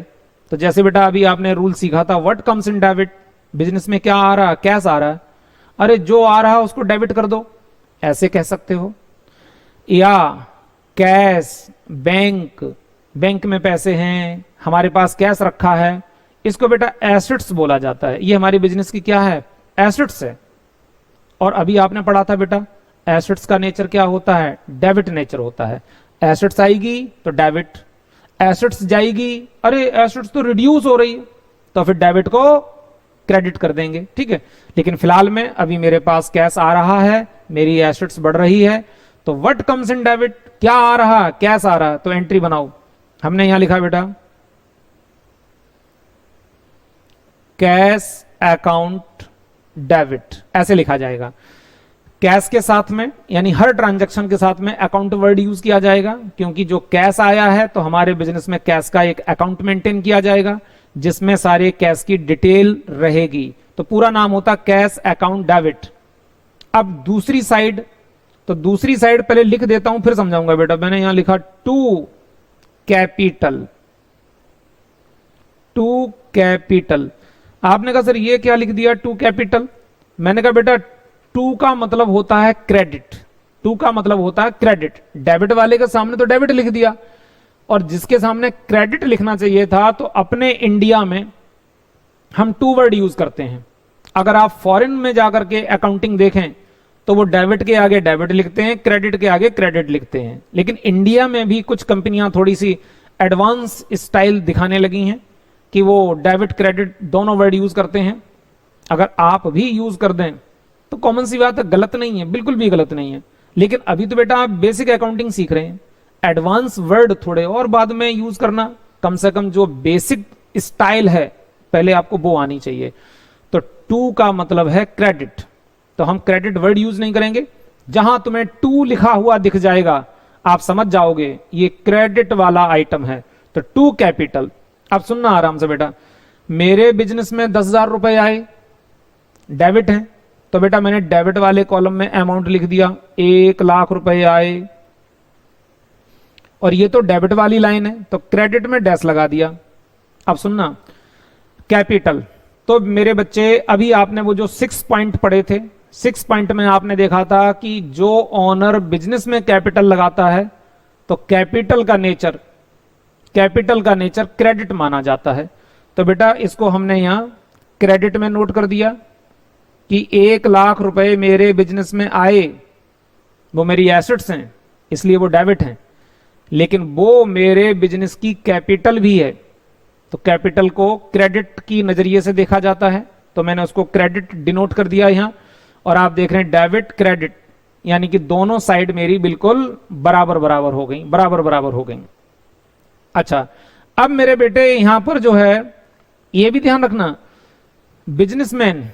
तो जैसे बेटा अभी आपने रूल सीखा था what comes in debit, business में क्या आ रहा है, कैश आ रहा है, अरे जो आ रहा है उसको डेबिट कर दो, ऐसे कह सकते हो। या कैश बैंक में पैसे हैं, हमारे पास कैश रखा है, इसको बेटा एसेट्स बोला जाता है। ये हमारी बिजनेस की क्या है, एसेट्स है। और अभी आपने पढ़ा था बेटा एसेट्स का नेचर क्या होता है, डेबिट नेचर होता है। एसेट्स आएगी तो डेबिट, एसेट्स जाएगी, अरे एसेट्स तो रिड्यूस हो रही है तो फिर डेबिट को क्रेडिट कर देंगे, ठीक है। लेकिन फिलहाल में अभी मेरे पास कैश आ रहा है, मेरी एसेट्स बढ़ रही है, तो व्हाट कम्स इन डेबिट, क्या आ रहा, कैश आ रहा, तो एंट्री बनाओ। हमने यहां लिखा बेटा कैश अकाउंट डेबिट, ऐसे लिखा जाएगा। कैश के साथ में यानी हर ट्रांजैक्शन के साथ में अकाउंट वर्ड यूज किया जाएगा, क्योंकि जो कैश आया है तो हमारे बिजनेस में कैश का एक अकाउंट मेंटेन किया जाएगा जिसमें सारे कैश की डिटेल रहेगी, तो पूरा नाम होता कैश अकाउंट डेबिट। अब दूसरी साइड, तो दूसरी साइड पहले लिख देता हूं फिर समझाऊंगा बेटा। मैंने यहां लिखा टू कैपिटल, टू कैपिटल। आपने कहा सर ये क्या लिख दिया टू कैपिटल, मैंने कहा बेटा टू का मतलब होता है क्रेडिट, टू का मतलब होता है क्रेडिट। डेबिट वाले के सामने तो डेबिट लिख दिया और जिसके सामने क्रेडिट लिखना चाहिए था, तो अपने इंडिया में हम टू वर्ड यूज करते हैं। अगर आप फॉरेन में जाकर के अकाउंटिंग देखें तो वो डेबिट के आगे डेबिट लिखते हैं, क्रेडिट के आगे क्रेडिट लिखते हैं। लेकिन इंडिया में भी कुछ कंपनियां थोड़ी सी एडवांस स्टाइल दिखाने लगी हैं कि वो डेबिट क्रेडिट दोनों वर्ड यूज करते हैं। अगर आप भी यूज कर दें तो कॉमन सी बात है, गलत नहीं है, बिल्कुल भी गलत नहीं है। लेकिन अभी तो बेटा आप बेसिक अकाउंटिंग सीख रहे हैं, एडवांस वर्ड थोड़े और बाद में यूज करना, कम से कम जो बेसिक स्टाइल है पहले आपको वो आनी चाहिए। तो टू का मतलब है क्रेडिट, तो हम क्रेडिट वर्ड यूज नहीं करेंगे। जहां तुम्हें टू लिखा हुआ दिख जाएगा आप समझ जाओगे ये क्रेडिट वाला आइटम है, तो टू कैपिटल। अब सुनना आराम से बेटा, मेरे बिजनेस में 10,000 रुपए आए, डेबिट है, तो बेटा मैंने डेबिट वाले कॉलम में अमाउंट लिख दिया 1,00,000 रुपए आए, और ये तो डेबिट वाली लाइन है तो क्रेडिट में डैश लगा दिया। अब सुनना कैपिटल, तो मेरे बच्चे अभी आपने वो जो 6 पॉइंट पढ़े थे, 6 पॉइंट में आपने देखा था कि जो ओनर बिजनेस में कैपिटल लगाता है तो कैपिटल का नेचर क्रेडिट माना जाता है। तो बेटा इसको हमने यहां क्रेडिट में नोट कर दिया कि 1,00,000 रुपए मेरे बिजनेस में आए, वो मेरी एसेट्स हैं इसलिए वो डेबिट हैं, लेकिन वो मेरे बिजनेस की कैपिटल भी है, तो कैपिटल को क्रेडिट की नजरिए से देखा जाता है, तो मैंने उसको क्रेडिट डिनोट कर दिया यहां। और आप देख रहे हैं डेबिट क्रेडिट, यानी कि दोनों साइड मेरी बिल्कुल बराबर बराबर हो गई, बराबर बराबर हो गई। अच्छा, अब मेरे बेटे यहां पर जो है ये भी ध्यान रखना, बिजनेसमैन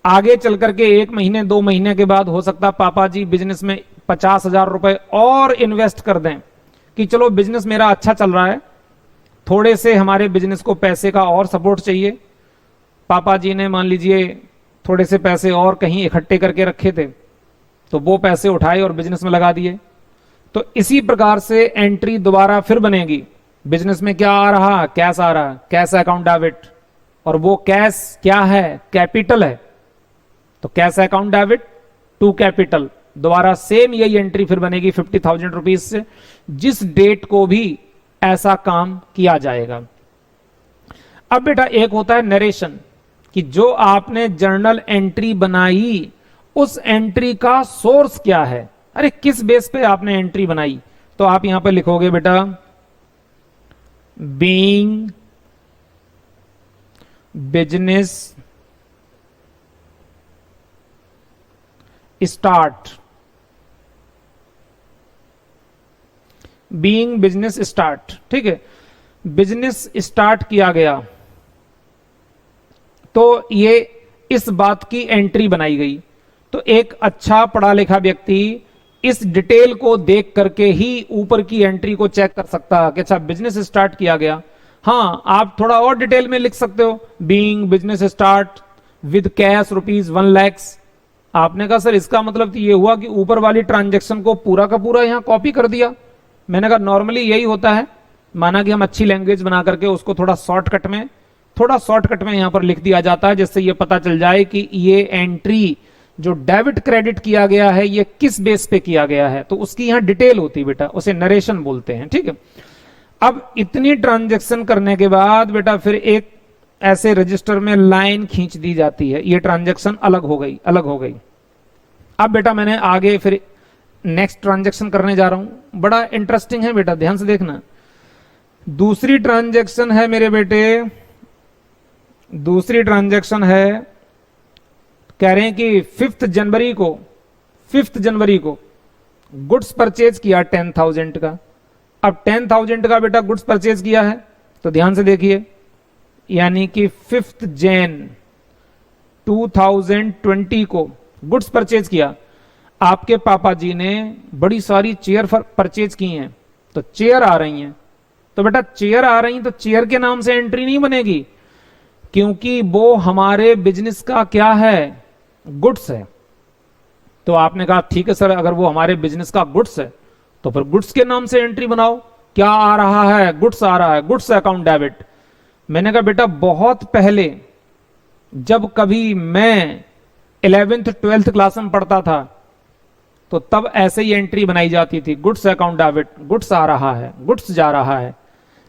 आगे चल करके 1 महीने 2 महीने के बाद हो सकता पापा जी बिजनेस में 50,000 रुपए और इन्वेस्ट कर दें कि चलो बिजनेस मेरा अच्छा चल रहा है, थोड़े से हमारे बिजनेस को पैसे का और सपोर्ट चाहिए। पापा जी ने मान लीजिए थोड़े से पैसे और कहीं इकट्ठे करके रखे थे, तो वो पैसे उठाए और बिजनेस में लगा दिए। तो इसी प्रकार से एंट्री दोबारा फिर बनेगी, बिजनेस में क्या आ रहा, कैश आ रहा, कैश अकाउंट डेबिट, और वो कैश क्या है, कैपिटल है, तो cash account debit to capital, दोबारा सेम यही एंट्री फिर बनेगी 50,000 रुपीज से, जिस डेट को भी ऐसा काम किया जाएगा। अब बेटा एक होता है नरेशन, कि जो आपने जर्नल एंट्री बनाई उस एंट्री का सोर्स क्या है, अरे किस बेस पे आपने एंट्री बनाई, तो आप यहां पर लिखोगे बेटा being business start, being business start, ठीक है, बिजनेस स्टार्ट किया गया तो ये इस बात की एंट्री बनाई गई। तो एक अच्छा पढ़ा लिखा व्यक्ति इस डिटेल को देख करके ही ऊपर की एंट्री को चेक कर सकता है कि अच्छा बिजनेस स्टार्ट किया गया। हाँ, आप थोड़ा और डिटेल में लिख सकते हो, being business start with cash ₹1 lakh. आपने कहा सर इसका मतलब तो ये हुआ कि ऊपर वाली ट्रांजैक्शन को पूरा का पूरा यहां कॉपी कर दिया। मैंने कहा नॉर्मली यही होता है, माना कि हम अच्छी लैंग्वेज बना करके उसको थोड़ा शॉर्टकट में यहां पर लिख दिया जाता है, जिससे ये पता चल जाए कि ये एंट्री जो डेबिट क्रेडिट किया गया है ये किस बेस पे किया गया है, तो उसकी यहां डिटेल होती है बेटा, उसे नरेशन बोलते हैं, ठीक है। अब इतनी ट्रांजैक्शन करने के बाद बेटा फिर एक ऐसे रजिस्टर में लाइन खींच दी जाती है, ये ट्रांजैक्शन अलग हो गई। अब बेटा मैंने आगे फिर नेक्स्ट ट्रांजैक्शन करने जा रहा हूं, बड़ा इंटरेस्टिंग है बेटा, ध्यान से देखना। दूसरी ट्रांजैक्शन है मेरे बेटे, दूसरी ट्रांजैक्शन है, कह रहे हैं कि 5 जनवरी को गुड्स परचेज किया 10,000 का। अब 10,000 का बेटा गुड्स परचेज किया है, तो ध्यान से देखिए, यानी कि 5 जैन 2020 को गुड्स परचेज किया। आपके पापा जी ने बड़ी सारी चेयर परचेज की हैं, तो चेयर आ रही हैं, तो बेटा चेयर आ रही, तो चेयर के नाम से एंट्री नहीं बनेगी, क्योंकि वो हमारे बिजनेस का क्या है, गुड्स है। तो आपने कहा ठीक है सर, अगर वो हमारे बिजनेस का गुड्स है तो फिर गुड्स के नाम से एंट्री बनाओ। क्या आ रहा है, गुड्स आ रहा है, गुड्स अकाउंट डेबिट। मैंने कहा बेटा बहुत पहले जब कभी मैं 11th 12th क्लास में पढ़ता था, तो तब ऐसे ही एंट्री बनाई जाती थी, गुड्स अकाउंट डेबिट, गुड्स आ रहा है, गुड्स जा रहा है।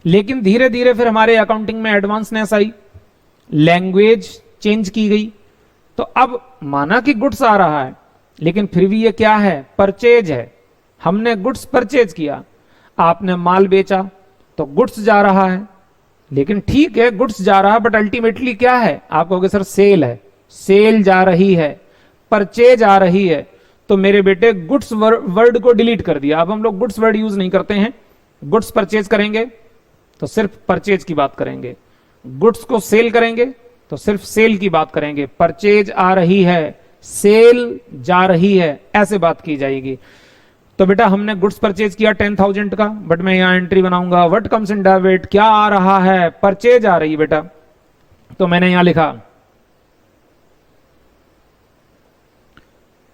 लेकिन धीरे धीरे फिर हमारे अकाउंटिंग में एडवांसनेस आई, लैंग्वेज चेंज की गई, तो अब माना कि गुड्स आ रहा है, लेकिन फिर भी ये क्या है, परचेज है। हमने गुड्स परचेज किया, आपने माल बेचा, तो गुड्स जा रहा है। लेकिन ठीक है गुड्स जा रहा है, बट अल्टीमेटली क्या है, आप कहोगे सर सेल है, सेल जा रही है, परचेज आ रही है। तो मेरे बेटे गुड्स वर्ड को डिलीट कर दिया, अब हम लोग गुड्स वर्ड यूज नहीं करते हैं। गुड्स परचेज करेंगे तो सिर्फ परचेज की बात करेंगे, गुड्स को सेल करेंगे तो सिर्फ सेल की बात करेंगे। परचेज आ रही है, सेल जा रही है, ऐसे बात की जाएगी। तो बेटा हमने गुड्स परचेज किया 10,000 का, बट मैं यहां एंट्री बनाऊंगा, व्हाट कम्स इन डेबिट, क्या आ रहा है, परचेज आ रही है बेटा। तो मैंने यहां लिखा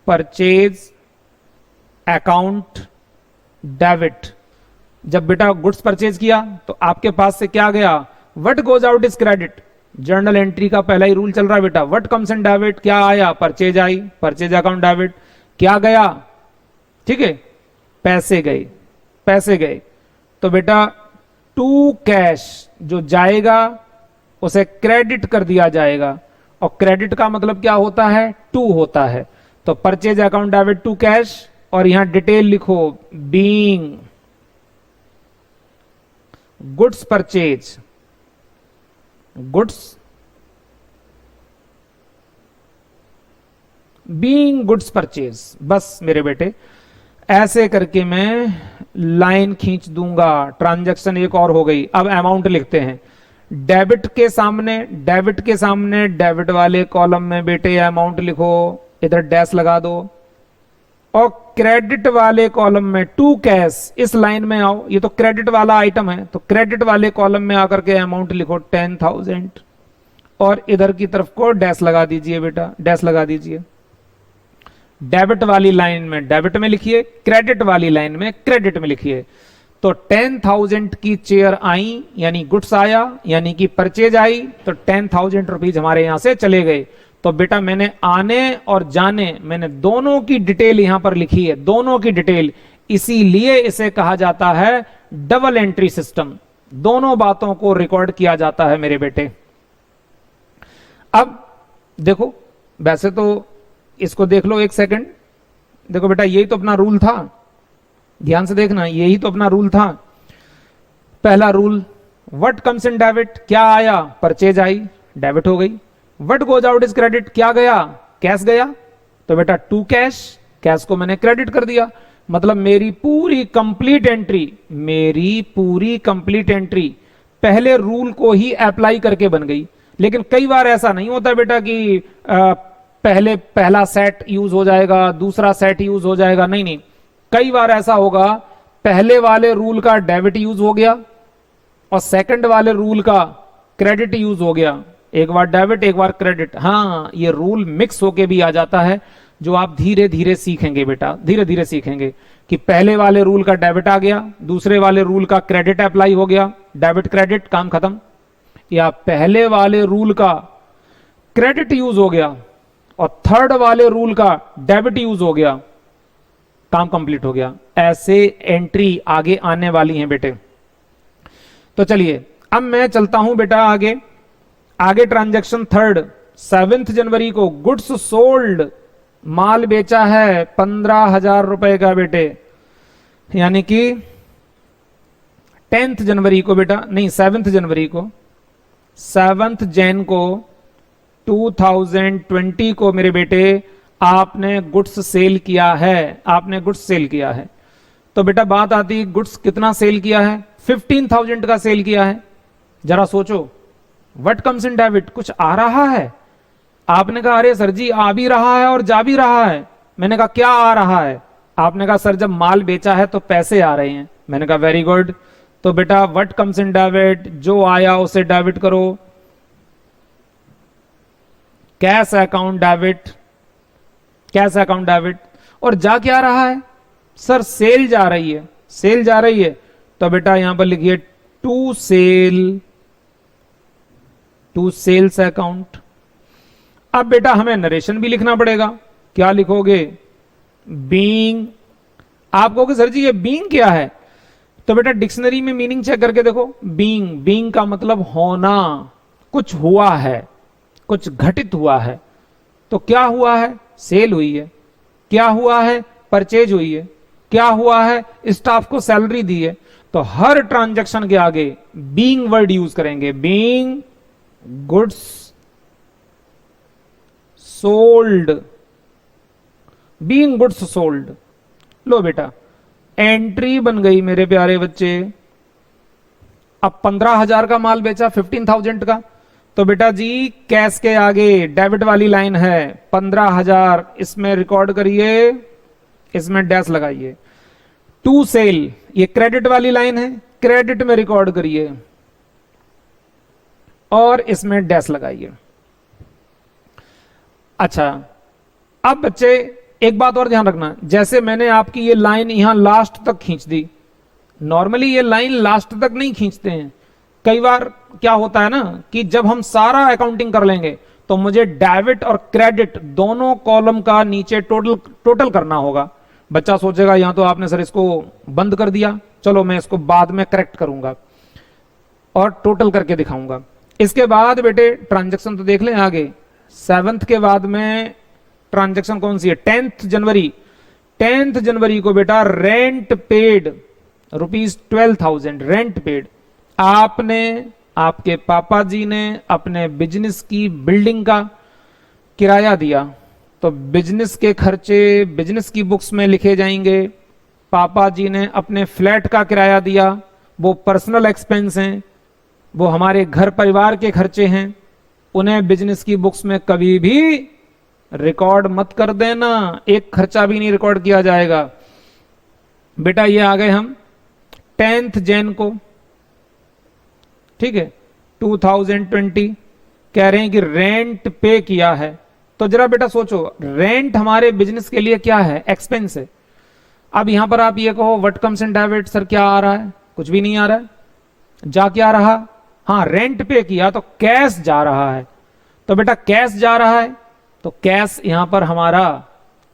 परचेज अकाउंट डेबिट। जब बेटा गुड्स परचेज किया तो आपके पास से क्या गया, what goes out is credit. Journal entry का पहला ही रूल चल रहा है बेटा, व्हाट कम्स इन डेबिट, क्या आया, परचेज आई, परचेज अकाउंट डेबिट। क्या गया, ठीक है, पैसे गए, पैसे गए। तो बेटा टू कैश जो जाएगा उसे क्रेडिट कर दिया जाएगा, और क्रेडिट का मतलब क्या होता है, टू होता है। तो purchase account debit to cash, और यहां डिटेल लिखो, being goods purchase, goods being goods purchase. बस मेरे बेटे ऐसे करके मैं लाइन खींच दूंगा। ट्रांजैक्शन एक और हो गई। अब अमाउंट लिखते हैं, डेबिट के सामने, डेबिट के सामने डेबिट वाले कॉलम में बेटे अमाउंट लिखो, इधर डैश लगा दो, और क्रेडिट वाले कॉलम में टू कैश, इस लाइन में आओ, ये तो क्रेडिट वाला आइटम है, तो क्रेडिट वाले कॉलम में आकर के अमाउंट लिखो 10,000, और इधर की तरफ को डैश लगा दीजिए बेटा, डैश लगा दीजिए। डेबिट वाली लाइन में डेबिट में लिखिए, क्रेडिट वाली लाइन में क्रेडिट में लिखिए। तो 10,000 की चेयर आई, यानी गुड्स आया, यानी कि परचेज आई, तो 10,000 रुपीज हमारे यहां से चले गए। तो बेटा मैंने आने और जाने, मैंने दोनों की डिटेल यहां पर लिखी है, दोनों की डिटेल, इसीलिए इसे कहा जाता है डबल एंट्री सिस्टम। दोनों बातों को रिकॉर्ड किया जाता है मेरे बेटे। अब देखो, वैसे तो इसको देख लो एक सेकंड, देखो बेटा यही तो अपना रूल था, ध्यान से देखना, यही तो अपना रूल था। पहला rule, what comes in debit, क्या आया, परचेज आई, डेबिट हो गई। What goes out is credit, क्या गया, कैश गया, तो बेटा टू कैश, कैश को मैंने क्रेडिट कर दिया। मतलब मेरी पूरी कंप्लीट एंट्री, मेरी पूरी कंप्लीट एंट्री पहले रूल को ही अप्लाई करके बन गई। लेकिन कई बार ऐसा नहीं होता बेटा कि पहले पहला सेट यूज हो जाएगा, दूसरा सेट यूज हो जाएगा, नहीं नहीं, कई बार ऐसा होगा पहले वाले रूल का डेबिट यूज हो गया और सेकंड वाले रूल का क्रेडिट यूज हो गया, एक बार डेबिट एक बार क्रेडिट। हाँ, ये रूल मिक्स होके भी आ जाता है, जो आप धीरे धीरे सीखेंगे बेटा, धीरे धीरे सीखेंगे कि पहले वाले रूल का डेबिट आ गया, दूसरे वाले रूल का क्रेडिट अप्लाई हो गया, डेबिट क्रेडिट काम खत्म, या पहले वाले रूल का क्रेडिट यूज हो गया और थर्ड वाले रूल का डेबिट यूज हो गया, काम कंप्लीट हो गया। ऐसे एंट्री आगे आने वाली हैं बेटे। तो चलिए अब मैं चलता हूं बेटा आगे। आगे ट्रांजैक्शन थर्ड, 7 जनवरी को गुड्स सोल्ड माल बेचा है 15,000 रुपए का बेटे, यानी कि 10th जनवरी को बेटा, नहीं 7th जनवरी को, 7th जैन को 2020 को मेरे बेटे आपने गुड्स सेल किया है, आपने गुड्स सेल किया है। तो बेटा बात आती है गुड्स कितना सेल किया है, 15,000 का सेल किया है। जरा सोचो व्हाट कम्स इन डेबिट, कुछ आ रहा है? आपने कहा अरे सर जी आ भी रहा है और जा भी रहा है। मैंने कहा क्या आ रहा है? आपने कहा सर जब माल बेचा है तो पैसे आ रहे हैं। मैंने कहा वेरी गुड। तो बेटा व्हाट कम्स इन डेबिट, जो आया उसे डेबिट करो, cash account debit, cash account debit. और जा क्या रहा है? सर सेल जा रही है, सेल जा रही है। तो बेटा यहां पर लिखिए to sale, to sales account. अब बेटा हमें नरेशन भी लिखना पड़ेगा। क्या लिखोगे? बीइंग। आप कहोगे सर जी ये बीइंग क्या है? तो बेटा डिक्शनरी में मीनिंग चेक करके देखो। बीइंग, बीइंग का मतलब होना, कुछ हुआ है, कुछ घटित हुआ है। तो क्या हुआ है? सेल हुई है। क्या हुआ है? परचेज हुई है। क्या हुआ है? स्टाफ को सैलरी दी है। तो हर ट्रांजैक्शन के आगे बीइंग वर्ड यूज करेंगे। Being goods sold, being goods sold. लो बेटा एंट्री बन गई मेरे प्यारे बच्चे। अब 15,000 का माल बेचा 15,000 का। तो बेटा जी कैश के आगे डेबिट वाली लाइन है 15,000, इसमें रिकॉर्ड करिए, इसमें डैश लगाइए। टू सेल ये क्रेडिट वाली लाइन है, क्रेडिट में रिकॉर्ड करिए और इसमें डैश लगाइए। अच्छा अब बच्चे एक बात और ध्यान रखना, जैसे मैंने आपकी ये लाइन यहां लास्ट तक खींच दी। नॉर्मली ये लाइन लास्ट तक नहीं खींचते हैं। कई बार क्या होता है ना कि जब हम सारा अकाउंटिंग कर लेंगे तो मुझे डेबिट और क्रेडिट दोनों कॉलम का नीचे टोटल करना होगा। बच्चा सोचेगा यहां तो आपने सर इसको बंद कर दिया, चलो मैं इसको बाद में करेक्ट करूंगा और टोटल करके दिखाऊंगा। इसके बाद बेटे ट्रांजैक्शन तो देख लें आगे। 7th के बाद में ट्रांजैक्शन कौन सी है? 10th जनवरी। 10th जनवरी को बेटा रेंट पेड ₹12,000 रेंट पेड। आपने, आपके पापा जी ने अपने बिजनेस की बिल्डिंग का किराया दिया, तो बिजनेस के खर्चे बिजनेस की बुक्स में लिखे जाएंगे। पापा जी ने अपने फ्लैट का किराया दिया, वो पर्सनल एक्सपेंस हैं, वो हमारे घर परिवार के खर्चे हैं, उन्हें बिजनेस की बुक्स में कभी भी रिकॉर्ड मत कर देना, एक खर्चा भी नहीं रिकॉर्ड किया जाएगा। बेटा ये आ गए हम 10th जैन को, ठीक है 2020। कह रहे हैं कि रेंट पे किया है। तो जरा बेटा सोचो रेंट हमारे बिजनेस के लिए क्या है? एक्सपेंस है। अब यहां पर आप ये कहो what comes in debit, sir क्या आ रहा है? कुछ भी नहीं आ रहा है। जा क्या रहा? हाँ रेंट पे किया तो कैश जा रहा है। तो बेटा कैश जा रहा है तो कैश यहां पर हमारा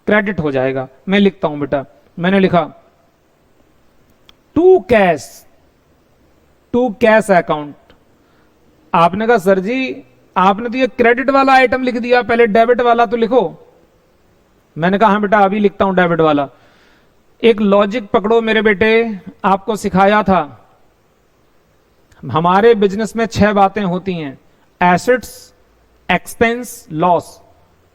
क्रेडिट हो जाएगा। मैं लिखता हूं बेटा, मैंने लिखा टू कैश अकाउंट। आपने कहा सर जी आपने तो ये क्रेडिट वाला आइटम लिख दिया, पहले डेबिट वाला तो लिखो। मैंने कहा हाँ बेटा अभी लिखता हूं डेबिट वाला। एक लॉजिक पकड़ो मेरे बेटे, आपको सिखाया था हमारे बिजनेस में 6 बातें होती हैं, एसेट्स, एक्सपेंस, लॉस।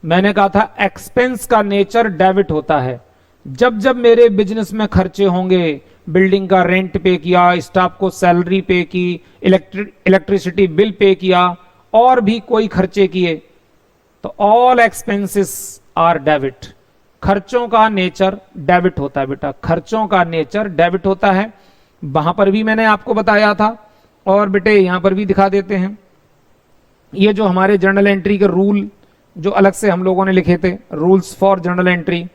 मैंने कहा था एक्सपेंस का नेचर डेबिट होता है। जब जब मेरे बिजनेस में खर्चे होंगे, बिल्डिंग का रेंट पे किया, स्टाफ को सैलरी पे की, इलेक्ट्रिसिटी बिल पे किया और भी कोई खर्चे किए, तो ऑल एक्सपेंसेस आर डेबिट। खर्चों का नेचर डेबिट होता है बेटा, खर्चों का नेचर डेबिट होता है। वहां पर भी मैंने आपको बताया था और बेटे यहां पर भी दिखा देते हैं। ये जो हमारे जर्नल एंट्री के रूल जो अलग से हम लोगों ने लिखे थे, रूल्स फॉर जर्नल एंट्री,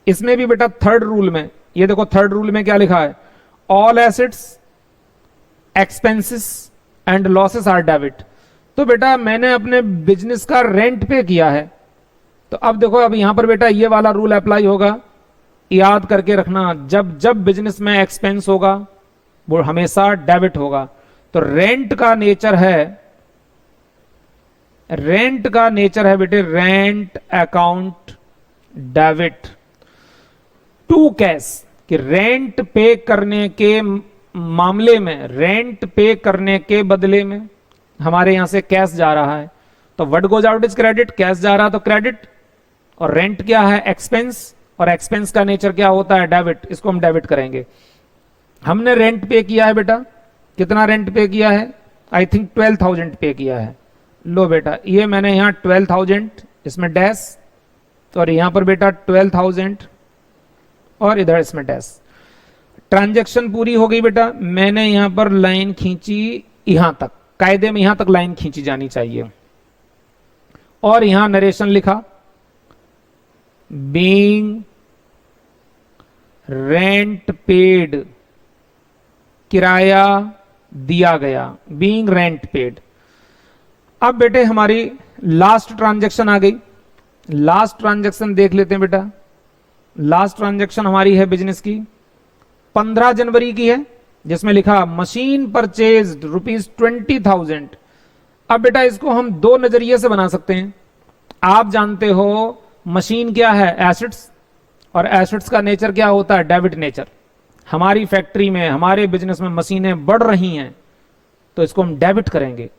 इसमें भी बेटा 3rd रूल में ये देखो 3rd रूल में क्या लिखा है? All assets, expenses and losses are debit. तो बेटा मैंने अपने बिजनेस का रेंट पे किया है, तो अब देखो अब यहां पर बेटा ये वाला रूल अप्लाई होगा। याद करके रखना, जब जब बिजनेस में एक्सपेंस होगा वो हमेशा डेबिट होगा। तो रेंट का नेचर है रेंट का नेचर है बेटे rent account debit to cash, कि रेंट पे करने के मामले में, रेंट पे करने के बदले में हमारे यहां से कैश जा रहा है, तो what goes out is credit, cash जा रहा तो क्रेडिट, और रेंट क्या है एक्सपेंस, और एक्सपेंस का नेचर क्या होता है डेबिट, इसको हम डेबिट करेंगे। हमने रेंट पे किया है बेटा, कितना रेंट पे किया है, आई थिंक 12,000 पे किया है। लो बेटा ये मैंने यहां 12,000 इसमें डैश, और यहां पर बेटा 12,000 और इधर इसमें डैश। ट्रांजैक्शन पूरी हो गई बेटा, मैंने यहां पर लाइन खींची यहां तक, कायदे में यहां तक लाइन खींची जानी चाहिए, और यहां नरेशन लिखा बीइंग रेंट पेड, किराया दिया गया, बीइंग रेंट पेड। अब बेटे हमारी लास्ट ट्रांजैक्शन आ गई, लास्ट ट्रांजैक्शन देख लेते हैं बेटा। लास्ट ट्रांजैक्शन हमारी है बिजनेस की 15 जनवरी की है, जिसमें लिखा मशीन परचेज ₹20,000। अब बेटा इसको हम दो नजरिए से बना सकते हैं। आप जानते हो मशीन क्या है, एसेट्स, और एसेट्स का नेचर क्या होता है, डेबिट नेचर। हमारी फैक्ट्री में, हमारे बिजनेस में मशीनें बढ़ रही हैं, तो इसको हम डेबिट करेंगे।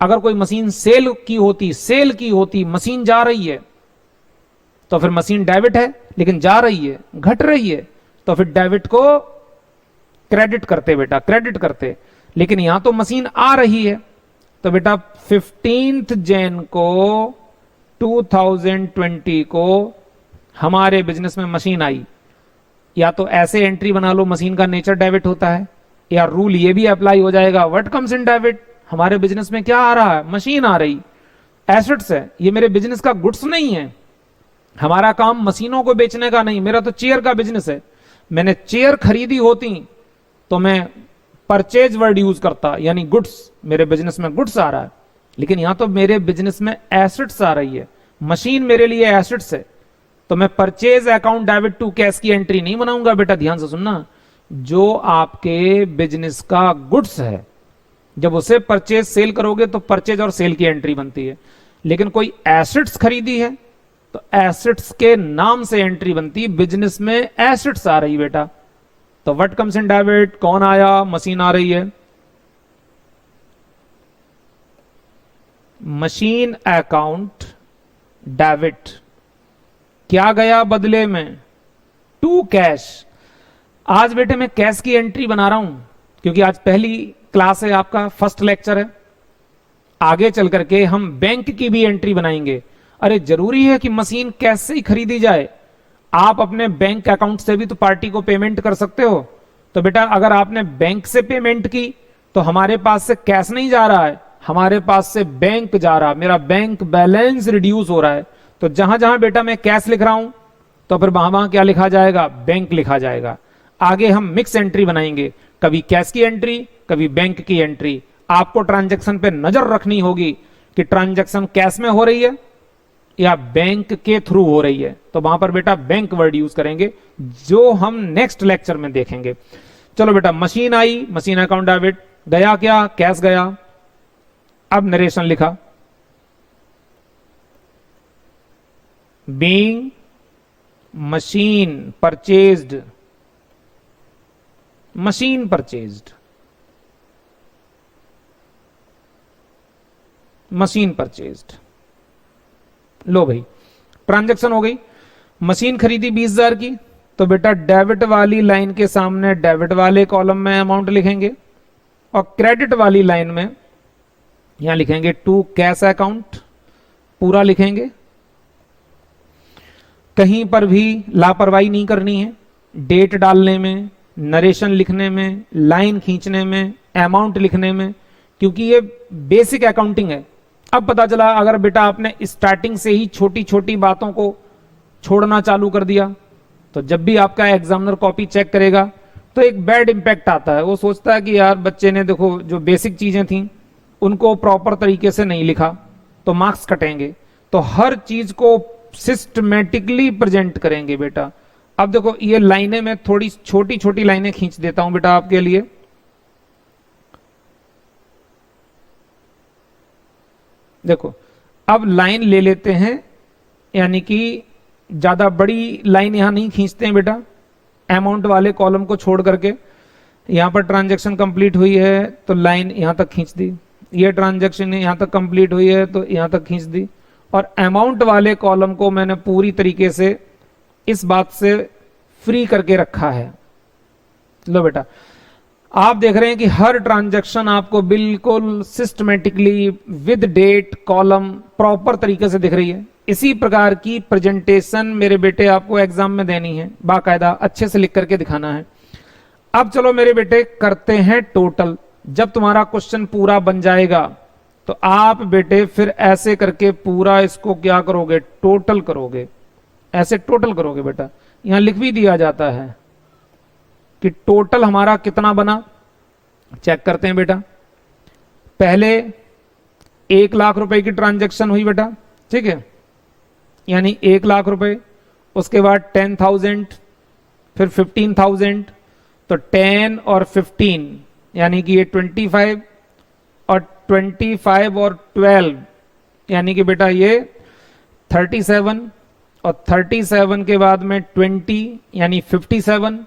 अगर कोई मशीन सेल की होती मशीन जा रही है, तो फिर मशीन डेबिट है, लेकिन जा रही है, घट रही है, तो फिर डेबिट को क्रेडिट करते बेटा, क्रेडिट करते। लेकिन यहां तो मशीन आ रही है, तो बेटा 15 जैन को 2020 को हमारे बिजनेस में मशीन आई, या तो ऐसे एंट्री बना लो मशीन का नेचर डेबिट होता है, या रूल ये भी अप्लाई हो जाएगा व्हाट कम्स इन डेबिट, हमारे बिजनेस में क्या आ रहा है, मशीन आ रही, एसेट्स है, ये मेरे बिजनेस का गुड्स नहीं है। हमारा काम मशीनों को बेचने का नहीं, मेरा तो चेयर का बिजनेस है। मैंने चेयर खरीदी होती तो मैं परचेज वर्ड यूज करता, यानी गुड्स, मेरे बिजनेस में गुड्स आ रहा है। लेकिन यहां तो मेरे बिजनेस में एसेट्स आ रही है, मशीन मेरे लिए एसेट्स है, तो मैं purchase account debit to cash की एंट्री नहीं बनाऊंगा बेटा। ध्यान से सुनना, जो आपके बिजनेस का गुड्स है, जब उसे परचेज सेल करोगे तो परचेज और सेल की एंट्री बनती है। लेकिन कोई एसेट्स खरीदी है तो एसेट्स के नाम से एंट्री बनती है, बिजनेस में एसेट्स आ रही बेटा, तो व्हाट कम्स इन डेबिट, कौन आया, मशीन आ रही है। मशीन अकाउंट डेबिट, क्या गया बदले में, टू कैश। आज बेटे मैं कैश की एंट्री बना रहा हूं, क्योंकि आज पहली क्लास है, आपका फर्स्ट लेक्चर है। आगे चल करके हम बैंक की भी एंट्री बनाएंगे। अरे जरूरी है कि मशीन कैश से ही खरीदी जाए, आप अपने बैंक अकाउंट से भी तो पार्टी को पेमेंट कर सकते हो। तो बेटा अगर आपने बैंक से पेमेंट की तो हमारे पास से कैश नहीं जा रहा है, हमारे पास से बैंक जा रहा, मेरा बैंक बैलेंस रिड्यूस हो रहा है। तो जहां जहां बेटा मैं कैश लिख रहा हूं, तो फिर वहां वहां क्या लिखा जाएगा, बैंक लिखा जाएगा। आगे हम मिक्स एंट्री बनाएंगे, कभी कैश की एंट्री, कभी बैंक की एंट्री। आपको ट्रांजैक्शन पे नजर रखनी होगी कि ट्रांजैक्शन कैश में हो रही है या बैंक के थ्रू हो रही है, तो वहां पर बेटा बैंक वर्ड यूज करेंगे, जो हम नेक्स्ट लेक्चर में देखेंगे। चलो बेटा, मशीन आई, मशीन अकाउंट डेबिट, गया क्या, कैश गया। अब नरेशन लिखा, being machine purchased, machine purchased, machine purchased. लो भाई, ट्रांजैक्शन हो गई, मशीन खरीदी 20,000 की, तो बेटा डेबिट वाली लाइन के सामने डेबिट वाले कॉलम में अमाउंट लिखेंगे, और क्रेडिट वाली लाइन में यहां लिखेंगे टू कैश अकाउंट, पूरा लिखेंगे। कहीं पर भी लापरवाही नहीं करनी है, डेट डालने में, नरेशन लिखने में, लाइन खींचने में, अमाउंट लिखने में, क्योंकि ये बेसिक अकाउंटिंग है। अब पता चला अगर बेटा आपने स्टार्टिंग से ही छोटी छोटी बातों को छोड़ना चालू कर दिया, तो जब भी आपका एग्जामिनर कॉपी चेक करेगा तो एक बैड इंपैक्ट आता है। वो सोचता है कि यार बच्चे ने देखो जो बेसिक चीजें थी उनको प्रॉपर तरीके से नहीं लिखा, तो मार्क्स कटेंगे। तो हर चीज को सिस्टमेटिकली प्रेजेंट करेंगे बेटा। अब देखो ये लाइनें मैं थोड़ी छोटी छोटी लाइनें खींच देता हूं बेटा आपके लिए। देखो अब लाइन ले लेते हैं, यानी कि ज्यादा बड़ी लाइन यहां नहीं खींचते हैं बेटा, अमाउंट वाले कॉलम को छोड़ करके। यहां पर ट्रांजैक्शन कंप्लीट हुई है तो लाइन यहां तक खींच दी, ये ट्रांजैक्शन यहां तक कंप्लीट हुई है तो यहां तक खींच दी, और अमाउंट वाले कॉलम को मैंने पूरी तरीके से इस बात से फ्री करके रखा है। लो बेटा, आप देख रहे हैं कि हर ट्रांजैक्शन आपको बिल्कुल systematically with date column proper तरीके से दिख रही है। इसी प्रकार की प्रेजेंटेशन मेरे बेटे आपको एग्जाम में देनी है, बाकायदा अच्छे से लिख करके दिखाना है। अब चलो मेरे बेटे करते हैं टोटल। जब तुम्हारा क्वेश्चन पूरा बन जाएगा तो आप बेटे फिर ऐसे करके पूरा इसको क्या करोगे, टोटल करोगे, ऐसे टोटल करोगे बेटा। यहां लिख भी दिया जाता है कि टोटल हमारा कितना बना। चेक करते हैं बेटा, पहले 1 लाख रुपए की ट्रांजैक्शन हुई बेटा, ठीक है, यानी 1 लाख रुपए, उसके बाद 10,000, फिर 15,000, तो 10 और 15 यानी कि ये 25, और 25 और 12 यानी कि बेटा ये 37, और 37 के बाद में 20 यानी 57,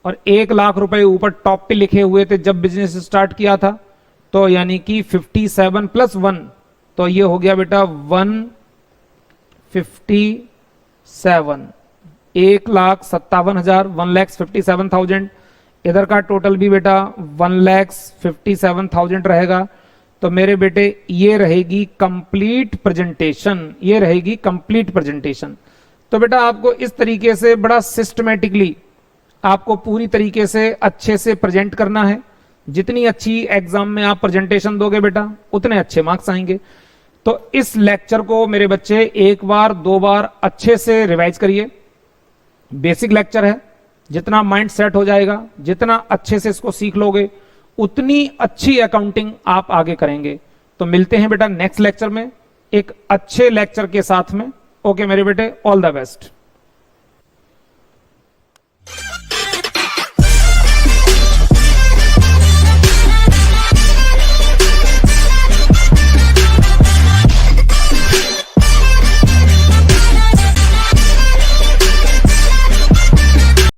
और 1 लाख रुपए ऊपर टॉप पे लिखे हुए थे जब बिजनेस स्टार्ट किया था, तो यानी कि 57 + 1, तो ये हो गया बेटा 157, 1,57,000, 1,57,000। इधर का टोटल भी बेटा 1,57,000 रहेगा। तो मेरे बेटे ये रहेगी कंप्लीट प्रेजेंटेशन, ये रहेगी कंप्लीट प्रेजेंटेशन। तो बेटा आपको इस तरीके से बड़ा सिस्टमेटिकली आपको पूरी तरीके से अच्छे से प्रेजेंट करना है। जितनी अच्छी एग्जाम में आप प्रेजेंटेशन दोगे बेटा उतने अच्छे मार्क्स आएंगे। तो इस लेक्चर को मेरे बच्चे 1 बार 2 बार अच्छे से रिवाइज करिए। बेसिक लेक्चर है, जितना माइंड सेट हो जाएगा, जितना अच्छे से इसको सीख लोगे, उतनी अच्छी अकाउंटिंग आप आगे करेंगे। तो मिलते हैं बेटा नेक्स्ट लेक्चर में एक अच्छे लेक्चर के साथ में। ओके मेरे बेटे, ऑल द बेस्ट।